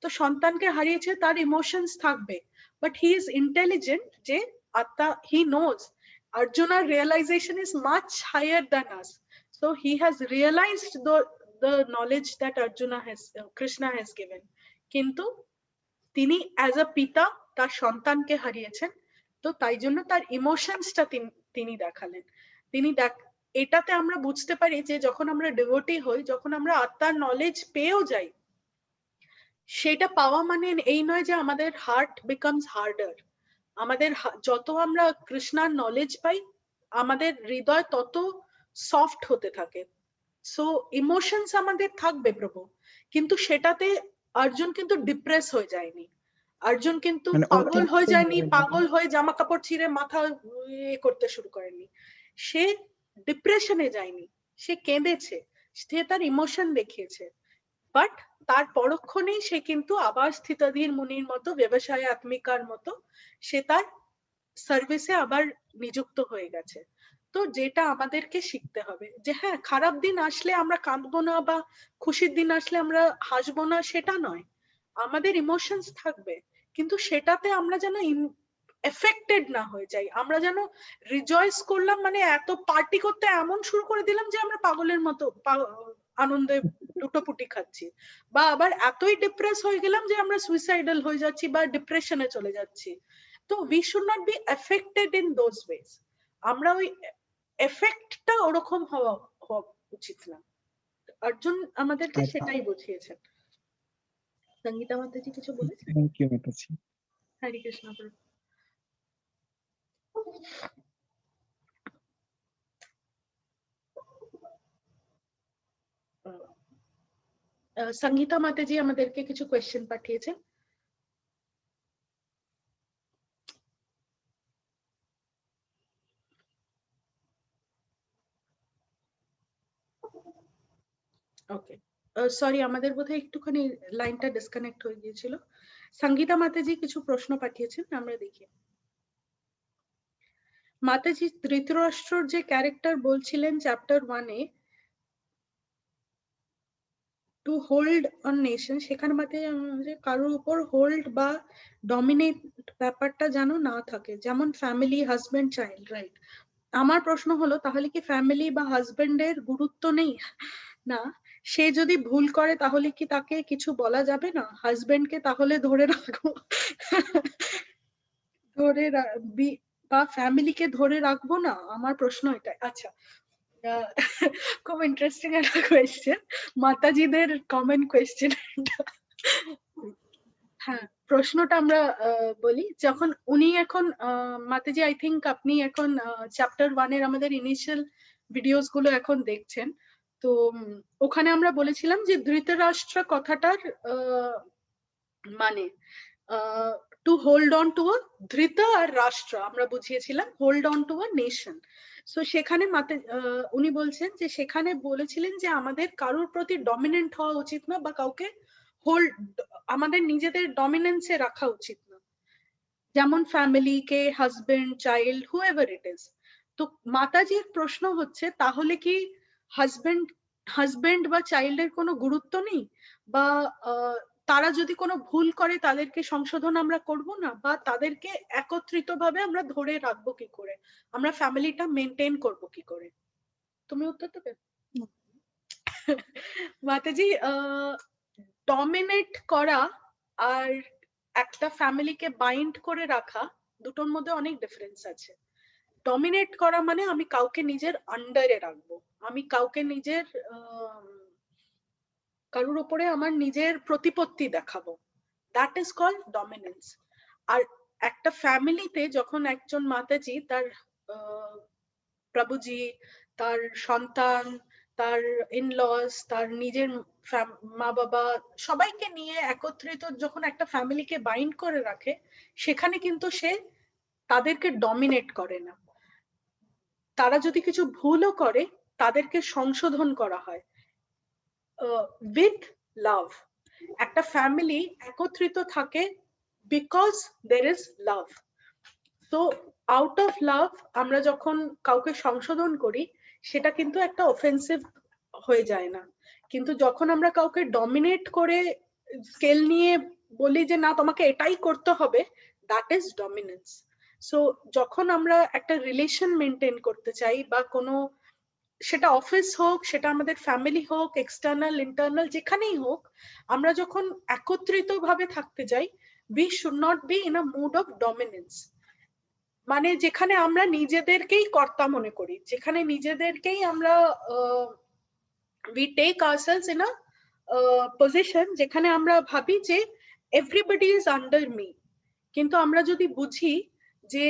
তো সন্তানকে হারিয়েছে, তার ইমোশনস থাকবে, বাট হি ইজ ইন্টেলিজেন্ট যে আত্মা, he knows Arjuna's realization is much higher than us. So he has realized the knowledge that Arjuna has, Krishna has given. কিন্তু তিনি অ্যাজ আ পিতা তার সন্তানকে হারিয়েছেন, তো তাই জন্য তার ইমোশনসটা তিনি দেখালেন। তিনি এটাতে আমরা বুঝতে পারি যে যখন আমরা ডিভোটি হই, যখন আমরা আত্মার নলেজ পেয়েও যাই, সেটা পাওয়া মানে এই নয় যে আমাদের হার্ট বিকামস হার্ডার। আমাদের যত আমরা কৃষ্ণার নলেজ পাই, আমাদের হৃদয় তত সফট হতে থাকে। সো ইমোশনস আমাদের থাকবে প্রভু, কিন্তু সেটাতে অর্জুন কিন্তু ডিপ্রেস হয়ে যায়নি। অর্জুন কিন্তু মানে পাগল হয়ে যায়নি, অতিরিক্ত পাগল হয়ে জামা কাপড় ছিঁড়ে মাথা করতে শুরু করেনি, সে ডিপ্রেশনে যায়নি, সে কেঁদেছে, সে তার ইমোশন দেখিয়েছে, বাট তার পরক্ষণেই সে কিন্তু আবার স্থিতাধীর মুনির মতো ব্যবসায় আত্মিকার মতো সে তার সার্ভিসে আবার নিযুক্ত হয়ে গেছে। তো যেটা আমাদেরকে শিখতে হবে যে হ্যাঁ, খারাপ দিন আসলে আমরা কাঁদবো না বা খুশির দিন আসলে আমরা হাসবো না, সেটা নয়, আমাদের ইমোশনস থাকবে, কিন্তু সেটাতে আমরা যেন এফেক্টেড না হয়ে যাই, আমরা যেন রিজয়েস করলাম মানে এত পার্টি করতে এমন শুরু করে দিলাম যে আমরা পাগলের মতো আনন্দে লুটোপুটি খাচ্ছি, বা আবার এতই ডিপ্রেস হয়ে গেলাম যে আমরা সুইসাইডাল হয়ে যাচ্ছি বা ডিপ্রেশনে চলে যাচ্ছি। তো we should not be affected in those ways, আমরা ওই এফেক্টটা ওরকম হওয়া উচিত না। অর্জুন আমাদেরকে আচ্ছা, সেটাই বুঝিয়েছেন। সঙ্গীতা মাতাজি কিছু বলেছেন? থ্যাংক ইউ মাতাজি। হরে কৃষ্ণ প্রভু। সঙ্গীতা মাতাজি আমাদেরকে কিছু কোয়েশ্চেন পাঠিয়েছেন। ওকে, সরি, আমাদের বোধহয় একটুখানি লাইনটা ডিসকানেক্ট হয়ে গিয়েছিল। সঙ্গীতা মাতাজি কিছু প্রশ্ন পাঠিয়েছেন, আমরা দেখি। মাতাজি ধৃতরাষ্ট্রর যে ক্যারেক্টার বলছিলেন চ্যাপ্টার 1-এ, টু হোল্ড অন নেশন, সেখানে মাতাজি কারোর উপর হোল্ড বা ডমিনেট ব্যাপারটা যেন না থাকে, যেমন ফ্যামিলি, হাজবেন্ড, চাইল্ড, রাইট? আমার প্রশ্ন হলো, তাহলে কি ফ্যামিলি বা হাজবেন্ডের গুরুত্ব নেই? না, সে যদি ভুল করে তাহলে কি তাকে কিছু বলা যাবে না? হাজবেন্ডকে তাহলে ধরে রাখবো বা ফ্যামিলিকে ধরে রাখবো না? আমার প্রশ্ন এটাই। আচ্ছা, খুব ইন্টারেস্টিং একটা কোয়েশ্চেন, মাতাজিদের কমেন্ট কোয়েশ্চেন। হ্যাঁ, প্রশ্নটা আমরা বলি, যখন উনি এখন মাতাজি, আই থিঙ্ক আপনি এখন চ্যাপ্টার 1-এর আমাদের ইনিশিয়াল ভিডিওস গুলো এখন দেখছেন, তো ওখানে আমরা বলেছিলাম যে ধৃতরাষ্ট্র কথাটার মানে to hold on to a ধৃত আর রাষ্ট্র আমরা বুঝিয়েছিলাম hold on to a nation. So সেখানে উনি বলছেন যে সেখানে বলেছিলেন যে আমাদের কারোর প্রতি ডমিনেন্ট হওয়া উচিত না, বা কাউকে হোল্ড, আমাদের নিজেদের ডমিনেন্সে রাখা উচিত না, যেমন ফ্যামিলিকে, husband, child, whoever it is. তো মাতাজির প্রশ্ন হচ্ছে, তাহলে কি হাজবেন্ড বা চাইল্ডের কোনো গুরুত্ব নেই, বা তারা যদি কোনো ভুল করে তাদেরকে সংশোধন আমরা করব না, বা তাদেরকে একত্রিত ভাবে আমরা ধরে রাখবো কি করে, আমরা ফ্যামিলিটা মেনটেন করব কি করে? তুমি উত্তর দেবে? মাতাজি, ডমিনেট করা আর একটা ফ্যামিলিকে বাইন্ড করে রাখা, দুটোর মধ্যে অনেক ডিফারেন্স আছে। ডমিনেট করা মানে আমি কাউকে নিজের আন্ডারে রাখবো, আমি কাউকে নিজের কারোর উপরে আমার নিজের প্রতিপত্তি দেখাবো, দ্যাট ইজ কল্ড ডমিনেন্স। আর একটা ফ্যামিলিতে যখন একজন মাতাজি তার প্রভুজি, তার সন্তান, তার ইনলস, তার নিজের মা বাবা, সবাইকে নিয়ে একত্রিত যখন একটা ফ্যামিলিকে বাইন্ড করে রাখে, সেখানে কিন্তু সে তাদেরকে ডমিনেট করে না, তারা যদি কিছু ভুলও করে তাদেরকে সংশোধন করা হয় উইথ লাভ। একটা ফ্যামিলি একত্রিত থাকে বিকজ দের ইজ লাভ। তো আউট অফ লাভ আমরা যখন কাউকে সংশোধন করি, সেটা কিন্তু একটা অফেন্সিভ হয়ে যায় না, কিন্তু যখন আমরা কাউকে ডমিনেট করে স্কেল নিয়ে বলি যে না তোমাকে এটাই করতে হবে, দ্যাট ইজ ডমিনেন্স। সো যখন আমরা একটা রিলেশন মেনটেন করতে চাই, বা কোনো, সেটা অফিস হোক, সেটা আমাদের ফ্যামিলি হোক, এক্সটার্নাল ইন্টারনাল যেখানেই হোক, আমরা যখন একত্রিত ভাবে থাকতে যাই, we should not be in a mood of dominance, মানে যেখানে আমরা নিজেদেরকেই কর্তা মনে করি, যেখানে নিজেদেরকেই আমরা we take ourselves in a position যেখানে আমরা ভাবি যে everybody is under me। কিন্তু আমরা যদি বুঝি যে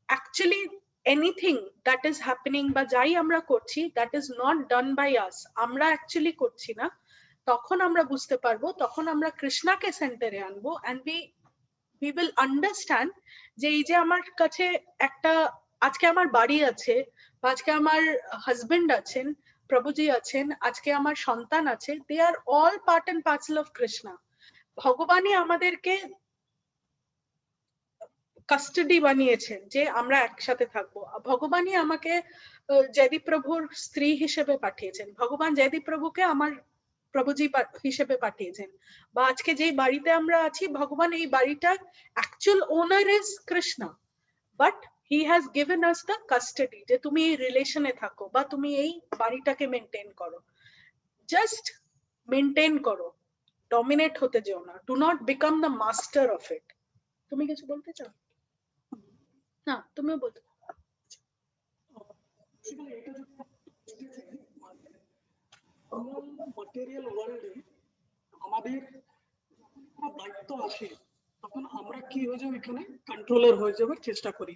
actually anything that is happening বা যাই আমরা করছি, that is not done by us, আমরা actually করছি না, তখন আমরা বুঝতে পারবো, তখন আমরা কৃষ্ণাকে সেন্টারে আনবো, and we we will understand যে এই যে আমার কাছে একটা আজকে আমার বাড়ি আছে, বা আজকে আমার হাজবেন্ড আছেন, প্রভুজি আছেন, আজকে আমার সন্তান আছে, they are all part and parcel of Krishna. ভগবানই আমাদেরকে কাস্টাডি বানিয়েছেন যে আমরা একসাথে থাকবো। ভগবানই আমাকে জয়দীপ প্রভুর স্ত্রী হিসেবে পাঠিয়েছেন, ভগবান জয়দীপ প্রভুকে আমার প্রভুজি হিসেবে পাঠিয়েছেন। বা আজকে যেই বাড়িতে আমরা আছি, ভগবান এই বাড়িটার actual owner is Krishna, but he has given us the custody, যে তুমি এই রিলেশনে থাকো বা তুমি এই বাড়িটাকে মেনটেন করো, জাস্ট মেনটেন করো, ডমিনেট হতে যেও না, do not become the master of it. তুমি কিছু বলতে চাও? না, তুমিও বলতে। ম্যাটেরিয়াল ওয়ার্ল্ডে আমাদের দায়িত্ব আসে, তখন আমরা কি হয়ে যাবো, এখানে কন্ট্রোলার হয়ে যাওয়ার চেষ্টা করি।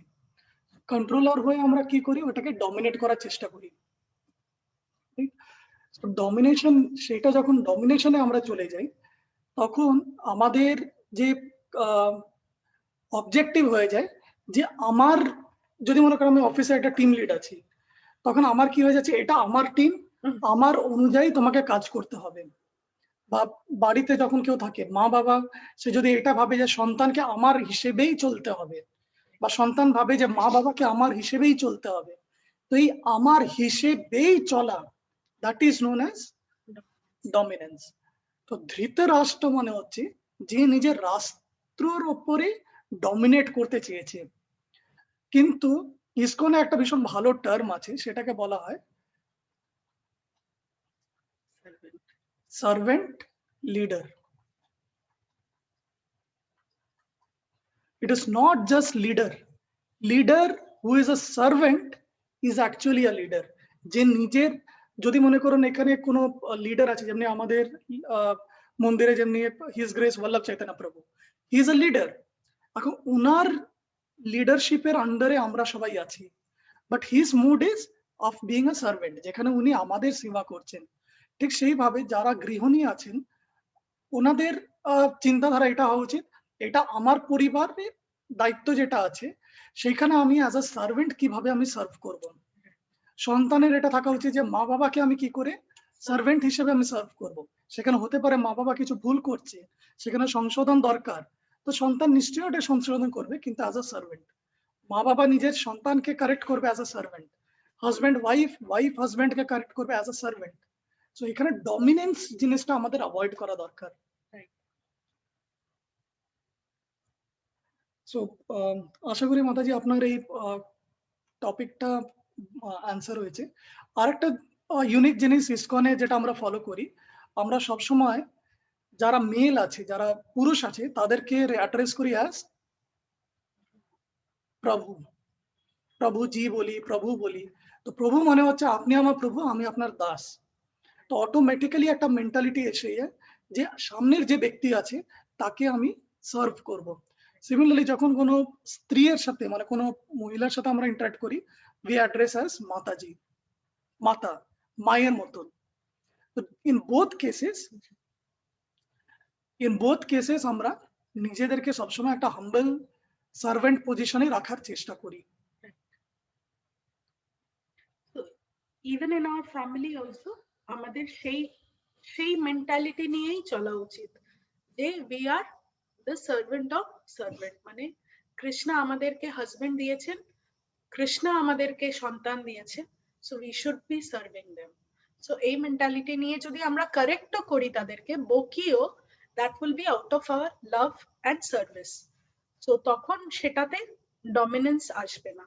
কন্ট্রোলার হয়ে আমরা কি করি, ওটাকে ডমিনেট করার চেষ্টা করি। ডমিনেশন, সেটা যখন ডমিনেশনে আমরা চলে যাই, তখন আমাদের যে অবজেক্টিভ হয়ে যায় যে আমার, যদি মনে করো আমি অফিসে একটা টিম লিড আছি, তখন আমার কি হয়ে যাচ্ছে, এটা আমার টিম, আমার অনুযায়ী তোমাকে কাজ করতে হবে। বা বাড়িতে যখন কেউ থাকে, মা বাবা, সে যদি এটা ভাবে যে সন্তানকে আমার হিসেবেই চলতে হবে, বা সন্তান ভাবে যে মা বাবাকে আমার হিসেবেই চলতে হবে, তো এই আমার হিসেবেই চলা, that is known as dominance. তো ধৃতরাষ্ট্র মানে হচ্ছে যে নিজের রাষ্ট্রের ওপরে ডমিনেট করতে চেয়েছে। কিন্তু ইসকনে একটা ভীষণ ভালো টার্ম আছে, সেটাকে বলা হয় servant leader. It is not just leader. Leader who is a servant is actually a leader. যে নিজের, যদি মনে করুন এখানে কোনো লিডার আছে, যেমনি আমাদের মন্দিরে যেমনি হিজ গ্রেস বল্লভ চৈতন্য প্রভু, হি ইজ আ লিডার। এখন উনার লিডারশিপের আন্ডারে আমরা সবাই আছি, but his mood is of being a servant, যেখানে উনি আমাদের সেবা করছেন। ঠিক সেইভাবে যারা গৃহিণী আছেন, ওনাদের চিন্তাধারা এটা হওয়া উচিত, এটা আমার পরিবারের দায়িত্ব যেটা আছে, সেখানে আমি অ্যাজ আ সার্ভেন্ট কিভাবে আমি সার্ভ করব। সন্তানের এটা থাকা উচিত যে মা বাবাকে আমি কি করে সার্ভেন্ট হিসেবে আমি সার্ভ করব। সেখানে হতে পারে মা বাবা কিছু ভুল করছে, সেখানে সংশোধন দরকার, তো সন্তান নিশ্চয়ই ওটা সংশোধন করবে, কিন্তু অ্যাজ আ সার্ভেন্ট। মা বাবা নিজের সন্তানকে কারেক্ট করবে as a servant, husband wife হাজব্যান্ডকে কারেক্ট করবে অ্যাজ আ সার্ভেন্ট। সো এখানে ডমিনেন্স জিনিসটা আমাদের অ্যাভয়েড করা দরকার। সো আশা করি মাতাজি আপনার এই টপিকটা অ্যান্সার হয়েছে। আরেকটা ইউনিক জিনিস ইসকনে যেটা আমরা ফলো করি, আমরা সবসময় যারা মেল আছে, যারা পুরুষ আছে, তাদেরকে অ্যাড্রেস করি অ্যাজ প্রভু, প্রভুজি বলি, প্রভু বলি। তো প্রভু মানে হচ্ছে আপনি আমার প্রভু, আমি আপনার দাস। তো অটোমেটিক্যালি একটা মেন্টালিটি এসে যায় যে সামনের যে ব্যক্তি আছে তাকে আমি সার্ভ করব। সিমিলারলি যখন কোনো স্ত্রীর সাথে, মানে কোনো মহিলার সাথে আমরা ইন্টারঅ্যাক্ট করি, we address as মাতাজি, মাতা, মায়ের মতন। ইন বোথ কেসেস আমরা নিজেদেরকে সবসময় একটা হাম্বল সার্ভেন্ট পজিশনে রাখার চেষ্টা করি। Even in our family also আমাদের সেই মেন্টালিটি নিয়েই চলা উচিত যে we are the servant of servant. মানে কৃষ্ণ আমাদেরকে হাজবেন্ড দিয়েছেন, কৃষ্ণ আমাদেরকে সন্তান দিয়েছেন, so we should be serving them. So এই মেন্টালিটি নিয়ে যদি আমরা কারেক্টও করি তাদেরকে, বকিও, that will be out of our love and service. So তখন সেটাতে ডমিনেন্স আসবে না।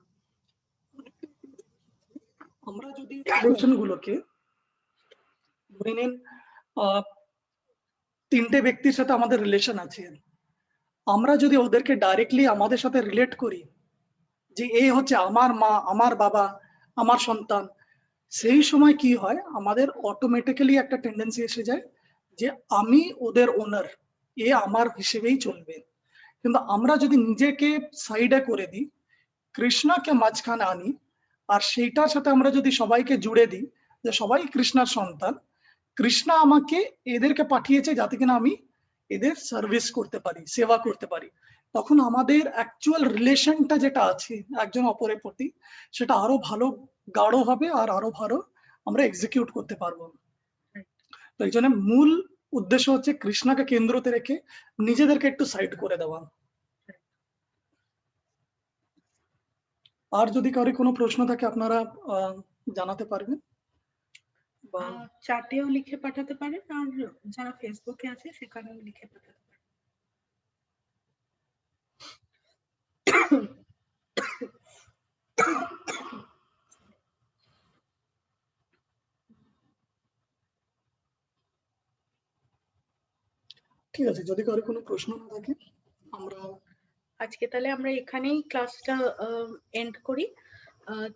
আমরা যদি রিলেশন গুলোকে ধরে নিন, তিনটে ব্যক্তির সাথে আমাদের রিলেশন আছে, আমরা যদি ওদেরকে ডাইরেক্টলি আমাদের সাথে রিলেট করি যে এই হচ্ছে আমার মা, আমার বাবা, আমার সন্তান, সেই সময় কি হয়, আমাদের অটোমেটিক্যালি একটা টেন্ডেন্সি এসে যায় যে আমি ওদের ওনার, এ আমার হিসেবেই চলবে। কিন্তু আমরা যদি নিজেকে সাইডে করে দিই, কৃষ্ণকে মাঝখানে আনি, আর সেইটার সাথে আমরা যদি সবাইকে জুড়ে দিই যে সবাই কৃষ্ণার সন্তান, কৃষ্ণ আমাকে এদেরকে পাঠিয়েছে যাতে কিনা আমি এদের সার্ভিস করতে পারি, সেবা করতে পারি। তখন আমাদের অ্যাকচুয়াল রিলেশনটা যেটা আছে একজন অপরের প্রতি, সেটা আরো ভালো গাঢ় হবে আর আরো ভালো আমরা এক্সিকিউট করতে পারবো। তো এই জন্য মূল উদ্দেশ্য হচ্ছে কৃষ্ণাকে কেন্দ্রতে রেখে নিজেদেরকে একটু সাইড করে দেওয়া। আর যদি কারো কোনো প্রশ্ন থাকে আপনারা জানাতে পারবেন বা চ্যাটেও লিখে পাঠাতে পারেন, আর যারা ফেসবুকে আছে সেখানেও লিখে পাঠাতে পারেন। ঠিক আছে, যদি কারো কোনো প্রশ্ন না থাকে আমরা আজকে তাহলে আমরা এখানেই ক্লাসটা এন্ড করি।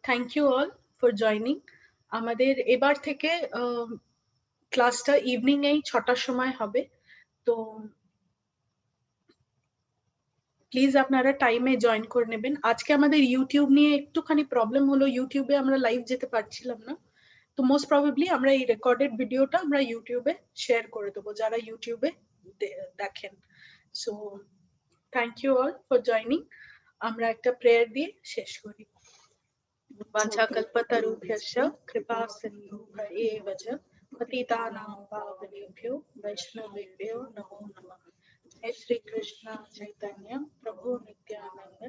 Thank you all for joining. আমাদের এবার থেকে ক্লাসটা ইভিনিং এই 6টার সময় হবে, তো প্লিজ আপনারা টাইমে জয়েন করে নেবেন। আজকে আমাদের ইউটিউব নিয়ে একটুখানি প্রবলেম হলো, ইউটিউবে আমরা লাইভ যেতে পারছিলাম না, তো মোস্ট প্রবাবলি আমরা এই রেকর্ডেড ভিডিওটা আমরা ইউটিউবে শেয়ার করে দেবো যারা ইউটিউবে দেখেন। So thank you all for joining. আমরা একটা প্রেয়ার দিয়ে শেষ করি। वाञ्छाकल्पतरुभ्यश्च कृपा सिन्धुभ्येव च पतितानां पावनेभ्यो वैष्णवेभ्यो नमो नमः। जय श्री कृष्ण चैतन्य प्रभु नित्यानंद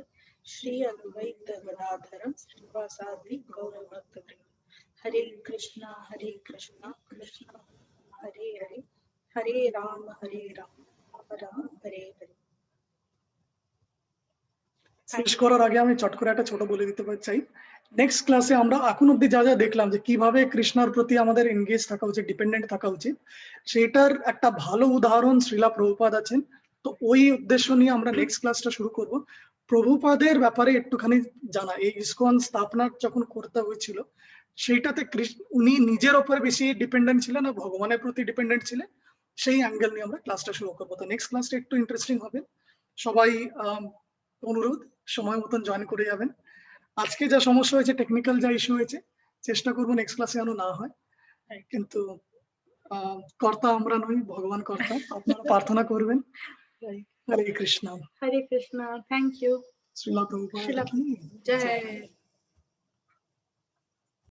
श्री अद्वैत गदाधर श्रीवासादि गौरभक्तवृंद। हरे कृष्ण कृष्ण हरे हरे, हरे राम राम हरे हरे। শেষ করার আগে আমি চট করে একটা ছোট বলে দিতে চাই, নেক্সট ক্লাসে আমরা এখন অব্দি যা যা দেখলাম যে কিভাবে কৃষ্ণার প্রতি আমাদের এনগেজ থাকা উচিত, ডিপেন্ডেন্ট থাকা উচিত, সেটার একটা ভালো উদাহরণ শ্রীলা প্রভুপাদ আছেন। তো ওই উদ্দেশ্য নিয়ে আমরা নেক্সট ক্লাসটা শুরু করব। প্রভুপাদের ব্যাপারে একটুখানি জানা, এই ইসকন স্থাপনা যখন করতে হয়েছিল সেইটাতে উনি নিজের ওপরে বেশি ডিপেন্ডেন্ট ছিলেন না ভগবানের প্রতি ডিপেন্ডেন্ট ছিলেন, সেই অ্যাঙ্গেল নিয়ে আমরা ক্লাসটা শুরু করবো। তো নেক্সট ক্লাসটা একটু ইন্টারেস্টিং হবে, সবাই অনুরোধ সময় মতন জয়েন করে যাবেন। আজকে যা সমস্যা হয়েছে, টেকনিক্যাল যা ইস্যু হয়েছে, চেষ্টা করবো নেক্সট ক্লাসে যেন না হয়, কিন্তু কর্তা আমরা নই, ভগবান কর্তা। আপনারা প্রার্থনা করবেন। হরে কৃষ্ণ। হরে কৃষ্ণ। Thank you. শ্রীলা প্রভুপাদ কি জয়।